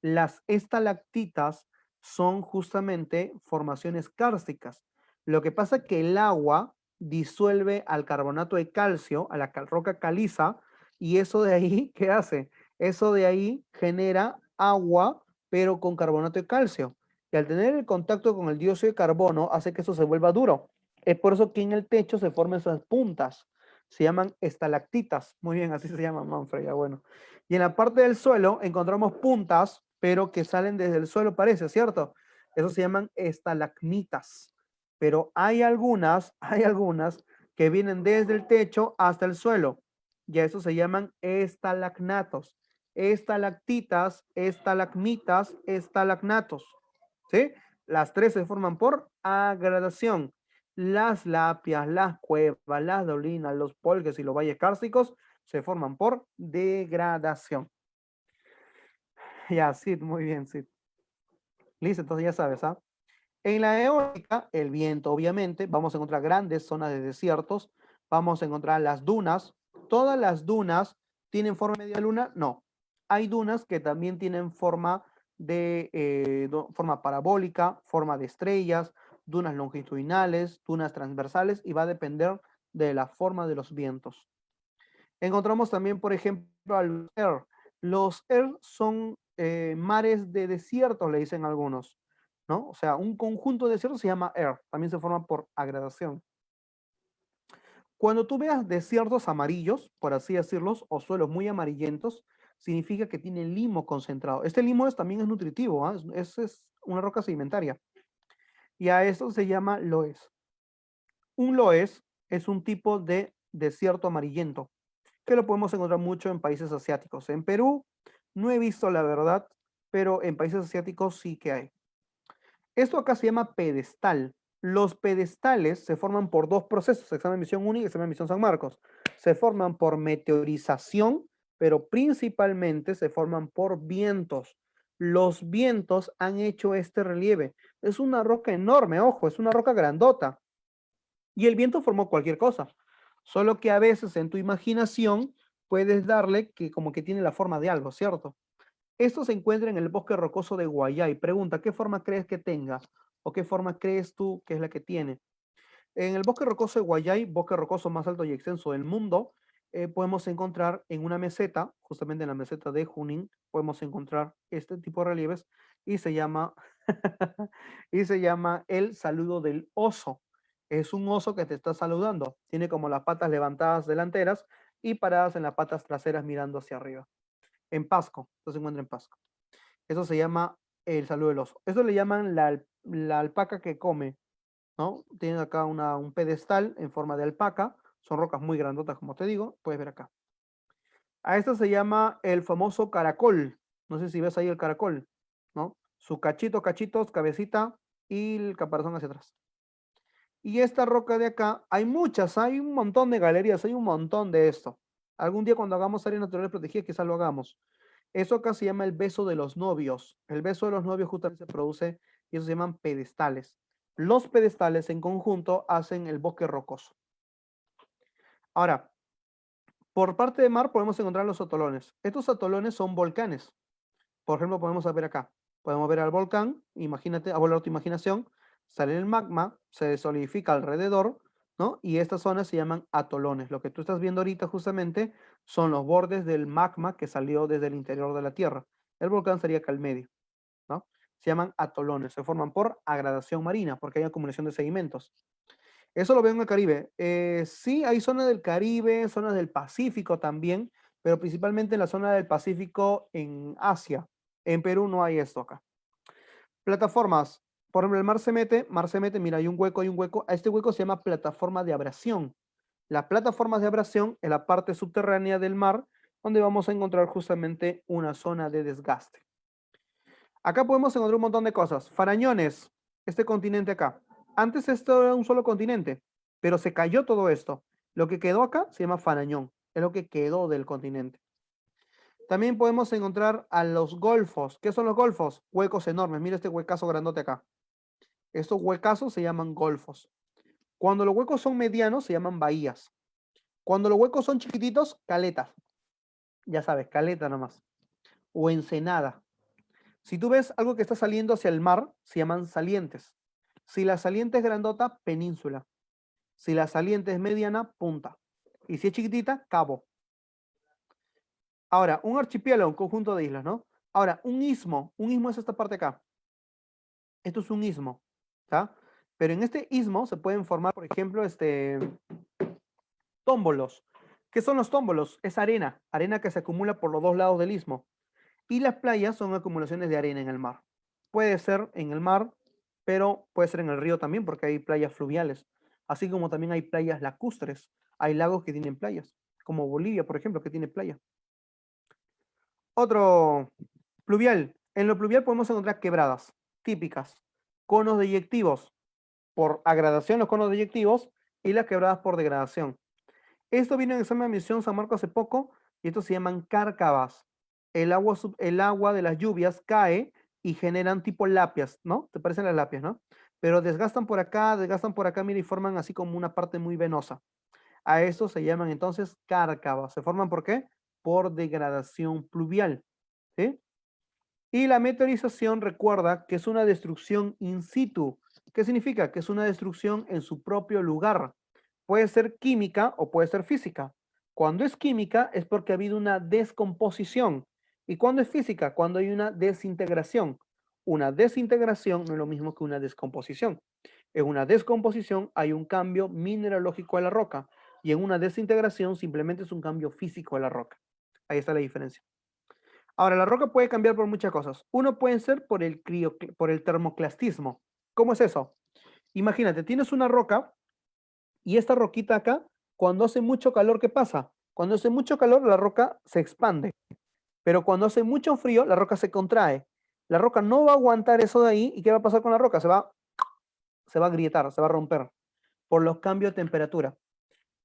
Las estalactitas son justamente formaciones kársticas. Lo que pasa es que el agua disuelve al carbonato de calcio, a la roca caliza, y eso de ahí, ¿qué hace? Eso de ahí genera agua, pero con carbonato de calcio. Y al tener el contacto con el dióxido de carbono, hace que eso se vuelva duro. Es por eso que en el techo se forman esas puntas. Se llaman estalactitas. Muy bien, así se llaman, Manfred, ya bueno. Y en la parte del suelo encontramos puntas, pero que salen desde el suelo, parece, ¿cierto? Eso se llaman estalagmitas. Pero hay algunas que vienen desde el techo hasta el suelo. Y a eso se llaman estalagnatos. Estalactitas, estalagmitas, estalagnatos. ¿Sí? Las tres se forman por agradación. Las lapias, las cuevas, las dolinas, los polques y los valles kársticos se forman por degradación. Ya, sí, muy bien, sí. Listo, entonces ya sabes, ¿ah? En la eólica, el viento, obviamente, vamos a encontrar grandes zonas de desiertos, vamos a encontrar las dunas. ¿Todas las dunas tienen forma de media luna? No. Hay dunas que también tienen forma parabólica, forma de estrellas, dunas longitudinales, dunas transversales, y va a depender de la forma de los vientos. Encontramos también, por ejemplo, a los ER. Los ER son mares de desiertos, le dicen algunos, ¿no? O sea, un conjunto de desiertos se llama ER, también se forma por agradación. Cuando tú veas desiertos amarillos, por así decirlos, o suelos muy amarillentos, significa que tiene limo concentrado. Este limo también es nutritivo, ¿ah? Es una roca sedimentaria. Y a esto se llama loess. Un loess es un tipo de desierto amarillento, que lo podemos encontrar mucho en países asiáticos. En Perú no he visto la verdad, pero en países asiáticos sí que hay. Esto acá se llama pedestal. Los pedestales se forman por dos procesos, examen de emisión 1 y examen de emisión San Marcos. Se forman por meteorización, pero principalmente se forman por vientos. Los vientos han hecho este relieve. Es una roca enorme, ojo, es una roca grandota. Y el viento formó cualquier cosa. Solo que a veces en tu imaginación puedes darle que como que tiene la forma de algo, ¿cierto? Esto se encuentra en el bosque rocoso de Guayay. Pregunta, ¿qué forma crees que tenga? ¿O qué forma crees tú que es la que tiene? En el bosque rocoso de Guayay, bosque rocoso más alto y extenso del mundo, podemos encontrar en una meseta, justamente en la meseta de Junín, podemos encontrar este tipo de relieves y se llama, y se llama el saludo del oso. Es un oso que te está saludando. Tiene como las patas levantadas delanteras y paradas en las patas traseras mirando hacia arriba. En Pasco, esto se encuentra en Pasco. Eso se llama el saludo del oso. Eso le llaman la alpaca que come, ¿no? Tienen acá un pedestal en forma de alpaca. Son rocas muy grandotas, como te digo. Puedes ver acá. A esto se llama el famoso caracol. No sé si ves ahí el caracol, ¿no? Su cachito, cachitos, cabecita y el caparazón hacia atrás. Y esta roca de acá, hay muchas, hay un montón de galerías, hay un montón de esto. Algún día cuando hagamos áreas naturales protegidas, quizás lo hagamos. Eso acá se llama el beso de los novios. El beso de los novios justamente se produce y eso se llaman pedestales. Los pedestales en conjunto hacen el bosque rocoso. Ahora, por parte de mar podemos encontrar los atolones. Estos atolones son volcanes. Por ejemplo, podemos ver acá. Podemos ver al volcán, imagínate, a volar tu imaginación, sale el magma, se solidifica alrededor, ¿no? Y estas zonas se llaman atolones. Lo que tú estás viendo ahorita justamente son los bordes del magma que salió desde el interior de la Tierra. El volcán sería acá al medio, ¿no? Se llaman atolones, se forman por agradación marina, porque hay acumulación de sedimentos. Eso lo veo en el Caribe. Sí, hay zonas del Caribe, zonas del Pacífico también, pero principalmente en la zona del Pacífico en Asia. En Perú no hay esto acá. Plataformas. Por ejemplo, el mar se mete, mira, hay un hueco, hay un hueco. A este hueco se llama plataforma de abrasión. Las plataformas de abrasión en la parte subterránea del mar, donde vamos a encontrar justamente una zona de desgaste. Acá podemos encontrar un montón de cosas. Farañones, este continente acá. Antes esto era un solo continente, pero se cayó todo esto. Lo que quedó acá se llama Farañón, es lo que quedó del continente. También podemos encontrar a los golfos. ¿Qué son los golfos? Huecos enormes. Mira este huecazo grandote acá. Estos huecazos se llaman golfos. Cuando los huecos son medianos se llaman bahías. Cuando los huecos son chiquititos, caletas. Ya sabes, caleta nomás. O ensenada. Si tú ves algo que está saliendo hacia el mar, se llaman salientes. Si la saliente es grandota, península. Si la saliente es mediana, punta. Y si es chiquitita, cabo. Ahora, un archipiélago, un conjunto de islas, ¿no? Ahora, un istmo es esta parte acá. Esto es un istmo, ¿está? Pero en este istmo se pueden formar, por ejemplo, tómbolos. ¿Qué son los tómbolos? Es arena, arena que se acumula por los dos lados del istmo. Y las playas son acumulaciones de arena en el mar. Puede ser en el mar, pero puede ser en el río también, porque hay playas fluviales. Así como también hay playas lacustres. Hay lagos que tienen playas, como Bolivia, por ejemplo, que tiene playa. Otro pluvial. En lo pluvial podemos encontrar quebradas típicas, conos deyectivos por agradación, los conos deyectivos, y las quebradas por degradación. Esto vino en el examen de admisión San Marcos hace poco, y estos se llaman cárcavas. El agua de las lluvias cae y generan tipo lapias, ¿no? ¿Te parecen las lapias, no? Pero desgastan por acá, mira, y forman así como una parte muy venosa. A esto se llaman entonces cárcavas. ¿Se forman por qué? Por degradación pluvial, ¿sí? Y la meteorización recuerda que es una destrucción in situ. ¿Qué significa? Que es una destrucción en su propio lugar. Puede ser química o puede ser física. Cuando es química es porque ha habido una descomposición. ¿Y cuando es física? Cuando hay una desintegración. Una desintegración no es lo mismo que una descomposición. En una descomposición hay un cambio mineralógico de la roca y en una desintegración simplemente es un cambio físico de la roca. Ahí está la diferencia. Ahora, la roca puede cambiar por muchas cosas. Uno puede ser por el termoclastismo. ¿Cómo es eso? Imagínate, tienes una roca y esta roquita acá, cuando hace mucho calor, ¿qué pasa? Cuando hace mucho calor, la roca se expande, pero cuando hace mucho frío, la roca se contrae. La roca no va a aguantar eso de ahí, ¿y qué va a pasar con la roca? Se va a agrietar, se va a romper por los cambios de temperatura.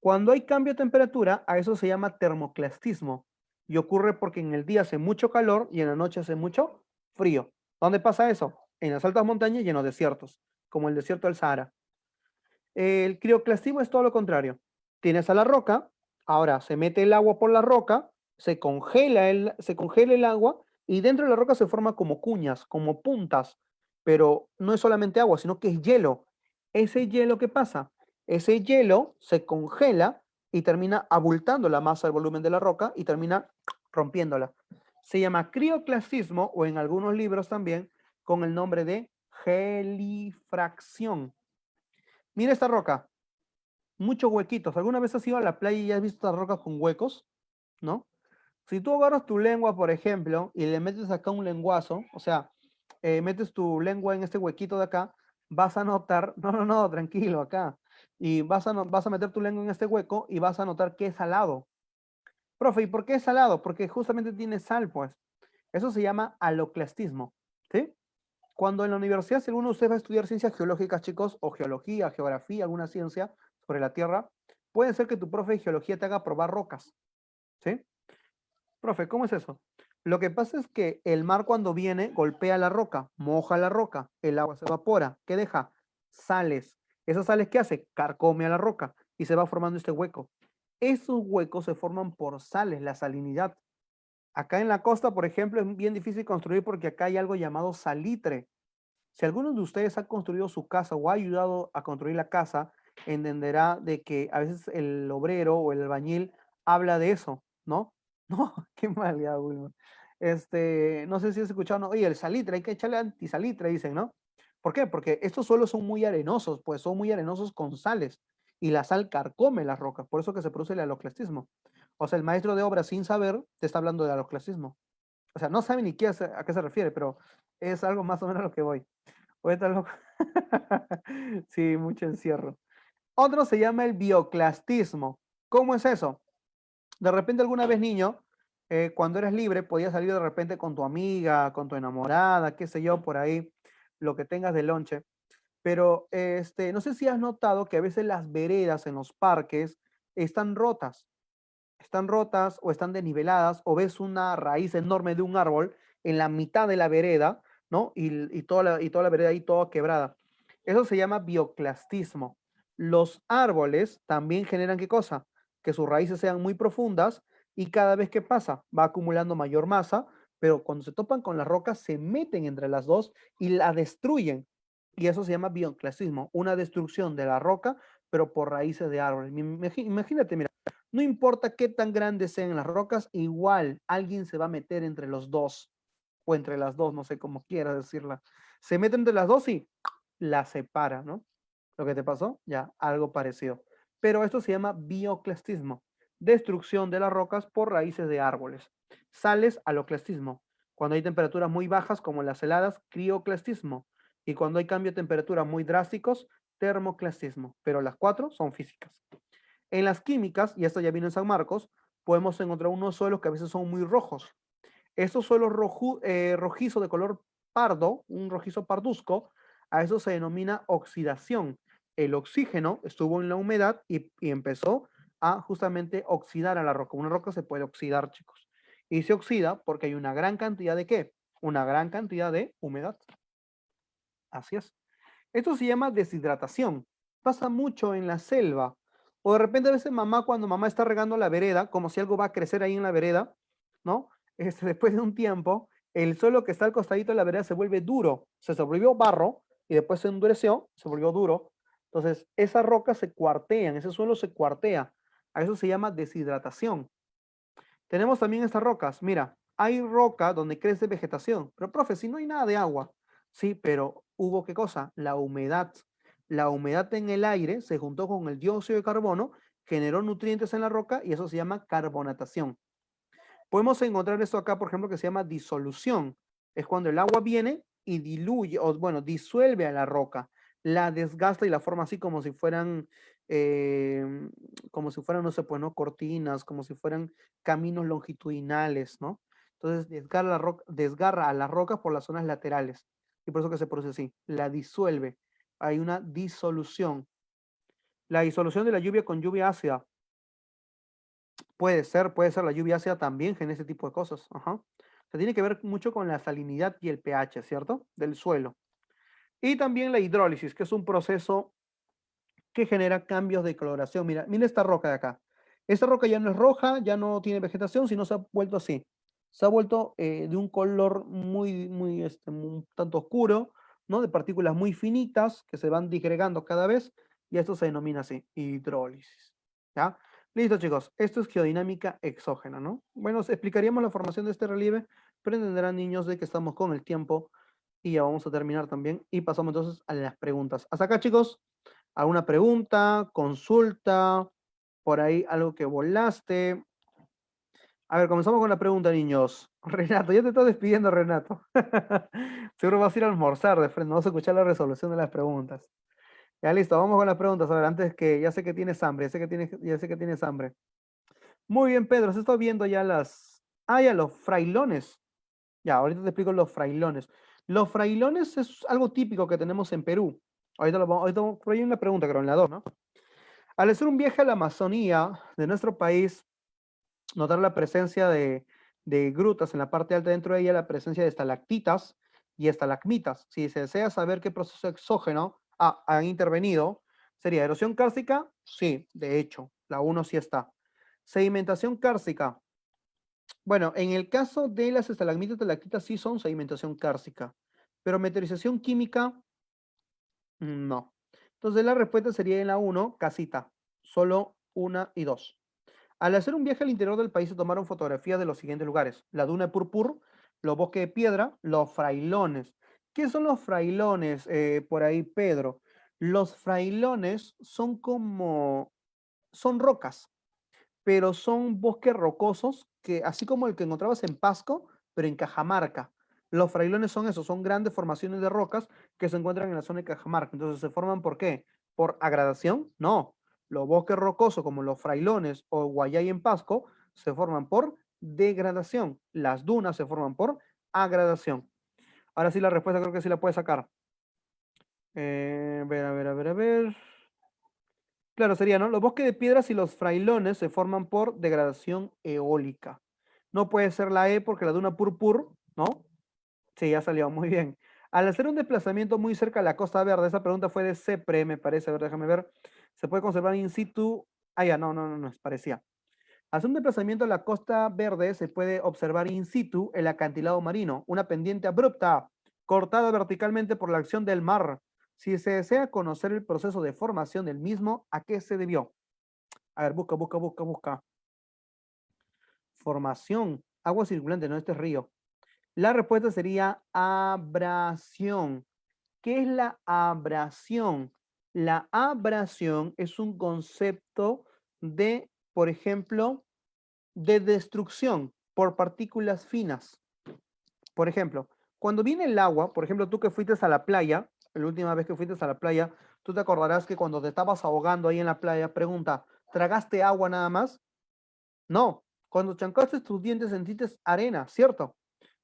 Cuando hay cambio de temperatura, a eso se llama termoclastismo. Y ocurre porque en el día hace mucho calor y en la noche hace mucho frío. ¿Dónde pasa eso? En las altas montañas y en los desiertos, como el desierto del Sahara. El crioclastismo es todo lo contrario. Tienes a la roca, ahora se mete el agua por la roca, se congela el agua y dentro de la roca se forma como cuñas, como puntas, pero no es solamente agua, sino que es hielo. Ese hielo, ¿qué pasa? Ese hielo se congela y termina abultando la masa del volumen de la roca y termina rompiéndola. Se llama crioclastismo o en algunos libros también con el nombre de gelifracción. Mira esta roca, muchos huequitos. ¿Alguna vez has ido a la playa y has visto estas rocas con huecos? ¿No? Si tú agarras tu lengua, por ejemplo, y le metes acá un lenguazo, o sea, metes tu lengua en este huequito de acá, vas a notar, no, tranquilo, acá, y vas a meter tu lengua en este hueco y vas a notar que es salado. Profe, ¿y por qué es salado? Porque justamente tiene sal, pues. Eso se llama aloclastismo, ¿sí? Cuando en la universidad, si alguno de ustedes va a estudiar ciencias geológicas, chicos, o geología, geografía, alguna ciencia sobre la Tierra, puede ser que tu profe de geología te haga probar rocas, ¿sí? Profe, ¿cómo es eso? Lo que pasa es que el mar cuando viene golpea la roca, moja la roca, el agua se evapora, ¿qué deja? Sales. ¿Esas sales qué hace? Carcome a la roca y se va formando este hueco. Esos huecos se forman por sales, la salinidad. Acá en la costa, por ejemplo, es bien difícil construir porque acá hay algo llamado salitre. Si alguno de ustedes ha construido su casa o ha ayudado a construir la casa, entenderá de que a veces el obrero o el albañil habla de eso, ¿no? No, qué mal ya, Wilmer. No sé si has escuchado, no, oye, el salitre, hay que echarle antisalitre, dicen, ¿no? ¿Por qué? Porque estos suelos son muy arenosos, pues son muy arenosos con sales y la sal carcome las rocas, por eso que se produce el aloclastismo. O sea, el maestro de obra sin saber te está hablando de aloclastismo. O sea, no sabe ni a qué se refiere, pero es algo más o menos a lo que voy. Oye, está loco. Sí, mucho encierro. Otro se llama el bioclastismo. ¿Cómo es eso? De repente alguna vez niño, cuando eres libre, podías salir de repente con tu amiga, con tu enamorada, qué sé yo, por ahí, lo que tengas de lonche. Pero no sé si has notado que a veces las veredas en los parques están rotas o están desniveladas, o ves una raíz enorme de un árbol en la mitad de la vereda, ¿no? Y toda la vereda ahí toda quebrada. Eso se llama bioclastismo. Los árboles también generan ¿qué cosa? Que sus raíces sean muy profundas y cada vez que pasa va acumulando mayor masa, pero cuando se topan con las rocas se meten entre las dos y la destruyen. Y eso se llama bioclastismo, una destrucción de la roca, pero por raíces de árboles. Imagínate, mira, no importa qué tan grandes sean las rocas, igual alguien se va a meter entre los dos, o entre las dos, no sé cómo quieras decirla. Se mete entre las dos y la separa, ¿no? Lo que te pasó, ya, algo parecido. Pero esto se llama bioclastismo, destrucción de las rocas por raíces de árboles. Sales aloclastismo, cuando hay temperaturas muy bajas como las heladas, crioclastismo. Y cuando hay cambio de temperatura muy drásticos, termoclastismo. Pero las cuatro son físicas. En las químicas, y esto ya viene en San Marcos, podemos encontrar unos suelos que a veces son muy rojos. Estos suelos rojizos de color pardo, un rojizo parduzco, a eso se denomina oxidación. El oxígeno estuvo en la humedad y empezó a justamente oxidar a la roca. Una roca se puede oxidar, chicos. Y se oxida porque hay una gran cantidad de ¿qué? Una gran cantidad de humedad. Así es. Esto se llama deshidratación. Pasa mucho en la selva. O de repente a veces mamá, cuando mamá está regando la vereda, como si algo va a crecer ahí en la vereda, ¿no? Después de un tiempo, el suelo que está al costadito de la vereda se vuelve duro. Se volvió barro y después se endureció, se volvió duro. Entonces, esas rocas se cuartean, ese suelo se cuartea. A eso se llama deshidratación. Tenemos también estas rocas. Mira, hay roca donde crece vegetación. Pero, profe, si no hay nada de agua. Sí, pero hubo qué cosa? La humedad. La humedad en el aire se juntó con el dióxido de carbono, generó nutrientes en la roca y eso se llama carbonatación. Podemos encontrar esto acá, por ejemplo, que se llama disolución. Es cuando el agua viene y diluye, o bueno, disuelve a la roca, la desgasta y la forma así eh, como si fueran, no sé, pues, ¿no? Cortinas, como si fueran caminos longitudinales, ¿no? Entonces desgarra a las rocas por las zonas laterales. Y por eso que se produce así, la disuelve. Hay una disolución. La disolución de la lluvia con lluvia ácida. Puede ser la lluvia ácida también genera ese tipo de cosas. Ajá. O sea, tiene que ver mucho con la salinidad y el pH, ¿cierto? Del suelo. Y también la hidrólisis, que es un proceso que genera cambios de coloración. Mira, mira esta roca de acá. Esta roca ya no es roja, ya no tiene vegetación, sino se ha vuelto así. Se ha vuelto de un color un tanto oscuro, ¿no? De partículas muy finitas que se van disgregando cada vez, y esto se denomina así, hidrólisis. ¿Ya? Listo, chicos. Esto es geodinámica exógena, ¿no? Bueno, os explicaríamos la formación de este relieve, pero entenderán, niños, de que estamos con el tiempo y ya vamos a terminar también. Y pasamos entonces a las preguntas. Hasta acá, chicos. ¿Alguna pregunta, consulta, por ahí algo que volaste? A ver, comenzamos con la pregunta, niños. Renato, ya te estás despidiendo, Renato. Seguro vas a ir a almorzar de frente, vamos a escuchar la resolución de las preguntas. Ya listo, vamos con las preguntas. A ver, antes que ya sé que tienes hambre, ya sé que tienes hambre. Muy bien, Pedro, se está viendo ya ya los frailones. Ya, ahorita te explico los frailones. Los frailones es algo típico que tenemos en Perú. Por ahí hay una pregunta, creo, en la 2, ¿no? Al hacer un viaje a la Amazonía de nuestro país, notar la presencia de grutas en la parte alta, dentro de ella la presencia de estalactitas y estalagmitas. Si se desea saber qué proceso exógeno han intervenido, ¿sería erosión kárstica? Sí, de hecho, la uno sí está. Sedimentación kárstica. Bueno, en el caso de las estalagmitas y estalactitas sí son sedimentación kárstica, pero meteorización química, no. Entonces la respuesta sería en la uno, casita, solo una y dos. Al hacer un viaje al interior del país se tomaron fotografías de los siguientes lugares: la duna de Purpur, los bosques de piedra, los frailones. ¿Qué son los frailones, por ahí, Pedro? Los frailones son rocas, pero son bosques rocosos que, así como el que encontrabas en Pasco, pero en Cajamarca. Los frailones son eso, son grandes formaciones de rocas que se encuentran en la zona de Cajamarca. Entonces, ¿se forman por qué? ¿Por agradación? No. Los bosques rocosos, como los frailones o Guayay en Pasco, se forman por degradación. Las dunas se forman por agradación. Ahora sí, la respuesta creo que sí la puedes sacar. A ver. Claro, sería, ¿no? Los bosques de piedras y los frailones se forman por degradación eólica. No puede ser la E porque la duna purpur, ¿no? Sí, ya salió, muy bien. Al hacer un desplazamiento muy cerca de la Costa Verde, esa pregunta fue de CEPRE, me parece, a ver, déjame ver. ¿Se puede conservar in situ? Ah, ya, no, parecía. Al hacer un desplazamiento a la Costa Verde, se puede observar in situ el acantilado marino, una pendiente abrupta, cortada verticalmente por la acción del mar. Si se desea conocer el proceso de formación del mismo, ¿a qué se debió? A ver, busca. Formación. Agua circulante, no, este es río. La respuesta sería abrasión. ¿Qué es la abrasión? La abrasión es un concepto de, por ejemplo, de destrucción por partículas finas. Por ejemplo, cuando viene el agua, por ejemplo, tú que fuiste a la playa, la última vez que fuiste a la playa, tú te acordarás que cuando te estabas ahogando ahí en la playa, pregunta, ¿tragaste agua nada más? No, cuando chancaste tus dientes sentiste arena, ¿cierto?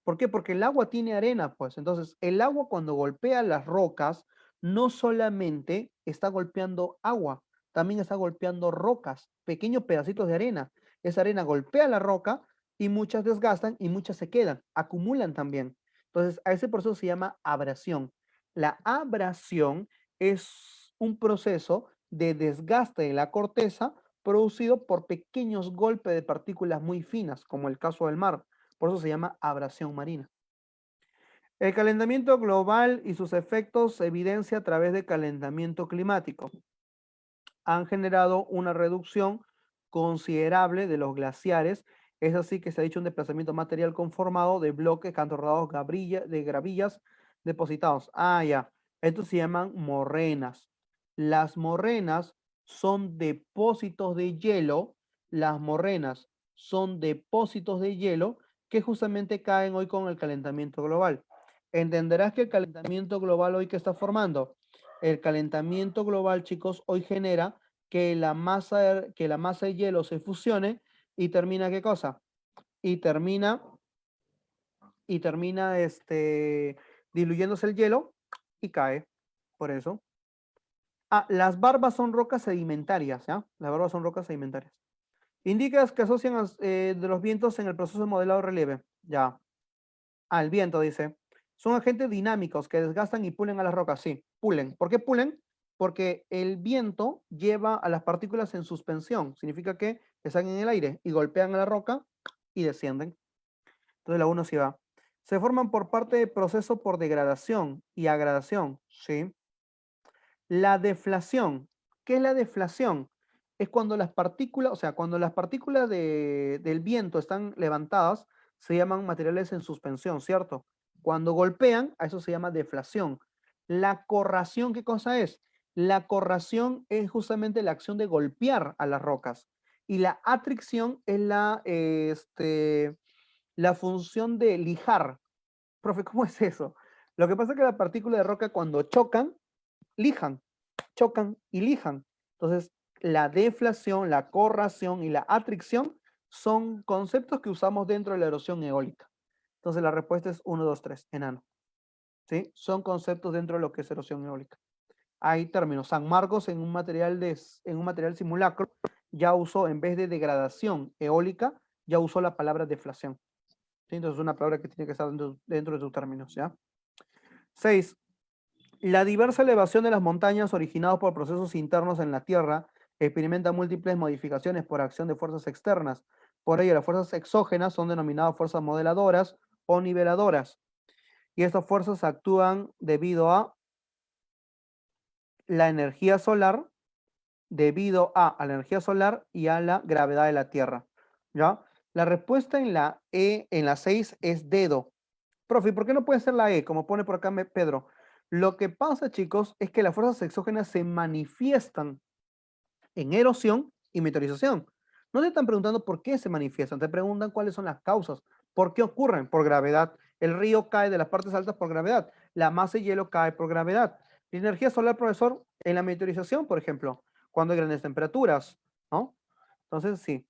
¿Por qué? Porque el agua tiene arena, pues. Entonces, el agua cuando golpea las rocas, no solamente está golpeando agua, también está golpeando rocas, pequeños pedacitos de arena. Esa arena golpea la roca y muchas desgastan y muchas se quedan, acumulan también. Entonces, a ese proceso se llama abrasión. La abrasión es un proceso de desgaste de la corteza producido por pequeños golpes de partículas muy finas, como el caso del mar. Por eso se llama abrasión marina. El calentamiento global y sus efectos se evidencia a través de calentamiento climático. Han generado una reducción considerable de los glaciares. Es así que se ha dicho un desplazamiento material conformado de bloques cantorrados de gravillas depositados. Ah, ya. Estos se llaman morrenas. Las morrenas son depósitos de hielo. Las morrenas son depósitos de hielo que justamente caen hoy con el calentamiento global. Entenderás que el calentamiento global hoy que está formando, el calentamiento global, chicos, hoy genera que la masa de hielo se fusione y termina ¿qué cosa? Y termina diluyéndose el hielo y cae. Por eso. Ah, las barbas son rocas sedimentarias, ¿ya? Las barbas son rocas sedimentarias. Indicas que asocian de los vientos en el proceso de modelado de relieve. Ya. Ah, el viento, dice. Son agentes dinámicos que desgastan y pulen a las rocas. Sí, pulen. ¿Por qué pulen? Porque el viento lleva a las partículas en suspensión. Significa que están en el aire y golpean a la roca y descienden. Entonces la 1 sí va. Se forman por parte del proceso por degradación y agradación. Sí. La deflación. ¿Qué es la deflación? Es cuando las partículas, o sea, cuando las partículas del viento están levantadas, se llaman materiales en suspensión, ¿cierto? Cuando golpean, a eso se llama deflación. La corración, ¿qué cosa es? La corración es justamente la acción de golpear a las rocas. Y la atricción es la función de lijar. Profe, ¿cómo es eso? Lo que pasa es que las partículas de roca cuando lijan, chocan y lijan. Entonces, la deflación, la corración y la atricción son conceptos que usamos dentro de la erosión eólica. Entonces, la respuesta es 1, 2, 3, enano. ¿Sí? Son conceptos dentro de lo que es erosión eólica. Hay términos. San Marcos en un material simulacro ya usó, en vez de degradación eólica, ya usó la palabra deflación. ¿Sí? Entonces, es una palabra que tiene que estar dentro de sus términos. ¿Ya? 6. La diversa elevación de las montañas originadas por procesos internos en la Tierra experimenta múltiples modificaciones por acción de fuerzas externas. Por ello, las fuerzas exógenas son denominadas fuerzas modeladoras o niveladoras. Y estas fuerzas actúan debido a la energía solar, a la energía solar y a la gravedad de la Tierra. ¿Ya? La respuesta en la 6 es dedo. Profe, ¿por qué no puede ser la E, como pone por acá Pedro? Lo que pasa, chicos, es que las fuerzas exógenas se manifiestan en erosión y meteorización. No te están preguntando por qué se manifiestan, te preguntan cuáles son las causas, por qué ocurren, por gravedad. El río cae de las partes altas por gravedad, la masa de hielo cae por gravedad. La energía solar, profesor, en la meteorización, por ejemplo, cuando hay grandes temperaturas, ¿no? Entonces, sí.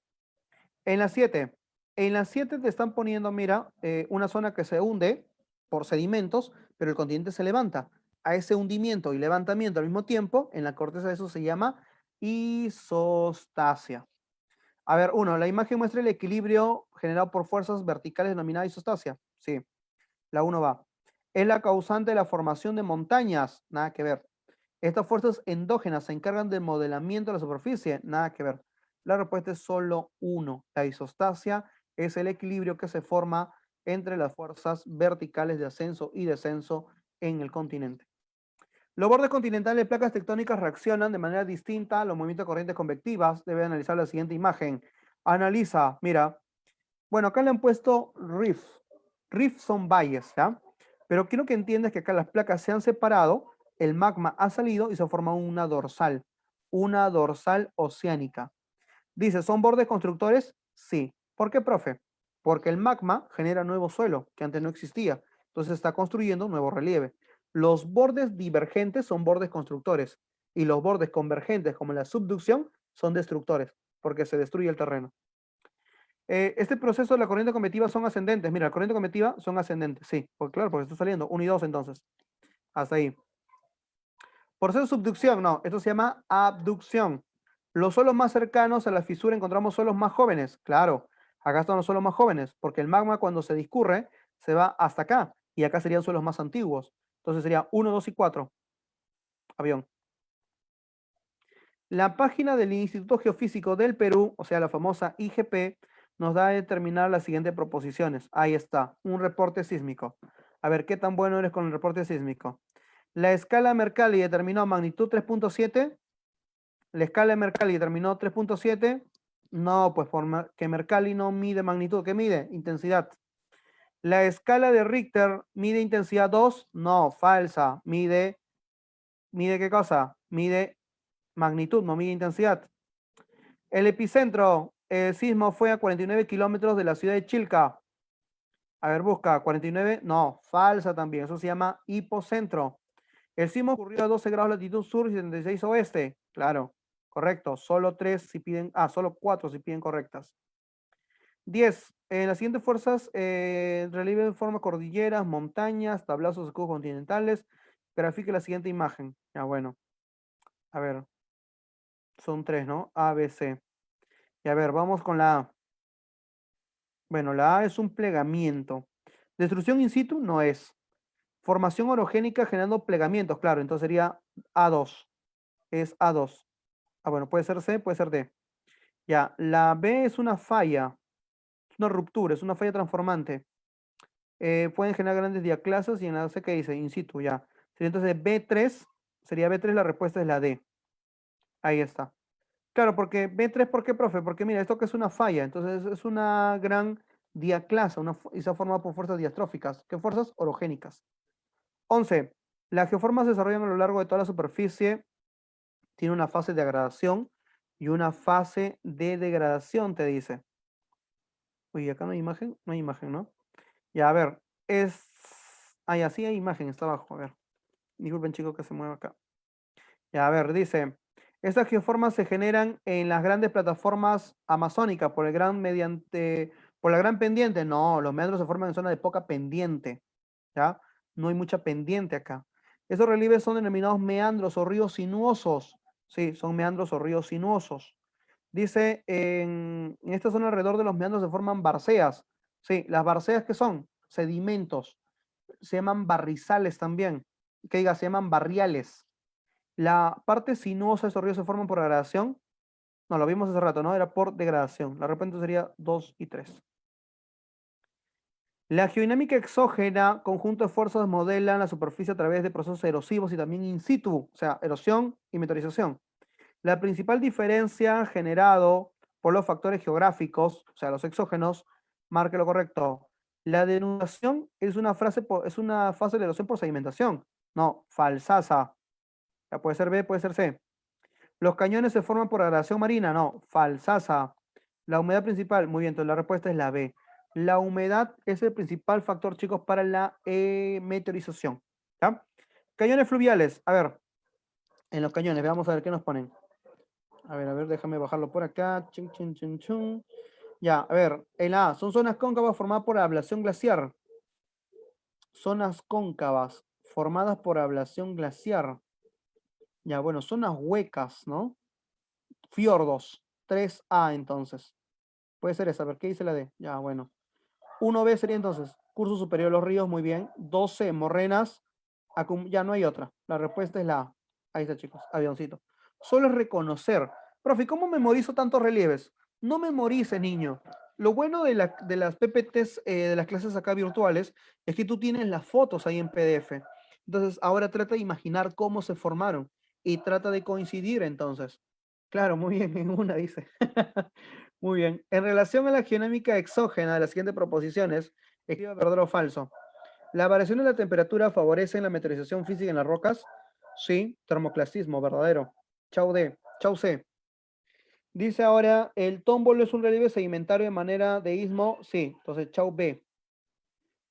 En la 7 te están poniendo, mira, una zona que se hunde por sedimentos, pero el continente se levanta. A ese hundimiento y levantamiento al mismo tiempo, en la corteza de eso se llama isostasia. A ver, la imagen muestra el equilibrio generado por fuerzas verticales denominada isostasia. Sí, la 1 va. Es la causante de la formación de montañas. Nada que ver. Estas fuerzas endógenas se encargan del modelamiento de la superficie. Nada que ver. La respuesta es solo 1. La isostasia es el equilibrio que se forma entre las fuerzas verticales de ascenso y descenso en el continente. Los bordes continentales de placas tectónicas reaccionan de manera distinta a los movimientos de corrientes convectivas. Debe analizar la siguiente imagen. Analiza, mira. Bueno, acá le han puesto riff. Riff son valles, ¿ya? Pero quiero que entiendas que acá las placas se han separado, el magma ha salido y se forma una dorsal oceánica. Dice, ¿son bordes constructores? Sí. ¿Por qué, profe? Porque el magma genera nuevo suelo que antes no existía. Entonces está construyendo nuevo relieve. Los bordes divergentes son bordes constructores y los bordes convergentes, como la subducción, son destructores porque se destruye el terreno. Este proceso de la corriente convectiva son ascendentes. Mira, la corriente convectiva son ascendentes, sí. Pues claro, porque está saliendo 1 y 2 entonces. Hasta ahí. Proceso de subducción, no. Esto se llama abducción. Los suelos más cercanos a la fisura encontramos suelos más jóvenes. Claro, acá están los suelos más jóvenes, porque el magma cuando se discurre se va hasta acá. Y acá serían suelos más antiguos. Entonces sería 1, 2 y 4. Avión. La página del Instituto Geofísico del Perú, o sea, la famosa IGP, nos da a determinar las siguientes proposiciones. Ahí está, un reporte sísmico. A ver, ¿qué tan bueno eres con el reporte sísmico? La escala Mercalli determinó magnitud 3.7. La escala Mercalli determinó 3.7. No, pues que Mercalli no mide magnitud, ¿qué mide? Intensidad. La escala de Richter mide intensidad 2. No, falsa. ¿Mide qué cosa? Mide magnitud, no mide intensidad. El epicentro El sismo fue a 49 kilómetros de la ciudad de Chilca. A ver, busca, 49, no, falsa también, eso se llama hipocentro. El sismo ocurrió a 12 grados latitud sur y 76 oeste. Claro, correcto, solo 3 si piden, solo 4 si piden correctas. 10. Las siguientes fuerzas relieve en forma cordilleras, montañas, tablazos, escudos continentales. Grafique la siguiente imagen. Ya, bueno. A ver, son 3, ¿no? A, B, C. Y a ver, vamos con la A. Bueno, la A es un plegamiento. Destrucción in situ no es. Formación orogénica generando plegamientos, claro, entonces sería A2. Es A2. Bueno, puede ser C, puede ser D. Ya, la B es una falla, es una ruptura, es una falla transformante. Pueden generar grandes diaclasas y en la C que dice, in situ, ya. Sería entonces B3, sería B3, la respuesta es la D. Ahí está. Claro, porque B3, ¿por qué, profe? Porque mira, esto que es una falla, entonces es una gran diaclasa, y se ha formado por fuerzas diastróficas. ¿Qué fuerzas? Orogénicas. 11. Las geoformas se desarrollan a lo largo de toda la superficie, tiene una fase de agradación y una fase de degradación, te dice. Oye, acá no hay imagen, no hay imagen, ¿no? Ya, a ver, así hay imagen, está abajo, a ver. Disculpen, chicos, que se mueva acá. Ya, a ver, dice, estas geoformas se generan en las grandes plataformas amazónicas por la gran pendiente. No, los meandros se forman en zona de poca pendiente, ¿ya? No hay mucha pendiente acá. Esos relieves son denominados meandros o ríos sinuosos. Sí, son meandros o ríos sinuosos. Dice, en esta zona alrededor de los meandros se forman barceas. Sí, las barceas, ¿qué son? Sedimentos. Se llaman barrizales también. Que diga, se llaman barriales. La parte sinuosa de estos ríos se forman por degradación. No, lo vimos hace rato, ¿no? Era por degradación. La respuesta sería 2 y 3. La geodinámica exógena, conjunto de fuerzas modelan la superficie a través de procesos erosivos y también in situ, o sea, erosión y meteorización. La principal diferencia generado por los factores geográficos, o sea, los exógenos, marque lo correcto. La denudación es una fase de erosión por sedimentación. No, falsaza. Ya puede ser B, puede ser C. Los cañones se forman por agradación marina. No, falsaza. La humedad principal, muy bien, entonces la respuesta es la B. La humedad es el principal factor, chicos, para la meteorización. ¿Ya? Cañones fluviales. A ver, en los cañones, veamos a ver qué nos ponen. A ver, déjame bajarlo por acá. Chun, chun, chun, chun. Ya, a ver, en la A, son zonas cóncavas formadas por ablación glaciar. Zonas cóncavas formadas por ablación glaciar. Ya, bueno, zonas huecas, ¿no? Fiordos. 3A entonces. Puede ser esa, a ver, ¿qué dice la D? Ya, bueno. 1B sería entonces, curso superior de los ríos, muy bien. 12, morrenas. Ya no hay otra. La respuesta es la A. Ahí está, chicos, avioncito. Solo es reconocer. Profe, ¿cómo memorizo tantos relieves? No memorice, niño. Lo bueno de las PPTs, de las clases acá virtuales, es que tú tienes las fotos ahí en PDF. Entonces, ahora trata de imaginar cómo se formaron y trata de coincidir entonces. Claro, muy bien, en una dice. Muy bien. En relación a la geonámica exógena de las siguientes proposiciones, escriba verdadero o falso. ¿La variación de la temperatura favorece la meteorización física en las rocas? Sí. Termoclasismo, verdadero. Chau D. Chau C. Dice ahora, ¿el tómbolo es un relieve sedimentario de manera de istmo? Sí. Entonces, chau B.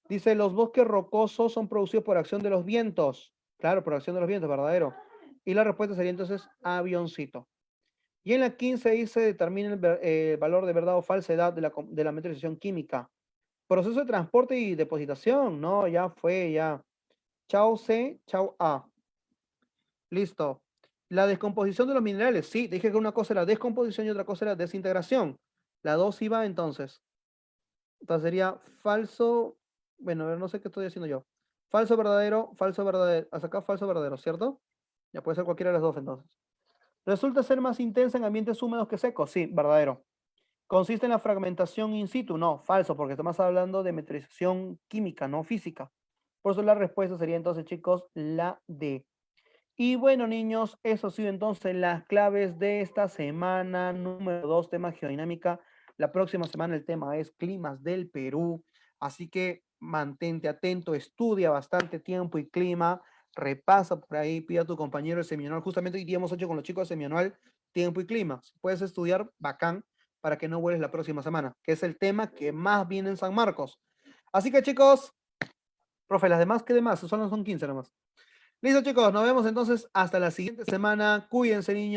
Dice, los bosques rocosos son producidos por acción de los vientos. Claro, por acción de los vientos, verdadero. Y la respuesta sería entonces avioncito. Y en la 15 dice, determina el valor de verdad o falsedad de la meteorización química. Proceso de transporte y depositación. No, ya fue, ya. Chao C, chao A. Listo. La descomposición de los minerales. Sí, dije que una cosa era descomposición y otra cosa era desintegración. La 2 iba entonces. Entonces sería falso. Bueno, a ver, no sé qué estoy haciendo yo. Falso, verdadero. Hasta acá falso, verdadero, ¿cierto? Ya puede ser cualquiera de las dos entonces. Resulta ser más intensa en ambientes húmedos que secos. Sí, verdadero. ¿Consiste en la fragmentación in situ? No, falso, porque estamos hablando de meteorización química, no física. Por eso la respuesta sería entonces, chicos, la D. Y bueno, niños, eso ha sido entonces las claves de esta semana número 2, tema geodinámica. La próxima semana el tema es climas del Perú. Así que mantente atento, estudia bastante tiempo y clima. Repasa por ahí, pide a tu compañero el semianual. Justamente hoy día hemos hecho con los chicos el semianual tiempo y clima. Si puedes estudiar, bacán. para que no vueles la próxima semana, que es el tema que más viene en San Marcos. Así que chicos, profe, las demás, ¿qué demás? Solo son 15 nomás. Listo chicos, nos vemos entonces hasta la siguiente semana. Cuídense niños.